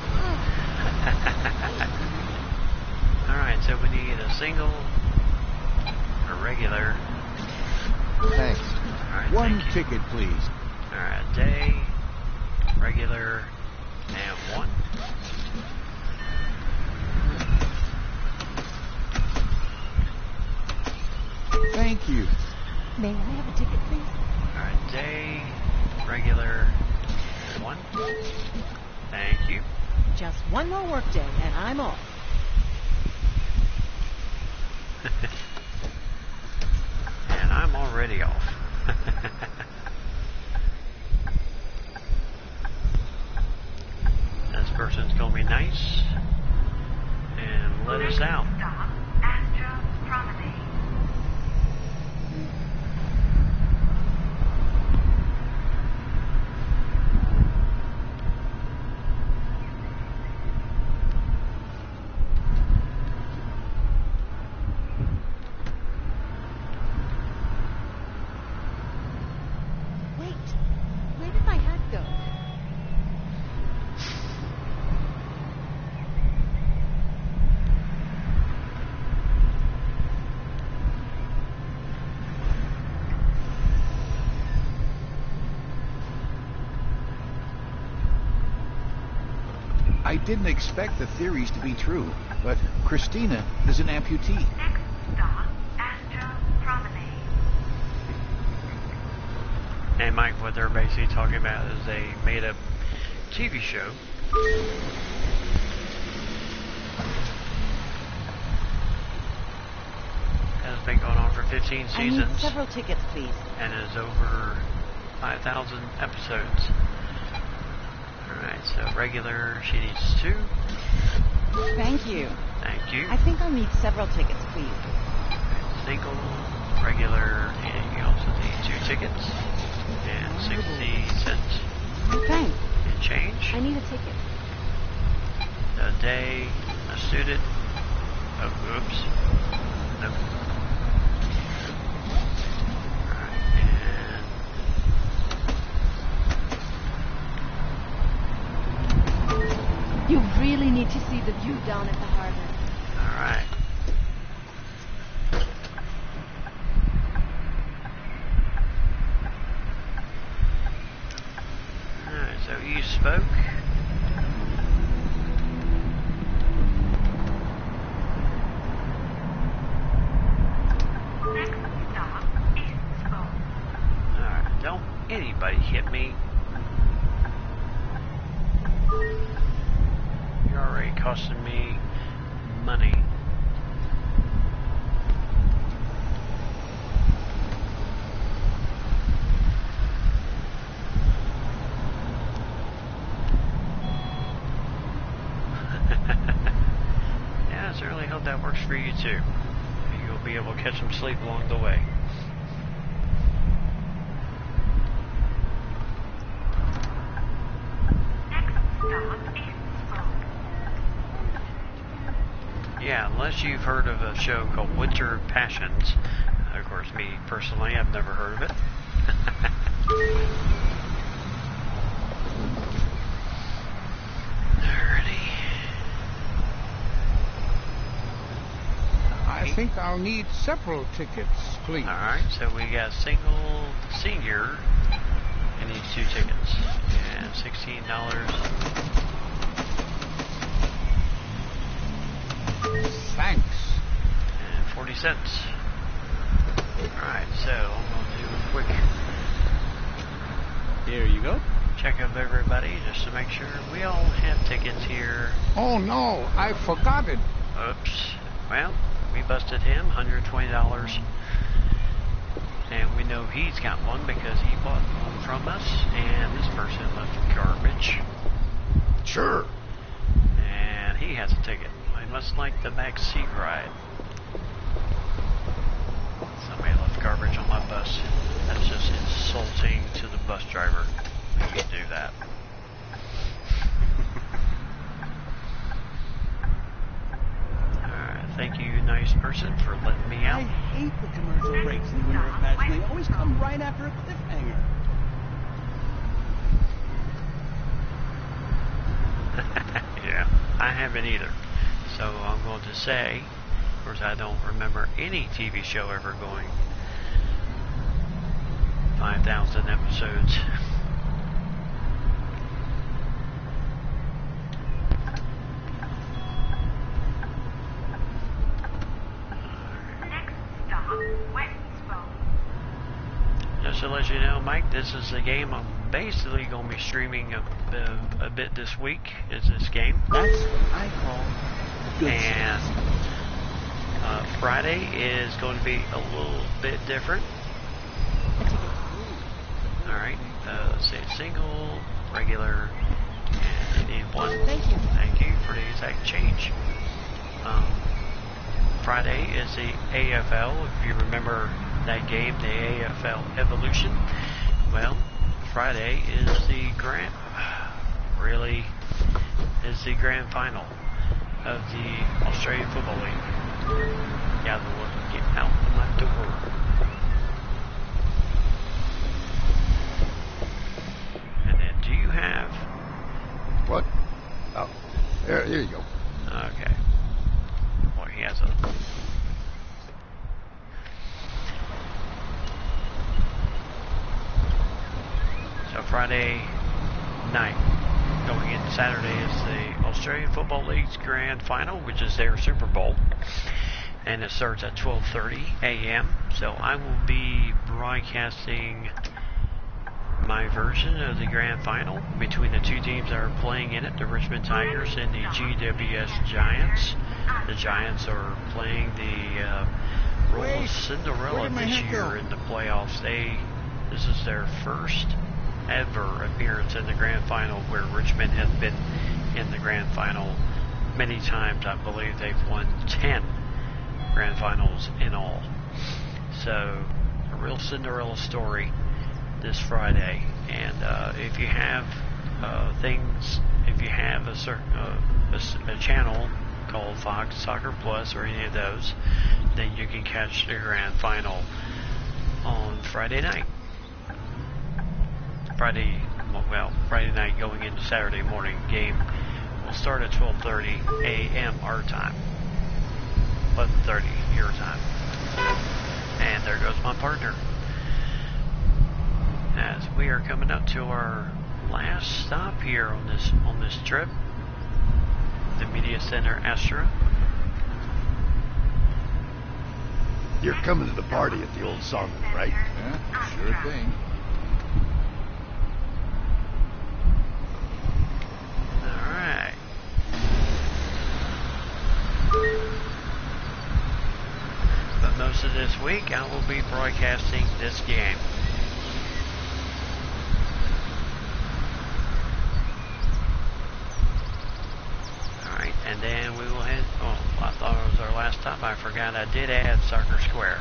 Alright, so we need a single, a regular. Thanks. Alright, One thank you. ticket, please. Alright, day, regular, and one. Thank you. May I have a ticket, please? Alright, day, regular, one. Thank you. Just one more workday, and I'm off. And I'm already off. This person's gonna be nice and let us out. Stop, Astra Promenade. Wait, where did my hat go? I didn't expect the theories to be true, but Christina is an amputee. Next stop, Astra Promenade. And Mike, what they're basically talking about is they made a TV show. Has been going on for 15 I need seasons several tickets, please. and is over 5,000 episodes. Alright, so regular, she needs 2. Thank you. Thank you. I think I'll need several tickets, please. Single, regular, and you also need 2 tickets. And 60 cents Thanks. in change. I need a ticket. A day, a student. Oh, oops. Nope. Alright, and You really need to see the view down at the harbor. alright. Alright, so you spoke. Next stop is Spoke. Alright, don't anybody hit me. You're already costing me money. Yeah, I certainly hope that works for you too. You'll be able to catch some sleep along the way. Next stop is Spoke. Yeah, unless you've heard of a show called Winter Passions. Of course, me personally, I've never heard of it. Alrighty. I think I'll need several tickets, please. Alright, so we got single senior. It needs 2 tickets. And $16. Thanks. And 40 cents. Alright, so I'm going to do a quick Here you go. check of everybody just to make sure we all have tickets here. Oh no, I forgot it. Oops. Well, we busted him, $120. And we know he's got one because he bought one from us. And this person left garbage. Sure. And he has a ticket. I must like the back seat ride. Somebody left garbage on my bus. That's just insulting to the bus driver. You do that. Alright, thank you, nice person, for letting me I out. hate the commercial breaks in Winter of Passion. They always come right after a cliffhanger. haven't either. So I'm going to say, of course, I don't remember any TV show ever going 5,000 episodes. Next stop, Wed-Fri. Just to let you know, Mike, this is a game I'm basically going to be streaming a bit this week, is this game. That's what I call good And stuff. Friday is going to be a little bit different. Alright, let's see, single, regular, and you need one. Thank you. Thank you for the exact change. Friday is the AFL, if you remember that game, the AFL Evolution. Well, Friday is the grand final of the Australian Football League. Get out of my door. And then, do you have? What? Oh, here you go. Okay. Boy, he has a. So Friday night, going into Saturday, is the Australian Football League's Grand Final, which is their Super Bowl, and it starts at 12:30 a.m. So I will be broadcasting my version of the Grand Final between the two teams that are playing in it, the Richmond Tigers and the GWS Giants. The Giants are playing the role of Cinderella this year in the playoffs. This is their first ever appearance in the Grand Final, where Richmond has been in the Grand Final many times. I believe they've won 10 Grand Finals in all. So, a real Cinderella story this Friday. And if you have if you have a certain a channel called Fox Soccer Plus or any of those, then you can catch the Grand Final on Friday night. Friday night going into Saturday morning. Game will start at 12:30 a.m. our time, 11:30 your time. And there goes my partner. As we are coming up to our last stop here on this trip, the Media Center Astra. You're coming to the party at the old Sawmill, right? Yeah, sure thing. Alright. But most of this week I will be broadcasting this game. Alright, and then we will head. Oh, I thought it was our last stop. I forgot I did add Soccer Square.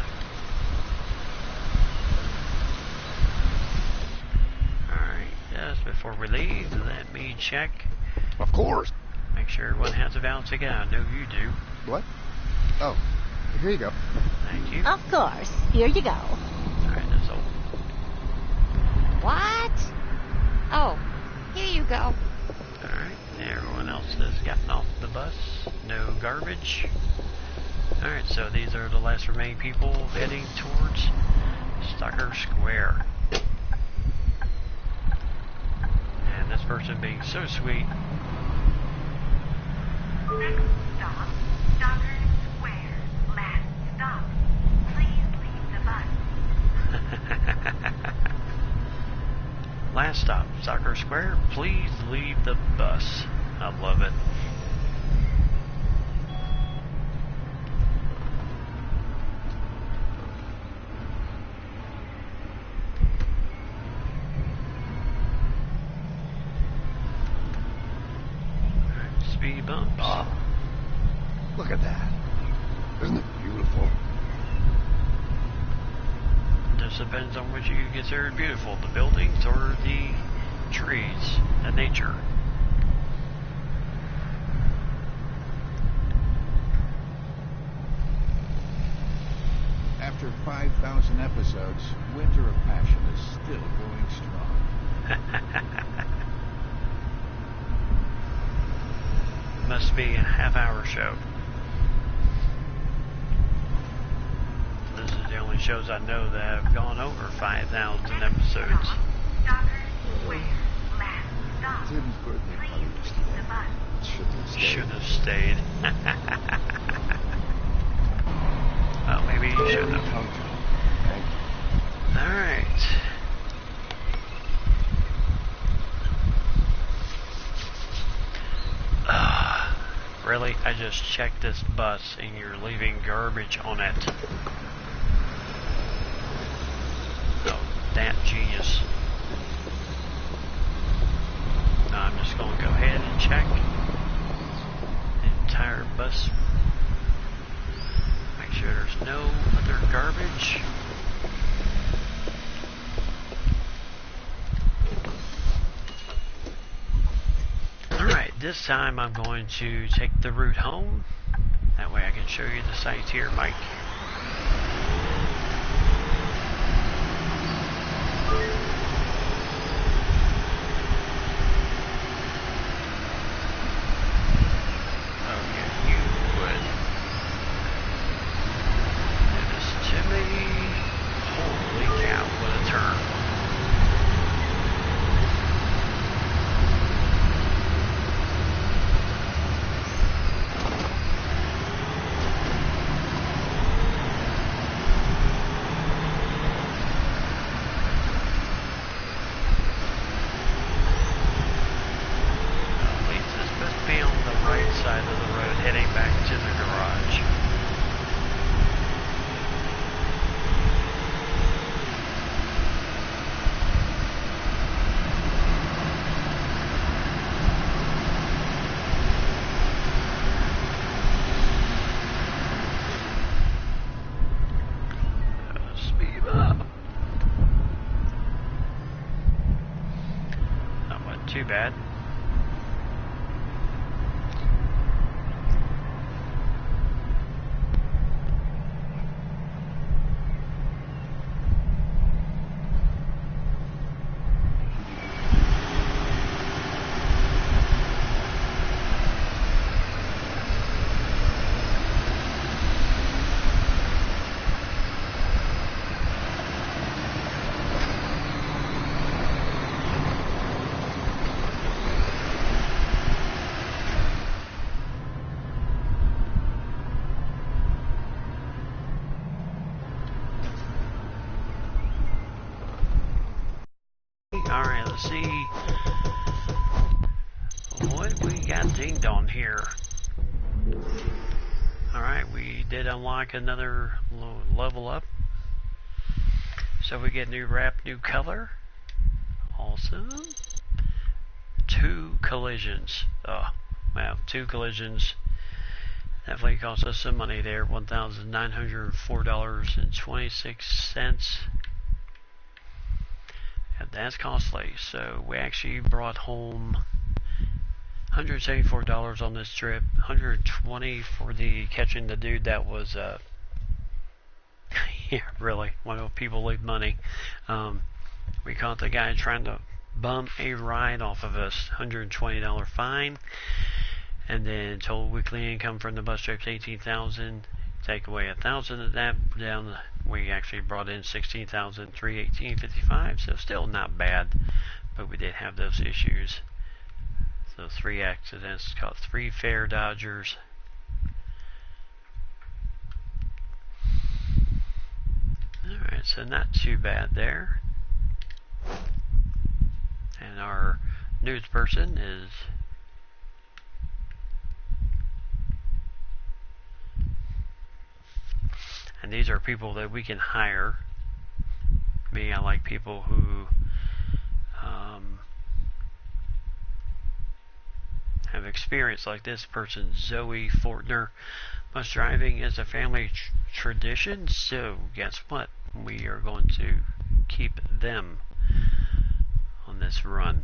Alright, just before we leave, let me check. Of course. Make sure everyone has a valid ticket. I know you do. What? Oh, here you go. Thank you. Of course. Here you go. Alright, that's all. What? Oh, here you go. Alright, everyone else has gotten off the bus. No garbage. Alright, so these are the last remaining people heading towards Soccer Square. And this person being so sweet. Next stop, Soccer Square. Last stop. Please leave the bus. Last stop, Soccer Square. Please leave the bus. I love it. Alright, speed bumps. Oh, look at that. Isn't it beautiful? Just depends on what you consider beautiful, the buildings or the trees, the nature. After 5,000 episodes, Winter of Passion is still going strong. Must be a half-hour show. This is the only shows I know that have gone over 5,000 episodes. Tim's birthday party was today. Shouldn't have stayed. Well, maybe you shouldn't have. Alright. Really? I just checked this bus and you're leaving garbage on it. Oh, that genius. Now I'm just going to go ahead and check the entire bus. Make sure there's no other garbage. Alright, this time I'm going to take the route home. That way I can show you the sights here, Mike. Too bad. Alright, let's see what we got dinged on here. Alright, we did unlock another level up. So we get new wrap, new color. Awesome. 2 collisions. Oh, wow, 2 collisions. Definitely cost us some money there. $1,904.26. And that's costly. So we actually brought home $174 on this trip. $120 for the catching the dude that was yeah, really, one of people leave money. We caught the guy trying to bum a ride off of us. $120 fine. And then total weekly income from the bus trip's $18,000. Take away $1,000 of that, down we actually brought in $16,318.55. So still not bad, but we did have those issues. So 3 accidents, caught 3 fare dodgers. Alright, so not too bad there. And our news person is and these are people that we can hire. Me, I like people who have experience like this person, Zoe Fortner. Bus driving is a family tradition, so guess what? We are going to keep them on this run.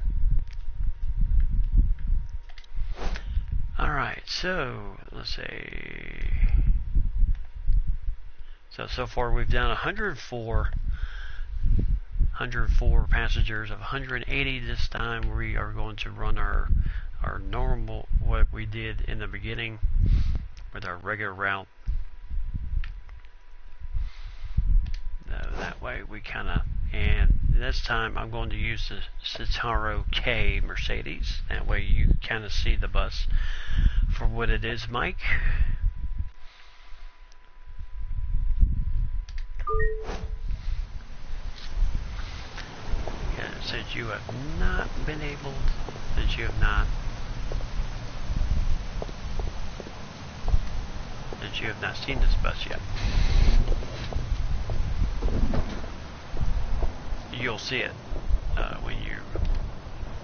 Alright, so let's see. So far we've done 104 passengers of 180 this time. We are going to run our our normal, what we did in the beginning with our regular route. That way we kind of, and this time I'm going to use the Citaro K Mercedes. That way you kind of see the bus for what it is, Mike. Yeah, it says you have not been able, that you have not seen this bus yet. You'll see it when you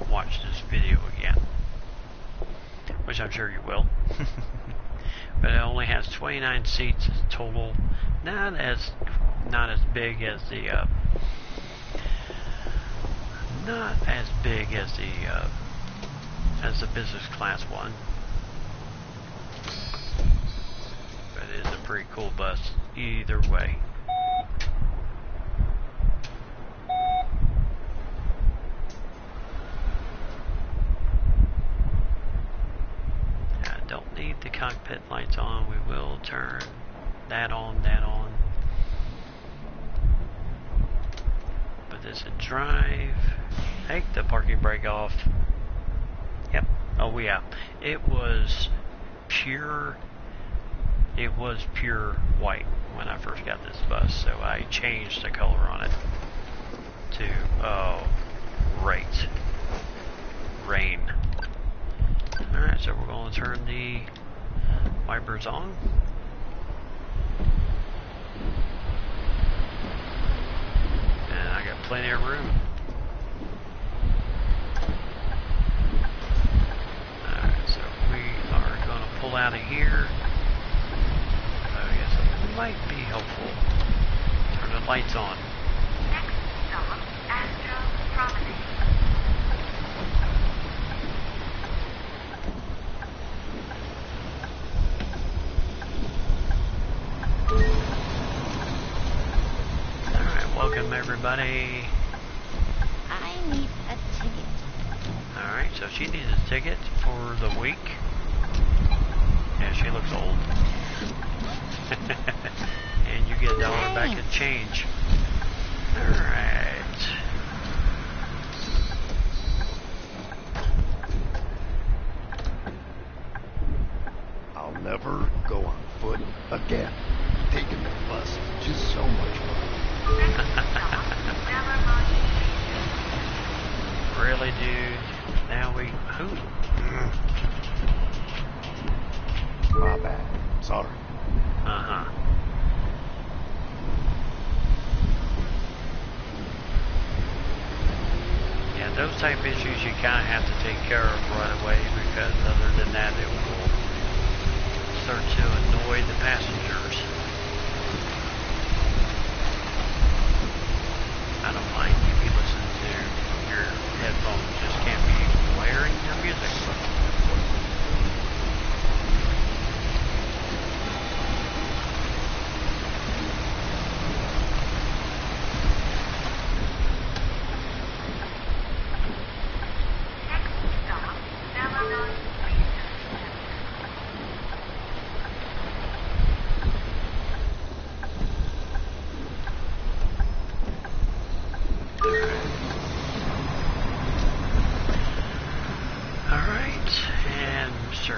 watch this video again, which I'm sure you will. But it only has 29 seats total, not as big as the business class one, but it is a pretty cool bus either way. The cockpit lights on. We will turn that on, Put this in drive. Take the parking brake off. Yep. Oh yeah. It was pure white when I first got this bus, so I changed the color on it to rain. Alright, so we're going to turn the wipers on. And I got plenty of room. Alright, so we are going to pull out of here. I guess it might be helpful. Turn the lights on. Next stop, Astro Promenade. Welcome everybody. I need a ticket. Alright, so she needs a ticket for the week. Yeah, she looks old. And you get $1 back in change. Alright. I'll never go on foot again. Taking the bus is just so much fun. Really, dude? Now we... Who? My bad. Sorry. Uh-huh. Yeah, those type issues you kind of have to take care of right away, because other than that, it will start to annoy the passengers. I don't mind if you listen to your headphones, just can't be blaring your music.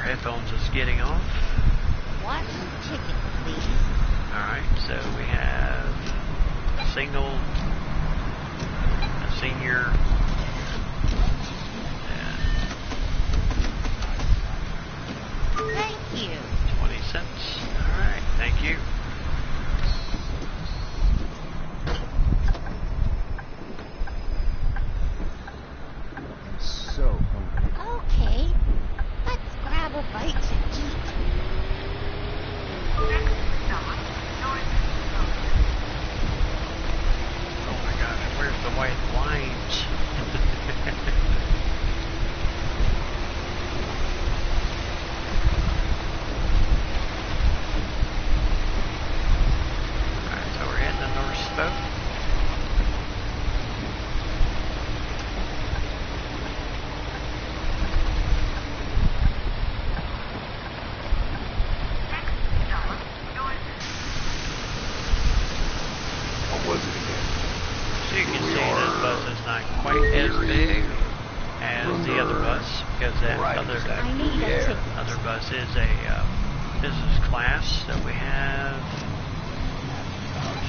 Headphones is getting off. One ticket, please. Alright, so we have a single, a senior, Thank you. 20 cents. Alright, thank you. I'm so hungry. Okay. Let's grab a bite to eat. Next stop, North Road. Oh my gosh, where's the white lines? the other bus because that other I need a ticket. other bus is a business class that we have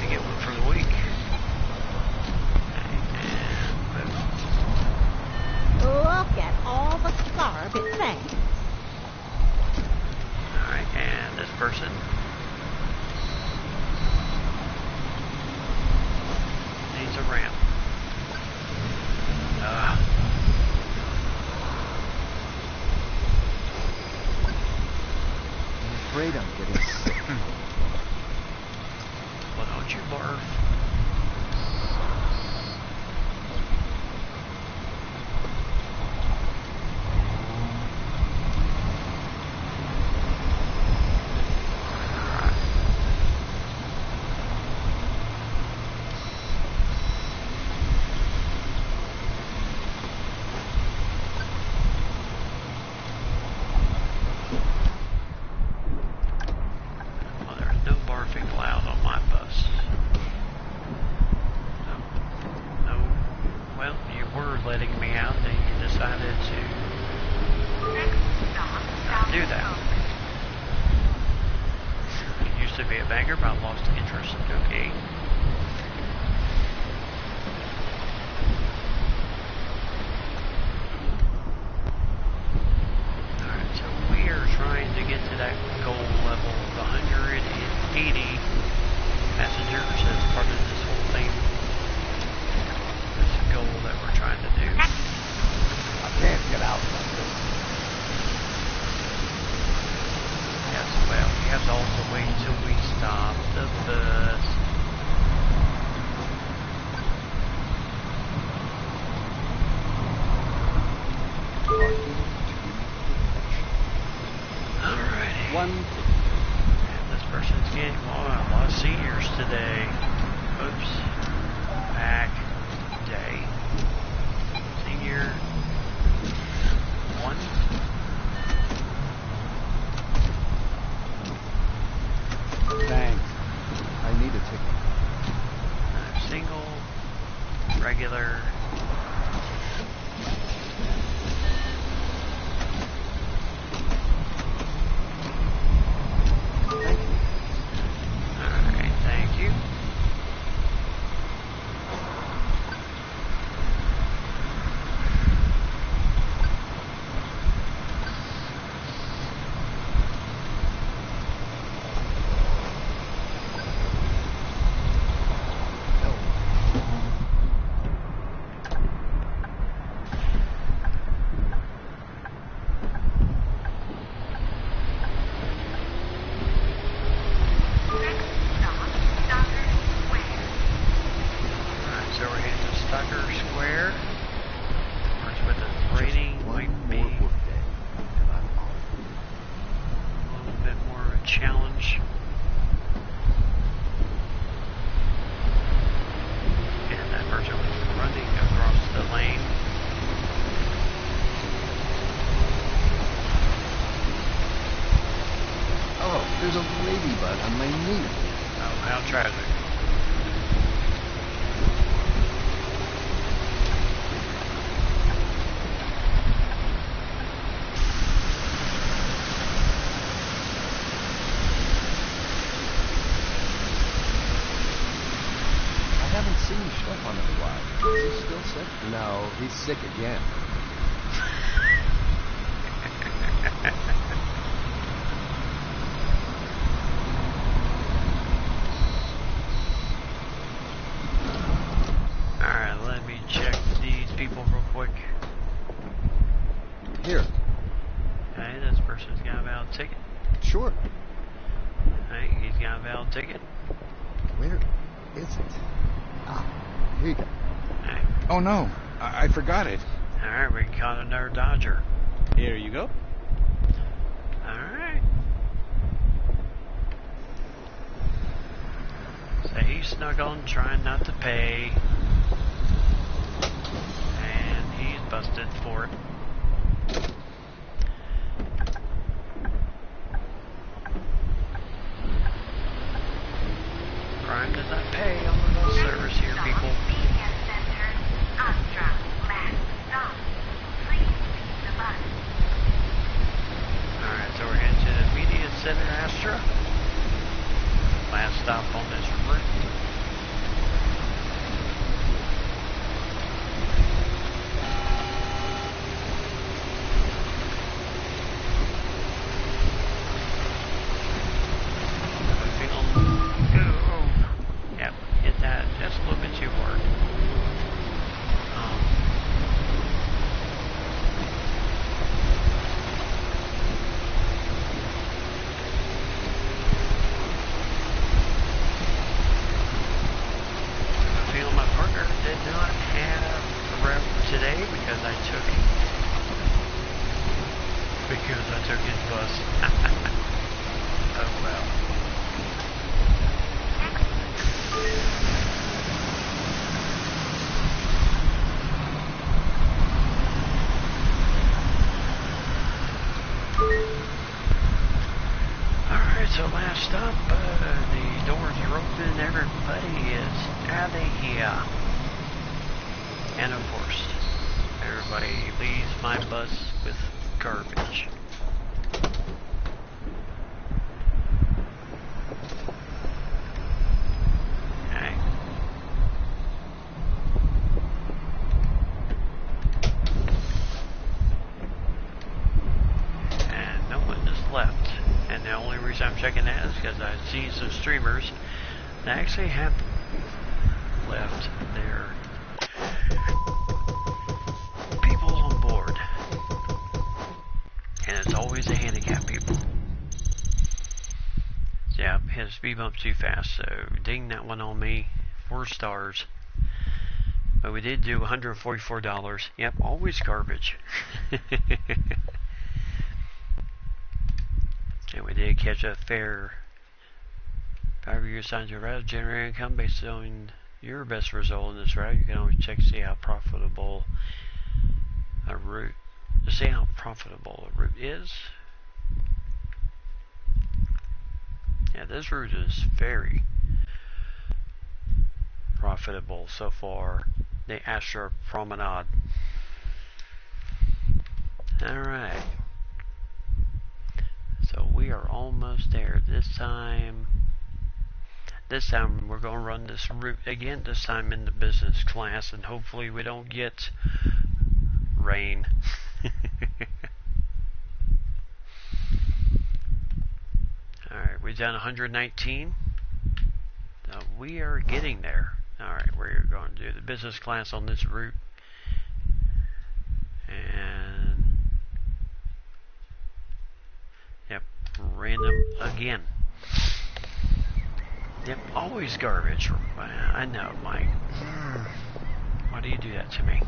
to get one for the week. And Look at all the garbage things. alright, and this person needs a ramp. I'm afraid I'm getting sick. Well, don't you barf. Well, there's no barfing allowed on my bus. No. Well, you were letting me out, then you decided to not do that. It used to be a banker, but I lost interest. Okay. Alright, so we are trying to get to that goal level of 180 passengers as part of this whole thing. This goal that we're trying to do. I can't get out like this. Yes, well, you have to also wait until we stop the bus. Alrighty. One And this person's getting a lot of seniors today. Oops. Back day. Senior 1. thanks. I need a ticket. Single. Regular. Thank you. Alright, thank you. Alright, so we're heading to Stucker Square. Which with the rating Just one might be more workday, and I'm off. a little bit more of a challenge. And that person was running across the lane. Oh, there's a ladybug on my knee. Oh, how tragic. I haven't seen Stefan in a while. Is he still sick? No, he's sick again. Alright, let me check these people real quick. Here. Hey, this person's got a valid ticket. Sure. Hey, he's got a valid ticket. Where is it? Ah, here you go. Hey. Oh no, I forgot it. Alright, we caught another Dodger. Here you go. Alright. So he snuck on trying not to pay. And he's busted for it. Crime does not pay on the bus service here, people. Convenience Center, Astra, last stop. Please Astra. Last stop on this route. Yep, hit that just a little bit too hard. I took his bus. Oh well. Alright, so last stop, the doors are open, everybody is out of here. And of course, everybody leaves my bus with garbage. Okay. And no one just left. And the only reason I'm checking that is because I see some streamers that actually have left their people on board. And it's always the handicapped people. Yeah, hit a speed bump too fast, so ding that one on me. 4 stars. But we did do $144. Yep, always garbage. And we did catch a fare. 5 years assigned to a route, generate income based on your best result in this route. You can always check to see how profitable a route. To see how profitable a route is. Yeah, this route is very profitable so far. The Astra Promenade. Alright. So we are almost there. This time we're going to run this route again, this time in the business class, and hopefully we don't get rain. Alright, we're down 119. So we are getting there. Alright, we're going to do the business class on this route. And yep, random again. Yep, always garbage. I know, Mike. Why do you do that to me?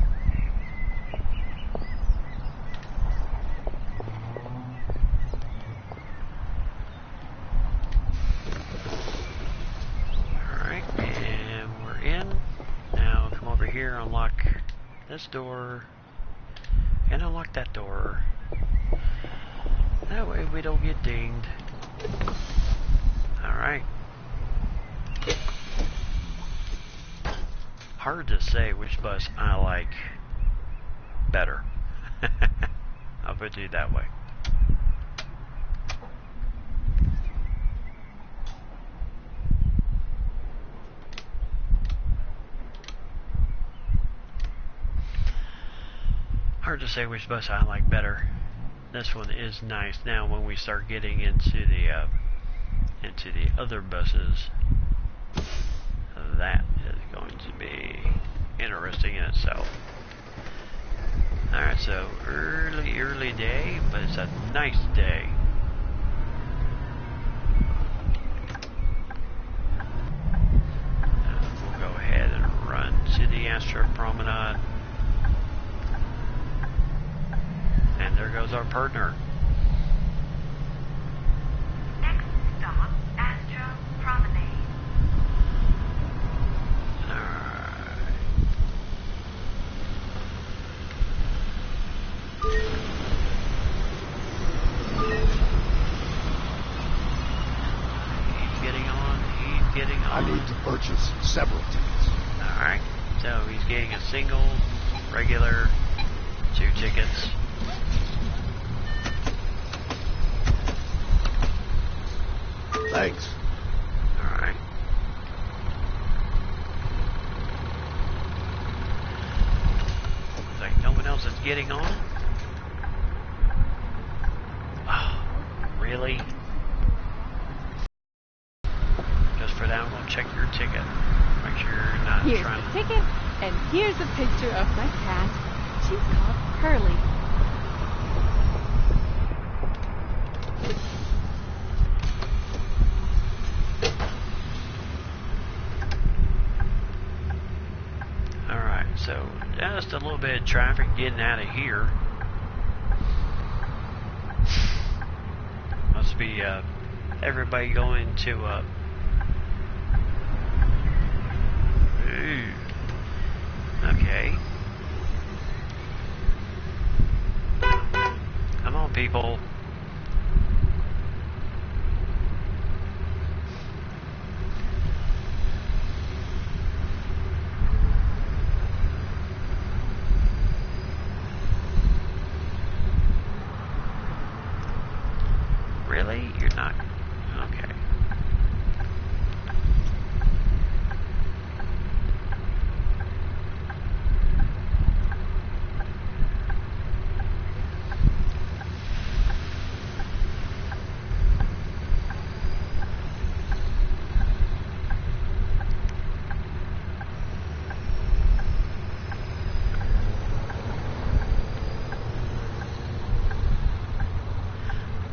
Alright, and we're in. Now come over here, unlock this door, and unlock that door. That way we don't get dinged. Alright. Hard to say which bus I like better. I'll put it that way. Hard to say which bus I like better. This one is nice. Now when we start getting into the other buses, that is going to be interesting in itself. Alright, so early day, but it's a nice day. We'll go ahead and run to the Astra Promenade. And there goes our partner. Next stop, Astra Promenade. He's getting on. I need to purchase several tickets. Alright, so he's getting a single, regular, 2 tickets. getting on? Oh, really? Just for that, I'm going to check your ticket. Make sure you're not Here's trying the to... ticket, and here's a picture of my cat. She's called Curly. Alright, so just a little bit of traffic getting out of here. Must be everybody going to ooh. Okay. Come on, people. Really? You're not? Okay.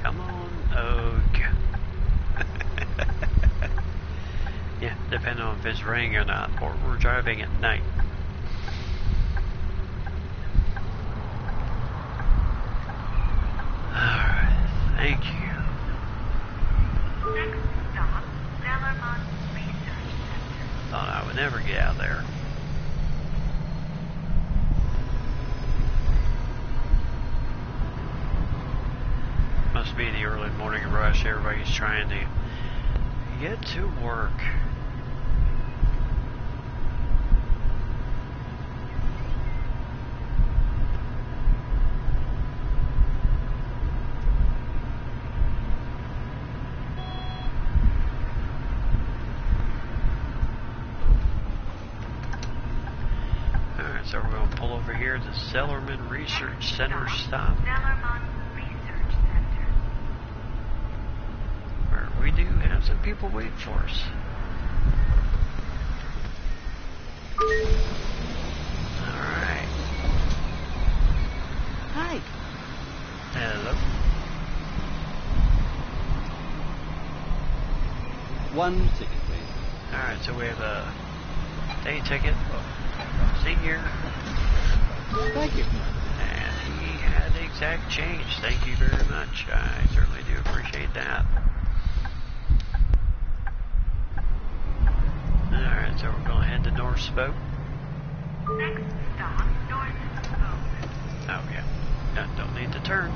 Come on, Oak. Yeah, depending on if it's raining or not, or we're driving at night. Alright, thank you. Next stop, Zellerman Research Center. Thought I would never get out of there. Must be the early morning rush. Everybody's trying to get to work. Alright, so we're going to pull over here at the Zellerman Research Center stop, Zellerman Research Center. where we do have some people waiting for us. Alright. Hi. Hello. One ticket, please. Alright, so we have a day ticket, senior, Thank you. and he had exact change. Thank you very much. I certainly do appreciate that. Alright, so we're going to head to North Spoke. Next stop, North Spoke. Oh, yeah. No, don't need to turn.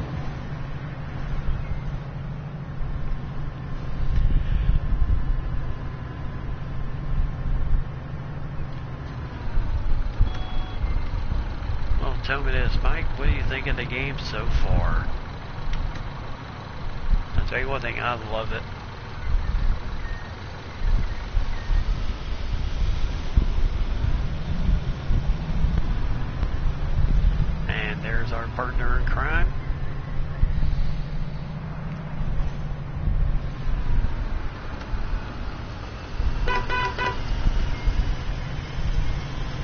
Well, tell me this, Mike. What do you think of the game so far? I'll tell you one thing, I love it. And there's our partner in crime.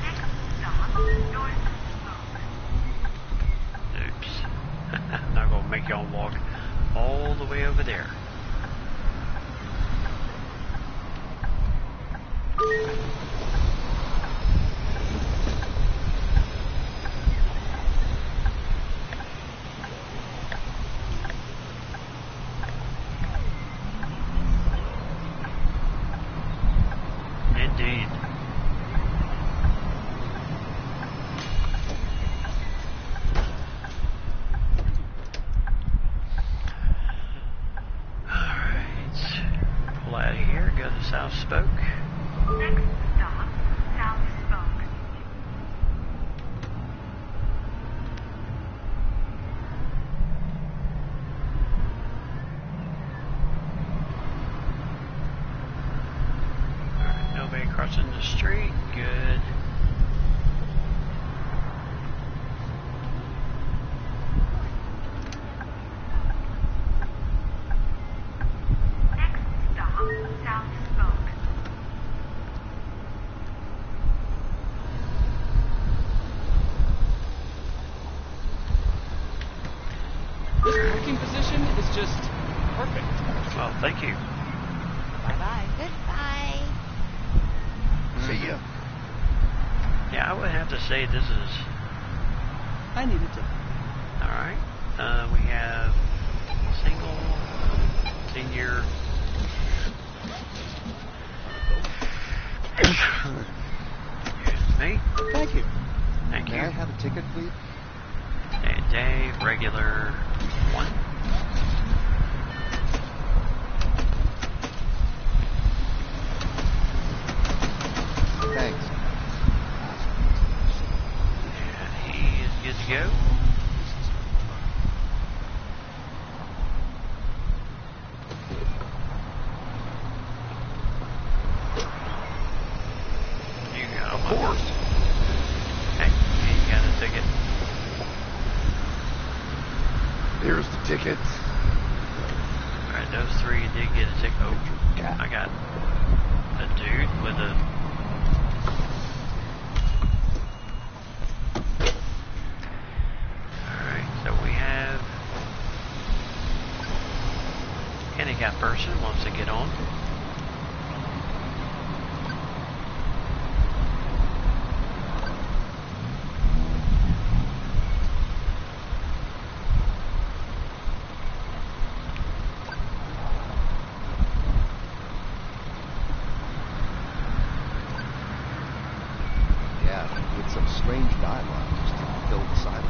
Next stop, North Spoke. Oops. I'm not going to make y'all walk all the way over there. Indeed. Alright. Pull out of here, go to South Spoke. Next stop, South Spoke. Alright, nobody crossing the street. Good. parking position is just perfect. Well, thank you. Bye-bye. Goodbye. See ya. Yeah, I would have to say this is I need a ticket. alright. We have single, senior. Excuse me. Thank you. Thank May you. I have a ticket, please? And Dave, regular 1. Thanks. And he is good to go. You got Of course. Okay, you got a ticket. Here's the ticket. Alright, those 3 did get a ticket. Oh, I got a dude with a... Alright, so we have... handicapped person wants to get on. Yeah, with some strange dialogue just to fill the silence.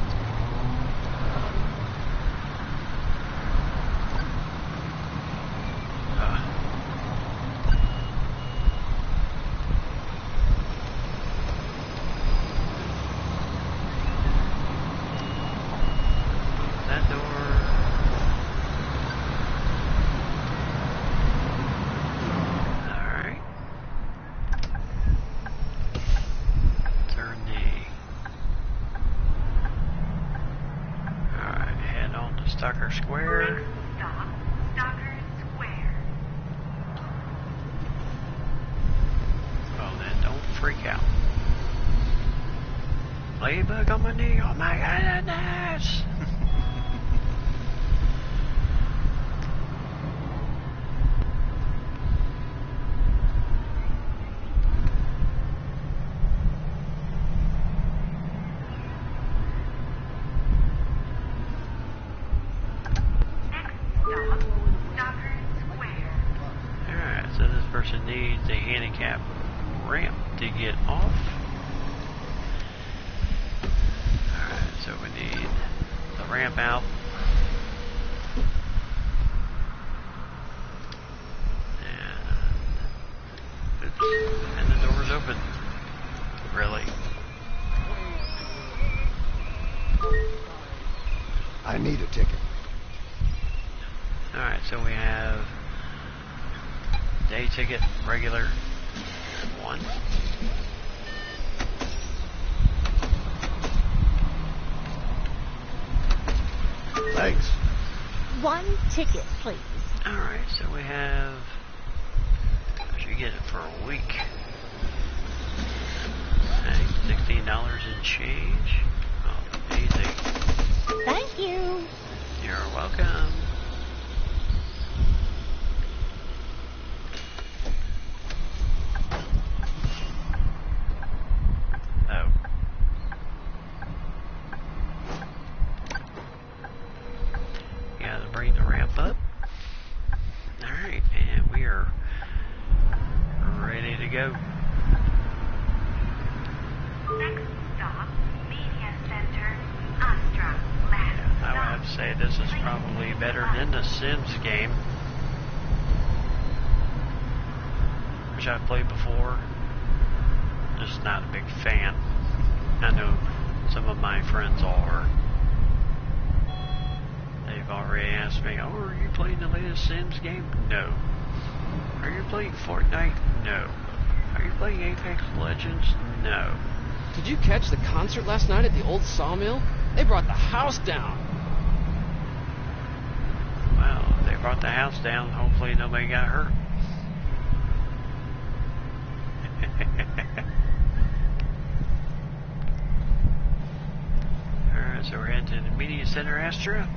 That door. Alright. Turn the... Alright, head on to Stalker Square. Stop. Stalker Square. Well then, don't freak out. Ladybug on my knee. Oh my goodness! Next stop. Stalker Square. Alright, so this person needs a handicap ramp to get off. Alright, so we need the ramp out. And, oops, and the door's open. Really? I need a ticket. Alright, so we have day ticket, regular 1. Thanks. 1 ticket, please. Alright, so we have... I should get it for a week. Okay, $16 in change. Oh, easy. Thank you. You're welcome. Oh. Gotta bring the ramp up. Alright, and we are ready to go. Next stop. Media Center. Astra. Last I would stop. have to say this is probably better than the Sims game, which I've played before. Just not a big fan. I know some of my friends are. They've already asked me, oh, are you playing the latest Sims game? No. Are you playing Fortnite? No. Are you playing Apex Legends? No. Did you catch the concert last night at the old sawmill? They brought the house down. Well, they brought the house down. Hopefully nobody got hurt. Alright, so we're heading to the Media Center, Astra.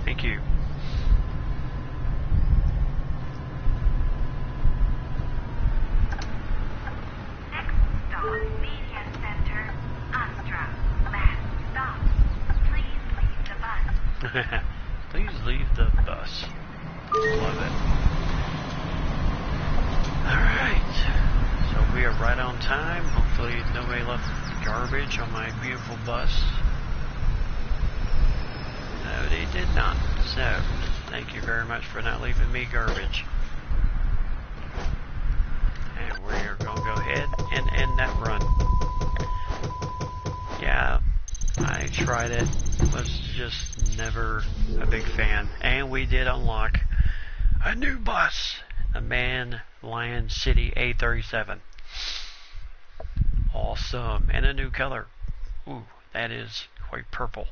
Thank you. Next stop, Media Center, Astra. Last stop. Please leave the bus. Please leave the bus. Love it. Alright. So we are right on time. Hopefully nobody left garbage on my beautiful bus. No, they did not. So, thank you very much for not leaving me garbage. And we are going to go ahead and end that run. Yeah, I tried it. Was just never a big fan. And we did unlock a new bus. The Man Lion City A37. Awesome. And a new color. Ooh, that is quite purple.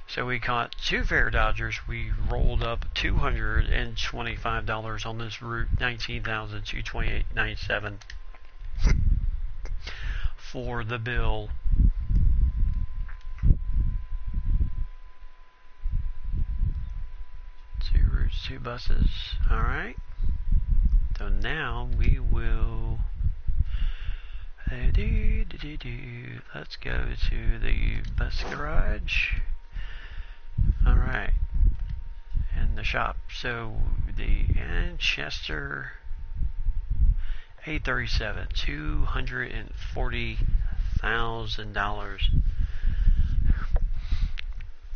So we caught 2 fare dodgers. We rolled up $225 on this route, $19,228.97 for the bill. 2 routes, 2 buses. All right. So now we will. Let's go to the bus garage. Alright, and the shop. So the Manchester A37, $240,000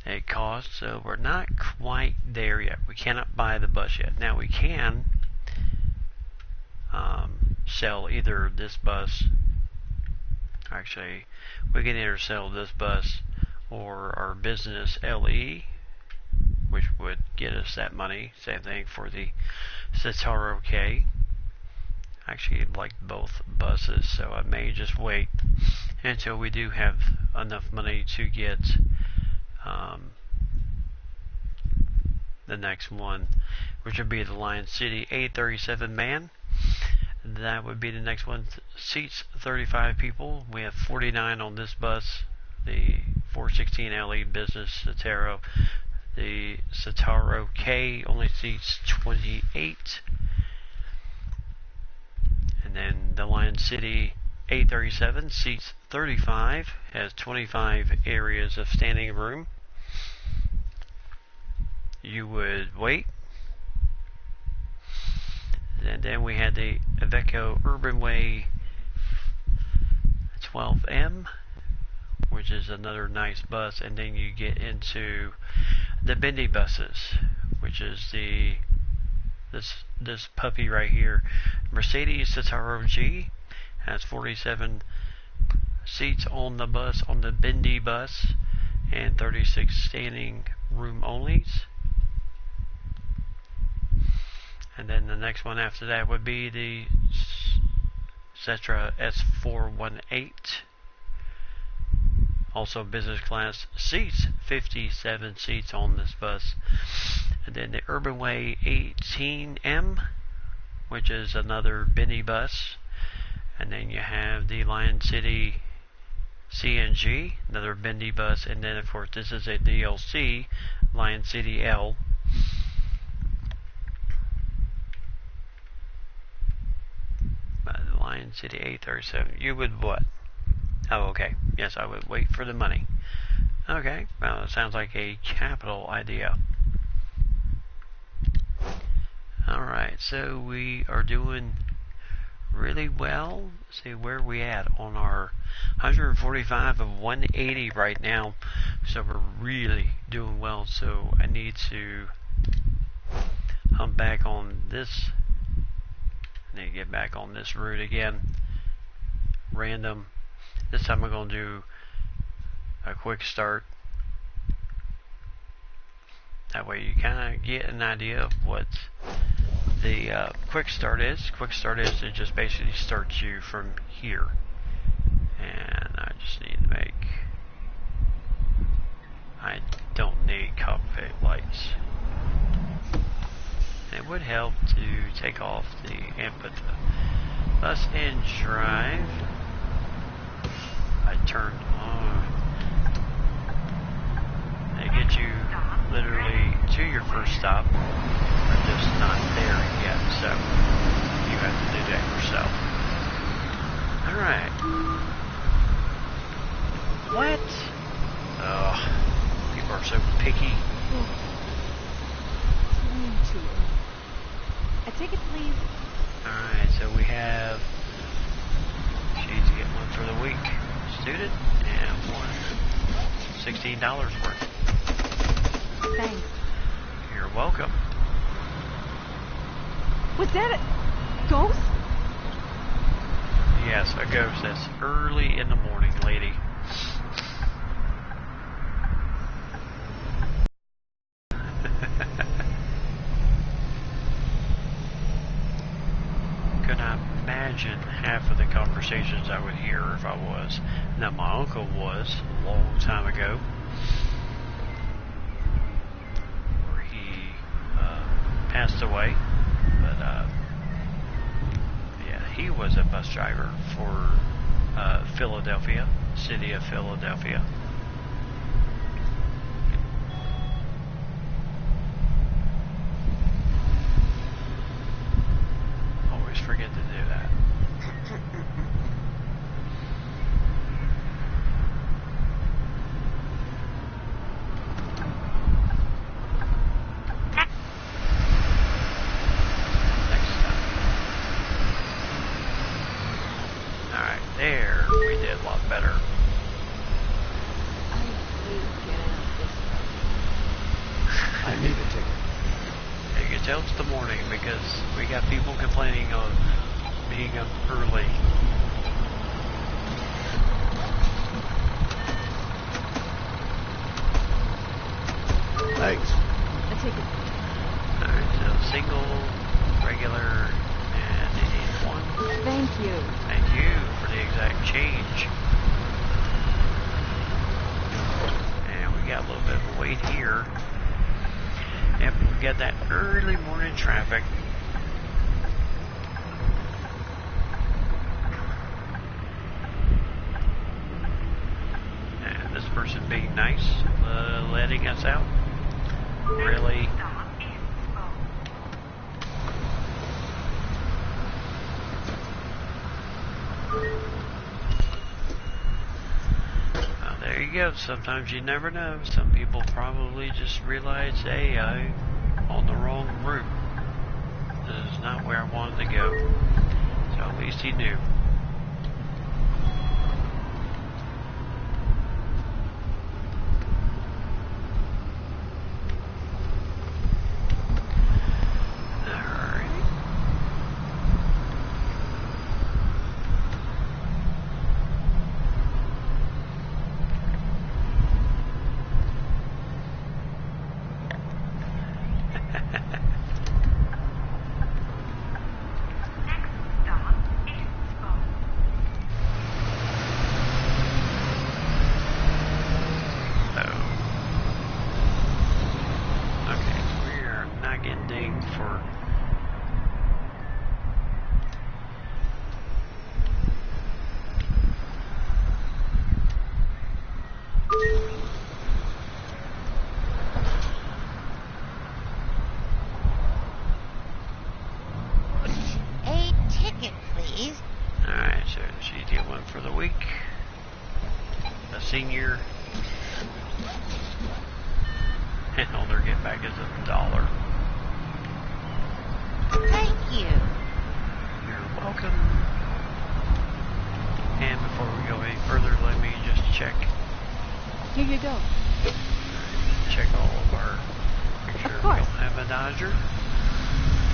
it costs. So we're not quite there yet. We cannot buy the bus yet. Now we can sell either this bus. Actually, we can either sell this bus or our business LE, which would get us that money. Same thing for the Citaro K. Actually, I'd like both buses, so I may just wait until we do have enough money to get the next one, which would be the Lion City A37 Man. That would be the next one. Seats 35 people. We have 49 on this bus. The 416 LE Business Citaro. The Citaro K only seats 28. And then the Lion City A37 seats 35. Has 25 areas of standing room. You would wait. And then we had the Iveco Urban Way 12M, which is another nice bus. And then you get into the bendy buses, which is this puppy right here. Mercedes Citaro G has 47 seats on the bus, on the bendy bus, and 36 standing room onlys. And then the next one after that would be the Cetra S418. Also business class seats, 57 seats on this bus. And then the Urban Way 18M, which is another bendy bus. And then you have the Lion City CNG, another bendy bus. And then of course this is a DLC, Lion City L. Lion City A37. You would what? Oh, okay. Yes, I would wait for the money. Okay. Well, it sounds like a capital idea. Alright, so we are doing really well. Let's see where we at on our 145 of 180 right now. So we're really doing well. So I need to hump back on this. I need to get back on this route again. Random. This time I'm going to do a quick start. That way you kind of get an idea of what the quick start is. Quick start is it just basically starts you from here. And I just need to make... I don't need cockpit lights. It would help to take off the input bus and drive. I turned on. They get you literally to your first stop, but just not there yet, so you have to do that yourself. Alright. What? Oh, people are so picky. A ticket, please. Alright, so we have, she's getting one for the week. Student, and one $16 worth. Thanks. You're welcome. Was that a ghost? Yes, a ghost. That's early in the morning, lady. Could I imagine half of the conversations I would hear if I was. Now, my uncle was a long time ago, where he passed away. But yeah, he was a bus driver for Philadelphia, city of Philadelphia. Always forget to do that. Next time. Alright, there we did a lot better. I hate getting up this I need a ticket. You can tell it's the morning because we got people complaining of being up early. Thanks. A ticket. Alright, so single, regular, and they need one. Thank you. Thank you for the exact change. And we got a little bit of a wait here. Yep, we got that early morning traffic. And this person being nice, letting us out. Really? Well, there you go. Sometimes you never know. Some people probably just realize, hey, I'm on the wrong route. This is not where I wanted to go. So at least he knew. Alright. Okay, so we are not getting dinged for A ticket, please. Alright, so she get one for the week. A senior. And all they're getting back is $1. Thank you. You're welcome. And before we go any further, let me just check Here you go. all of our. Make sure we course. don't have a Dodger.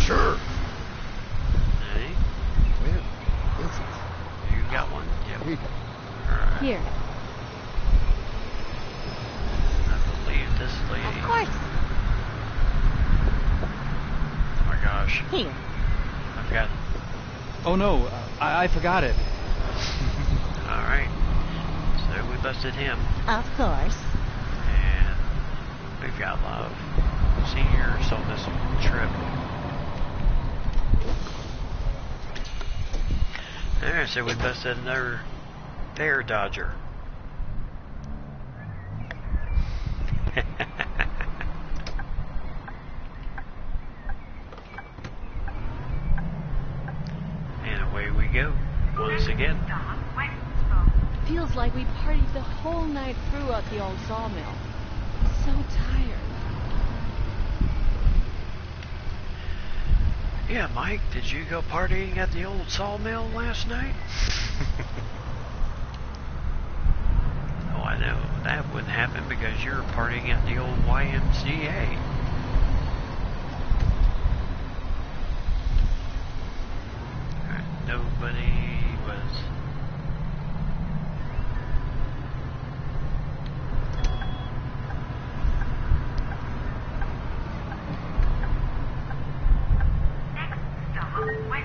Sure. Any? Well, this is... You got one? Yep. Here you go. Alright. Here. I believe this lady. Of course. Oh my gosh. Here. I've got. Oh no, I forgot it. Alright. So we busted him. Of course. And we've got a lot of seniors on this trip. Alright, so we busted another fair Dodger. man. Stop Wed-Fri. Feels like we partied the whole night through at the old sawmill. I'm so tired. Yeah, Mike, did you go partying at the old sawmill last night? Oh, I know. That wouldn't happen because you're partying at the old YMCA. Alright, nobody was... Next stop Wed-Fri.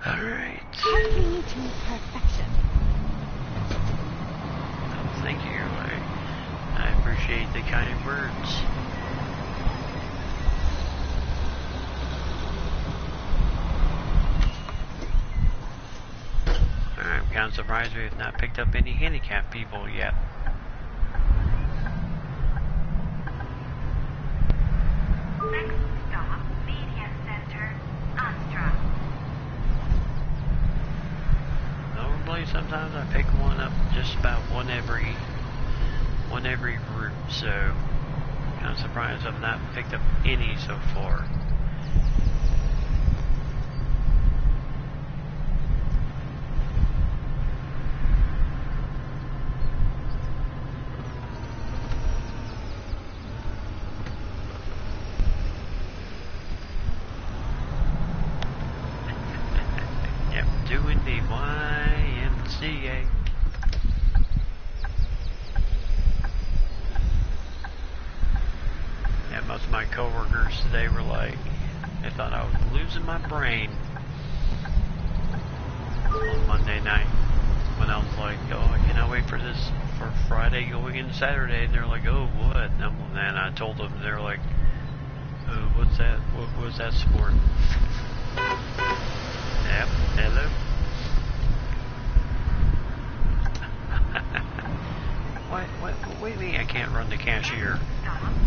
Alright. Taking me to perfection. Oh, thank you. I appreciate the kind words. Alright, I'm kind of surprised we have not picked up any handicapped people yet. Next stop Media Center, Astra. Normally, sometimes I pick one up just about one every route, so I'm surprised I've not picked up any so far. Yep, doing the YMCA. Yeah, most of my coworkers today were like, they thought I was losing my brain on Monday night when I was like, oh, I cannot wait for this, for Friday going into Saturday, and they're like, oh, what? And I told them, they're like, oh, what's that? What was that sport? Yep, hello. What do you mean I can't run the cashier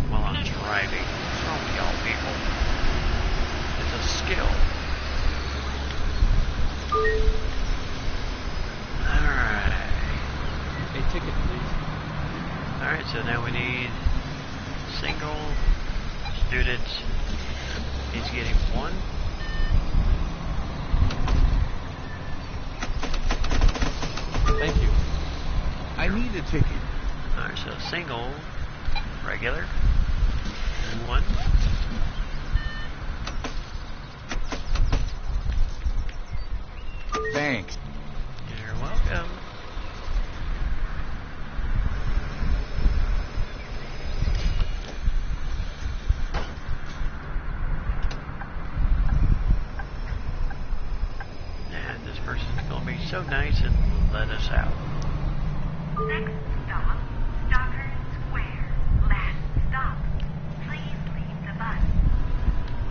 while I'm driving? What's wrong with y'all people? It's a skill. Alright. A ticket, please. Alright, so now we need single students. He's getting one. Thank you. I need a ticket. Alright, so single, regular, one. Thanks. You're welcome. And this person's gonna be so nice and let us out. Next stop, Stockard Square. Last stop. Please leave the bus.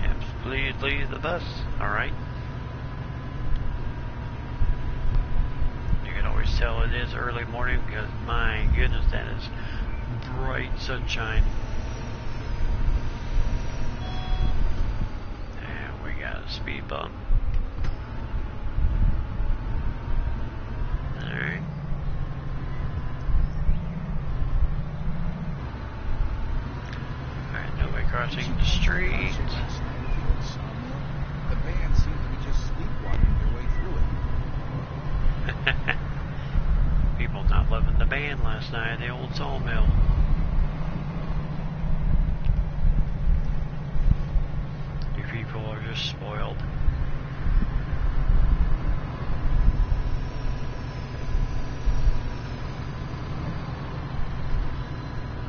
Yep, please leave the bus. Alright. You can always tell it is early morning because my goodness, that is bright sunshine. And we got a speed bump. Alright. Alright, nobody crossing the street. The band seemed to be just sleepwalking their way through it. People not loving the band last night at the old sawmill. You people are just spoiled.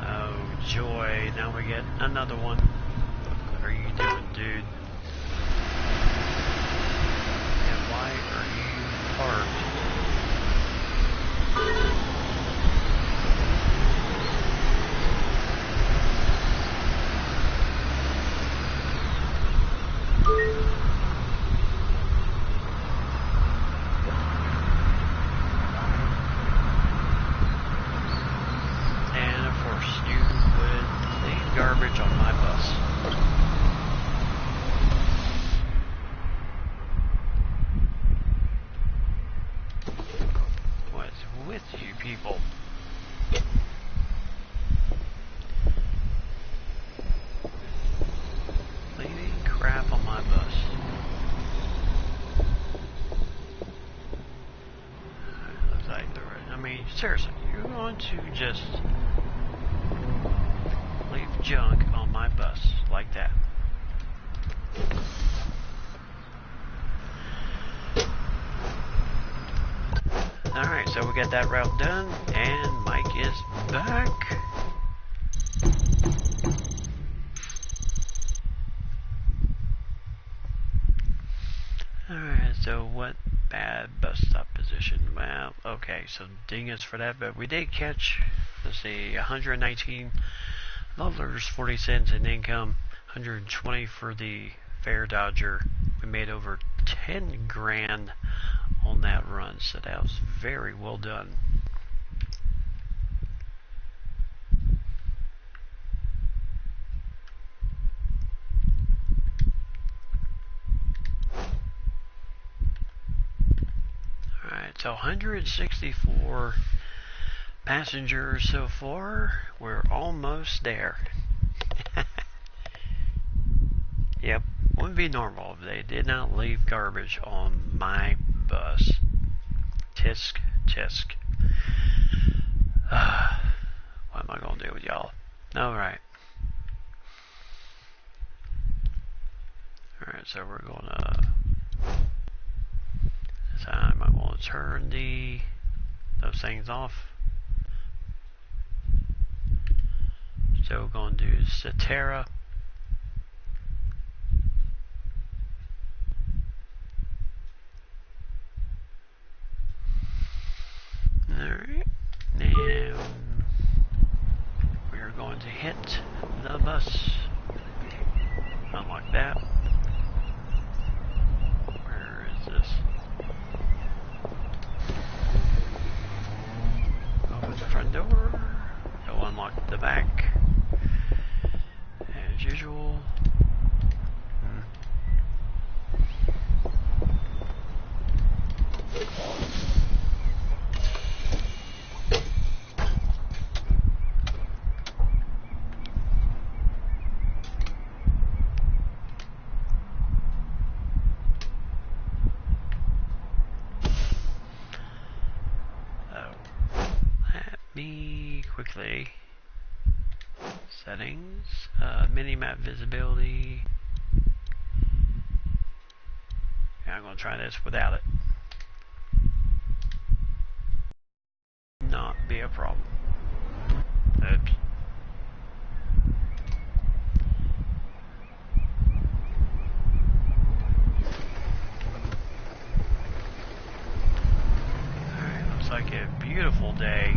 Oh, joy. Now we get another one. What are you doing, dude? And why are you parked? And of course, you would garbage on my bus. What is with you people? Leaving crap on my bus. Looks like I mean, seriously, you're going to just leave junk on my bus like that. Alright, so we got that route done, and Mike is back. Alright, so what bad bus stop position? Well, okay, so ding us for that, but we did catch, let's see, $119.40 in income, 120 for the fare Dodger. We made over 10 grand on that run, so that was very well done. Alright, so 164 passengers so far. We're almost there. Yep, wouldn't be normal if they did not leave garbage on my bus. Tisk, tisk. What am I going to do with y'all? Alright. Alright, so we're going to... This time I'm going to turn those things off. So we're going to do Cetera. Alright, now we're going to hit the bus. Unlock that. Where is this? Open the front door. Go unlock the back. As usual. Quickly. Settings. Minimap visibility. Yeah, I'm going to try this without it. Not be a problem. Oops. Alright, looks like a beautiful day.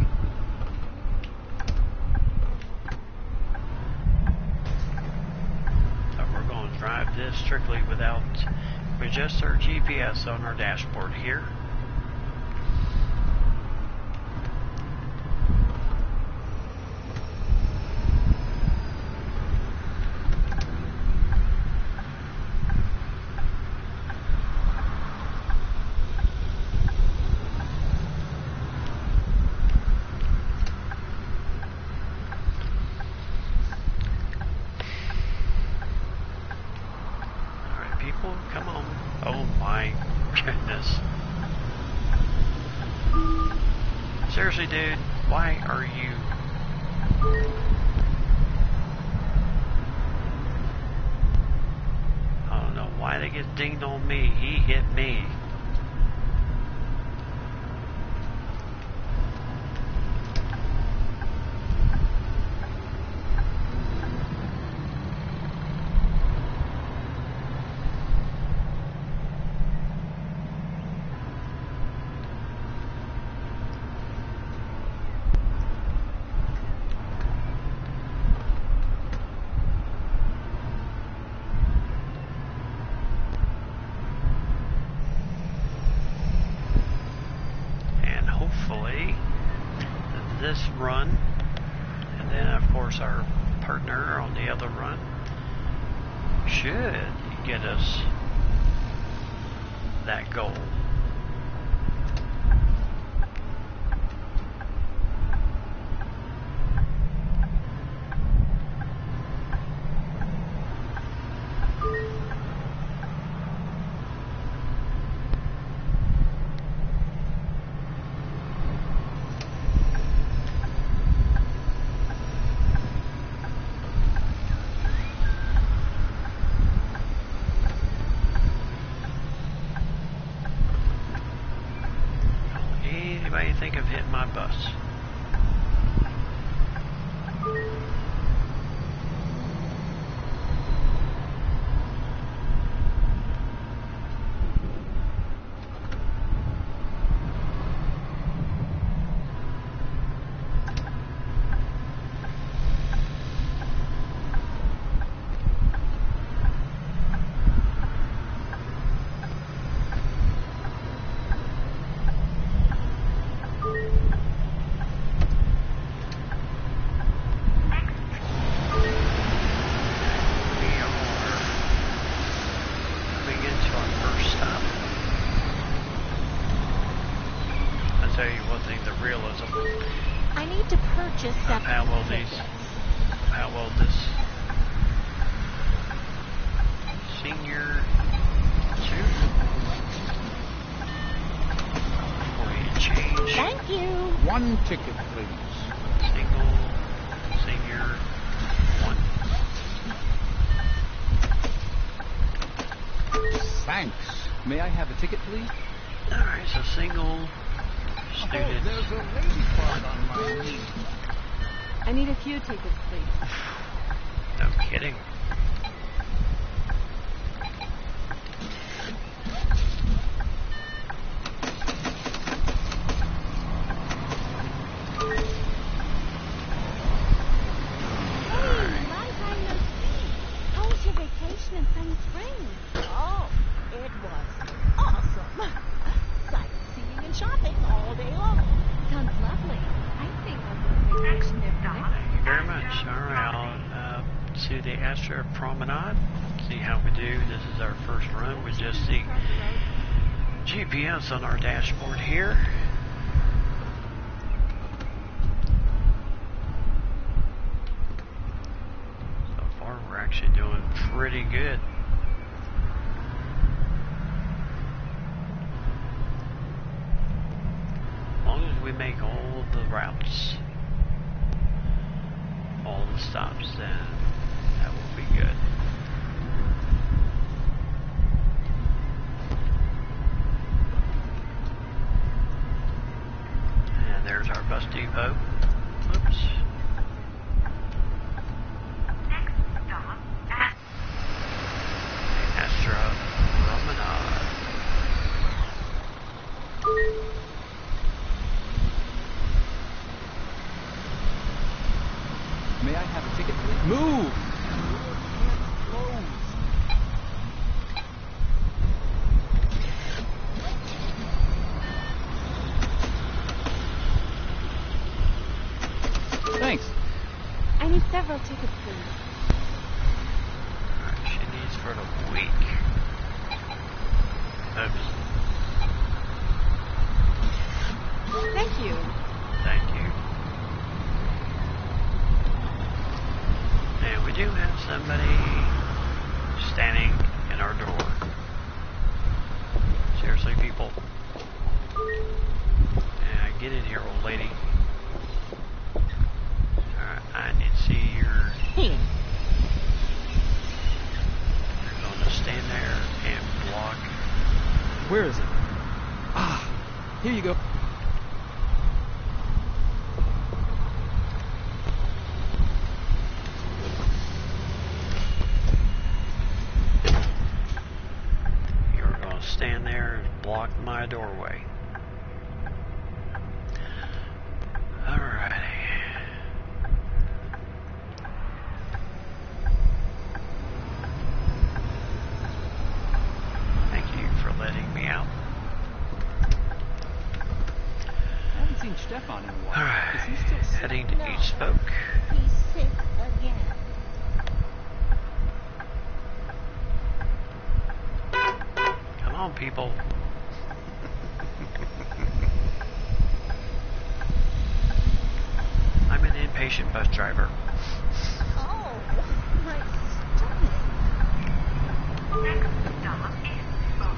Drive this strictly without, we just our GPS on our dashboard here. Come on. Oh my goodness. Seriously, dude, why are you... I don't know why they get dinged on me. He hit me. This run, and then of course our partner on the other run should get us that goal. Anybody think of hitting my bus? I need to purchase how well this senior two before you change. Thank you. One ticket, please. Single senior one. Thanks. May I have a ticket, please? All right, so single student. Oh, there's a ladybug on my knee. I need a few tickets, please. No kidding. Long time no see. How was your vacation in Sunny Springs? Oh, it was awesome. Sightseeing and shopping all day long. Sounds lovely. I think I'll go on vacation there for next Thank you very much. All right, I'll see the Afl Promenade. See how we do. This is our first run with just the GPS on our dashboard here. So far, we're actually doing pretty good. As long as we make all the routes, all the stops, then that will be good. And there's our bus depot. Oops. Next stop, Astra Promenade. May I have a ticket, please? Move! Thanks. I need several tickets, please. Alright, she needs for the week. Oops. Thank you. Thank you. And we do have somebody standing in our door. Seriously, people. Yeah, get in here, old lady. Alright, I need to see your... Here. You're going to stand there and block. Where is it? Ah, here you go. You're going to stand there and block my doorway. Alrighty. Thank you for letting me out. I haven't seen Stefan in a while. Alright. Is he still sick? Heading to No. East Spoke. He's sick again. on, people. I'm an impatient bus driver. Oh, my stomach. Next stop is Bow.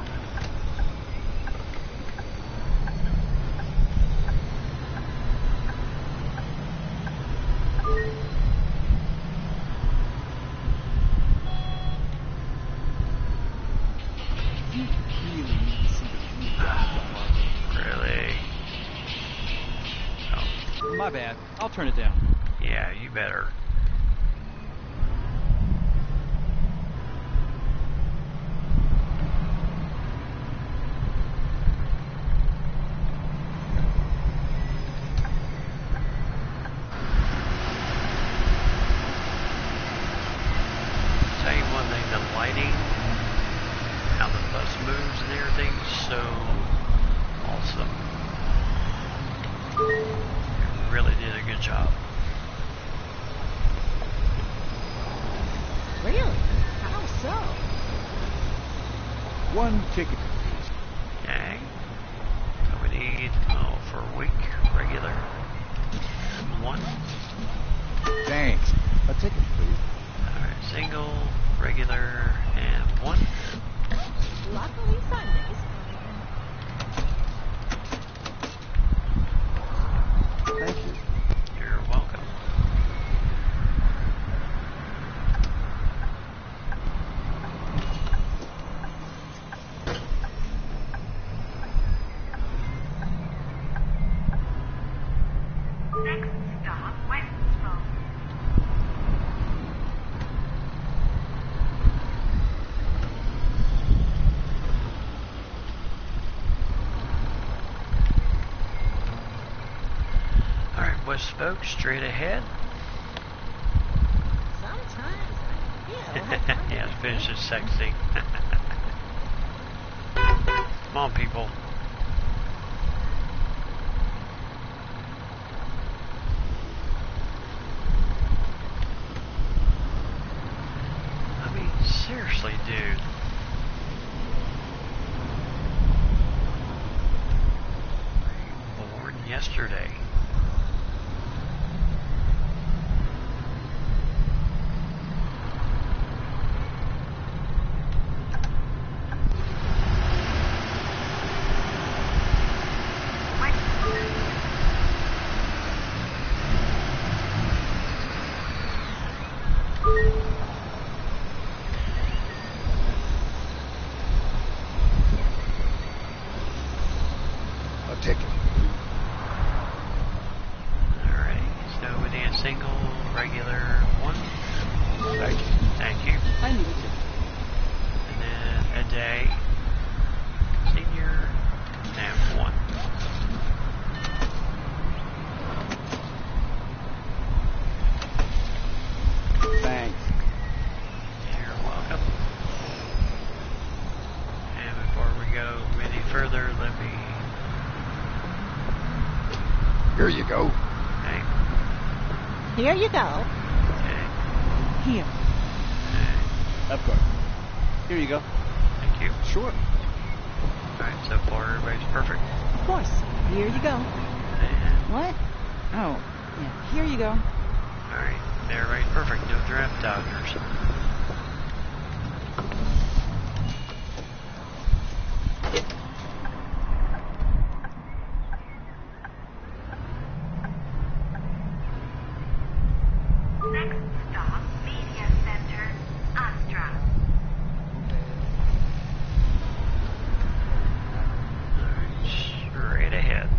You really need to see the view down at the harbor. Really? Oh, My bad. I'll turn it down. yeah, you better. Tell you one thing, the lighting, how the bus moves and everything, so awesome. They really did a good job. Really? How so? One ticket. Okay. So we need, for a week, regular. One. Thanks. A ticket, please. Alright, single, regular, and one. Luckily Sundays. Thank you. You're welcome. Next stop, Wed-Fri. Alright, West Spoke, straight ahead. Sometimes I feel like Yeah, let's finish this sexy. Come on, people. I mean, seriously, dude. Born yesterday. A ticket. Alright, so we need a single, regular, one. Thank you. Thank you. I need it. And then a day, senior, and one. Thanks. You're welcome. And before we go any further, let me. Here you go. Okay. Here you go. Okay. Here. Okay. Of course. Here you go. Thank you. Sure. Alright, so far everybody's perfect. Of course. Here you go. And, What? Oh, yeah. Here you go. alright, everybody's perfect. No draft dodgers. Next stop, Media Center, Astra. Alright, straight ahead.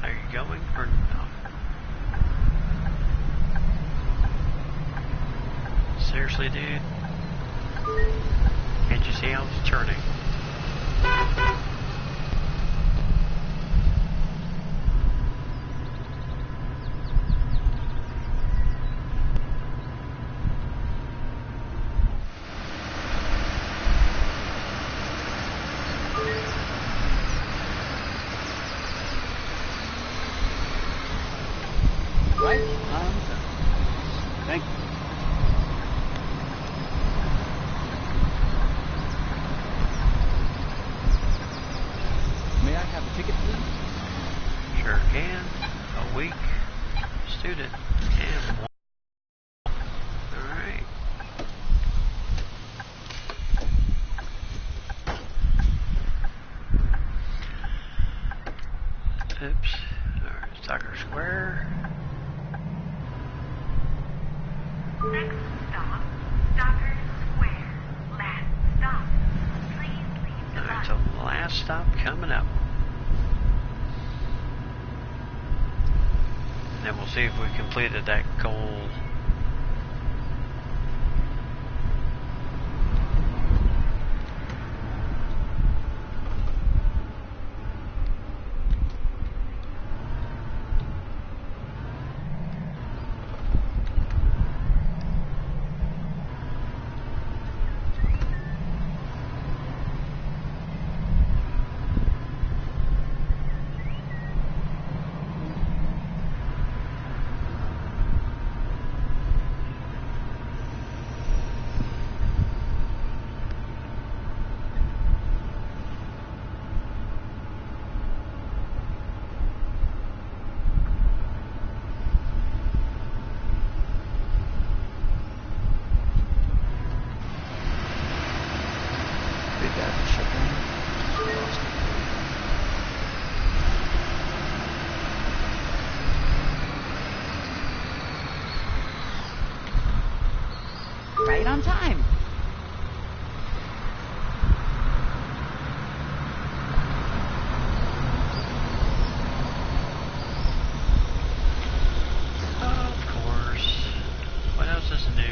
Are you going or no? Seriously, dude? Can't you see I was turning? Right on time. Thank you. May I have a ticket, please? Sure can. A week. Student. And one. Alright. Oops. Alright, Soccer Square. Next stop, Stockard Square. Last stop. Please leave the Alright, bus. so last stop coming up. And then we'll see if we completed that goal. Did that shut down? Lost it. Right on time. Of course. What else is new?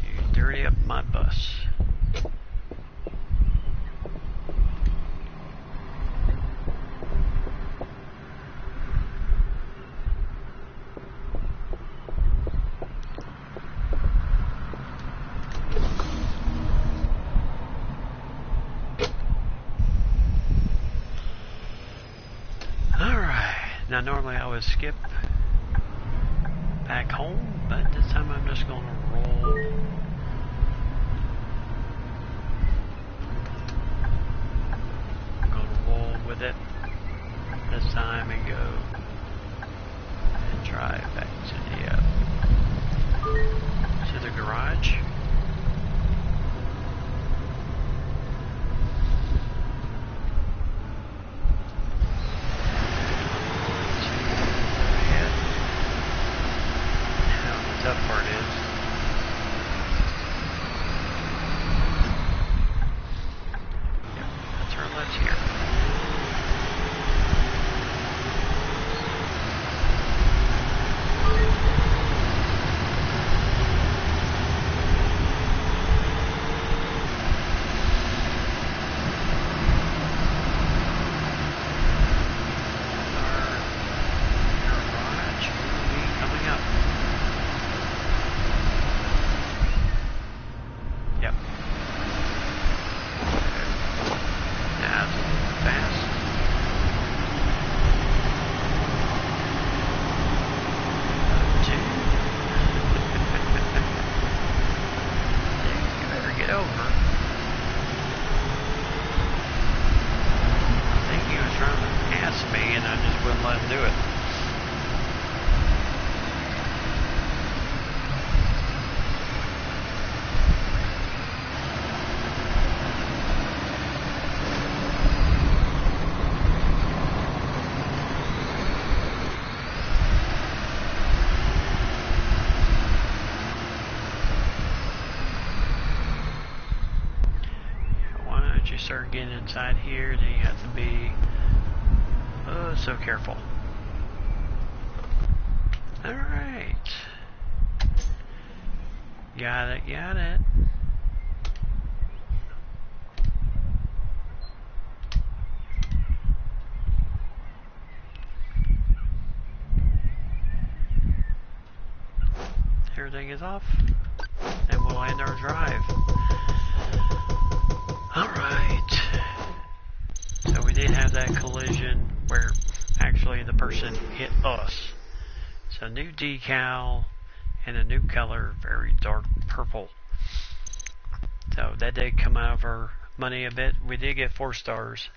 You dirty up my bus. Alright. Now normally I would skip back home, but this time I'm just gonna roll. I'm gonna roll with it this time and go and drive back to the garage. Tough part is turn left here. Our garage will be coming up. Yep. That's fast. Two. You better get over. I think he was trying to pass me and I just wouldn't let him do it. Once you start getting inside here, then you have to be so careful. Alright. Got it, got it. Everything is off, and we'll end our drive. Alright. So we did have that collision where actually the person hit us. So new decal and a new color, very dark purple. So that did come out of our money a bit. We did get 4 stars.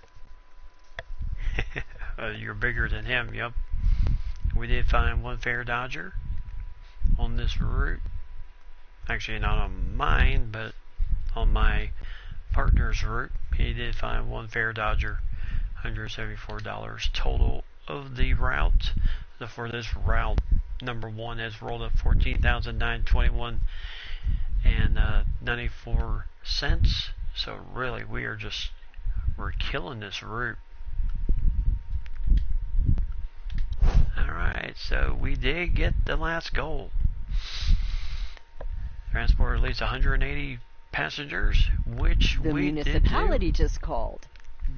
You're bigger than him, yep. We did find 1 fare dodger on this route. Actually not on mine, but on my partner's route. He did find 1 fare dodger, $174 total of the route. So for this route, number 1 has rolled up $14,921 and 94 cents. So really we're killing this route. Alright, so we did get the last goal. Transport at least 180 passengers, which The we municipality did do. just called.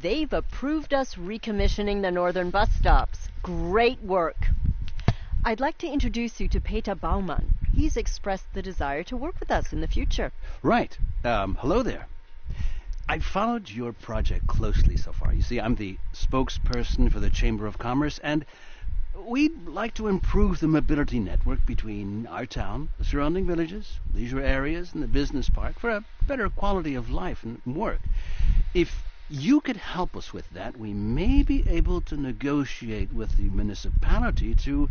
They've approved us recommissioning the northern bus stops. Great work. I'd like to introduce you to Peter Baumann. He's expressed the desire to work with us in the future. Right. Hello there. I've followed your project closely so far. You see, I'm the spokesperson for the Chamber of Commerce, and we'd like to improve the mobility network between our town, the surrounding villages, leisure areas, and the business park for a better quality of life and work. If you could help us with that, we may be able to negotiate with the municipality to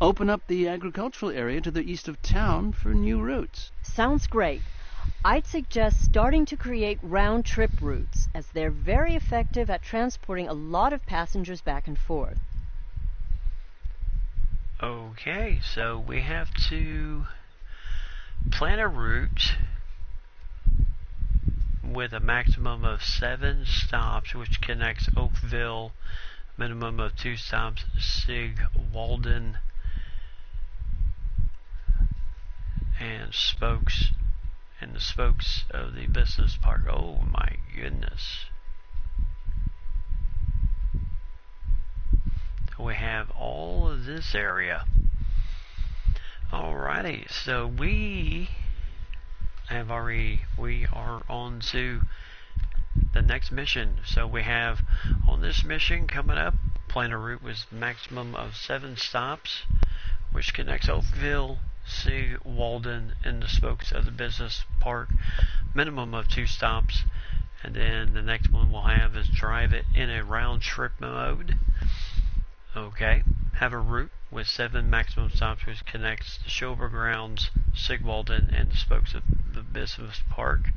open up the agricultural area to the east of town for new routes. Sounds great. I'd suggest starting to create round-trip routes, as they're very effective at transporting a lot of passengers back and forth. Okay, so we have to plan a route with a maximum of 7 stops, which connects Oakville, minimum of 2 stops, Sig, Walden, and spokes, and the spokes of the business park. Oh my goodness. We have all of this area. Alrighty, so we are on to the next mission. So we have on this mission coming up, plan a route with maximum of 7 stops, which connects Oakville, Sig, Walden, and the spokes of the business park, minimum of 2 stops. And then the next one we'll have is drive it in a round trip mode. Okay, have a route with 7 maximum stops, which connects the Showgrounds, Sigwalden, and the spokes of the business park.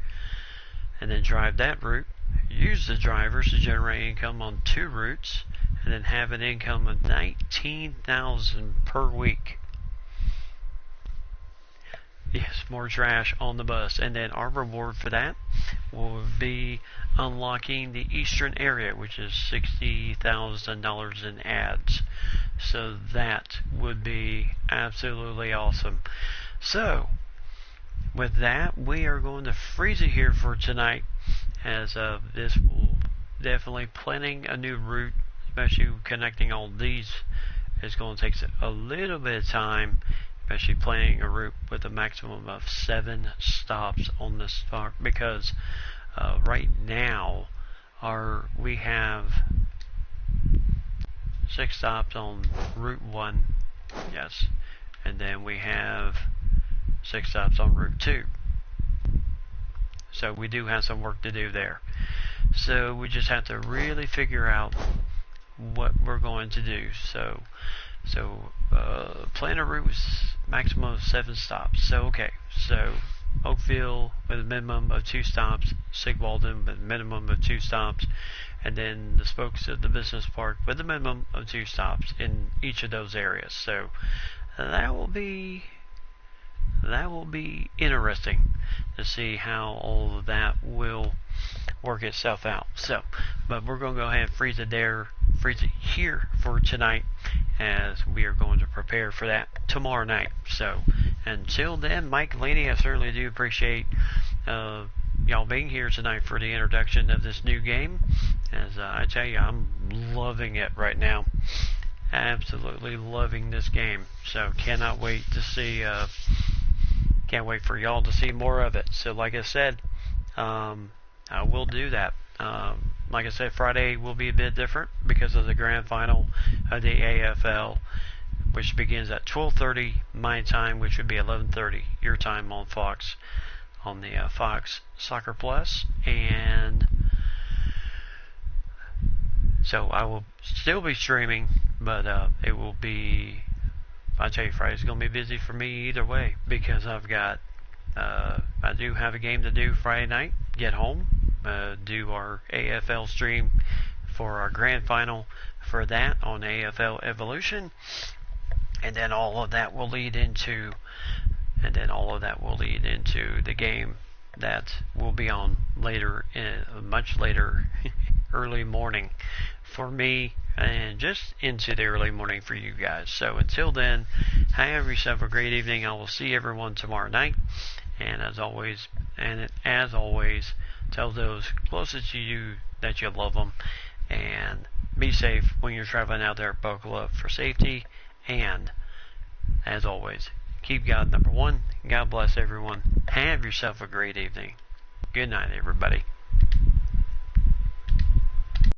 And then drive that route. Use the drivers to generate income on 2 routes, and then have an income of $19,000 per week. Yes, more trash on the bus. And then our reward for that will be unlocking the eastern area, which is $60,000 in ads. So that would be absolutely awesome. So with that, we are going to freeze it here for tonight, as this will definitely planning a new route, especially connecting all these, is going to take a little bit of time, especially planning a route with a maximum of 7 stops on this start, because right now we have 6 stops on Route 1, yes, and then we have 6 stops on Route 2. So we do have some work to do there. So we just have to really figure out what we're going to do. So plan a route with maximum of 7 stops. So okay, so Oakville with a minimum of 2 stops, Sigwalden with a minimum of 2 stops, and then the spokes of the business park with a minimum of 2 stops in each of those areas. So that will be interesting to see how all of that will work itself out. So, but we're going to go ahead and freeze it here for tonight, as we are going to prepare for that tomorrow night. So, until then, Mike Laney, I certainly do appreciate y'all being here tonight for the introduction of this new game. As I tell you, I'm loving it right now. Absolutely loving this game. So cannot wait to see. Can't wait for y'all to see more of it. So like I said, I will do that. Like I said, Friday will be a bit different because of the grand final of the AFL, which begins at 12:30 my time, which would be 11:30 your time on Fox, on the Fox Soccer Plus. And so I will still be streaming, but it will be, I tell you, Friday's going to be busy for me either way, because I've got, I do have a game to do Friday night, get home, do our AFL stream for our grand final for that on AFL Evolution, and then all of that will lead into, the game that will be on later, much later, early morning for me, and just into the early morning for you guys. So until then, have yourself a great evening. I will see everyone tomorrow night. And as always, tell those closest to you that you love them. And be safe when you're traveling out there. Buckle up for safety. And as always, keep God number one. God bless everyone. Have yourself a great evening. Good night, everybody.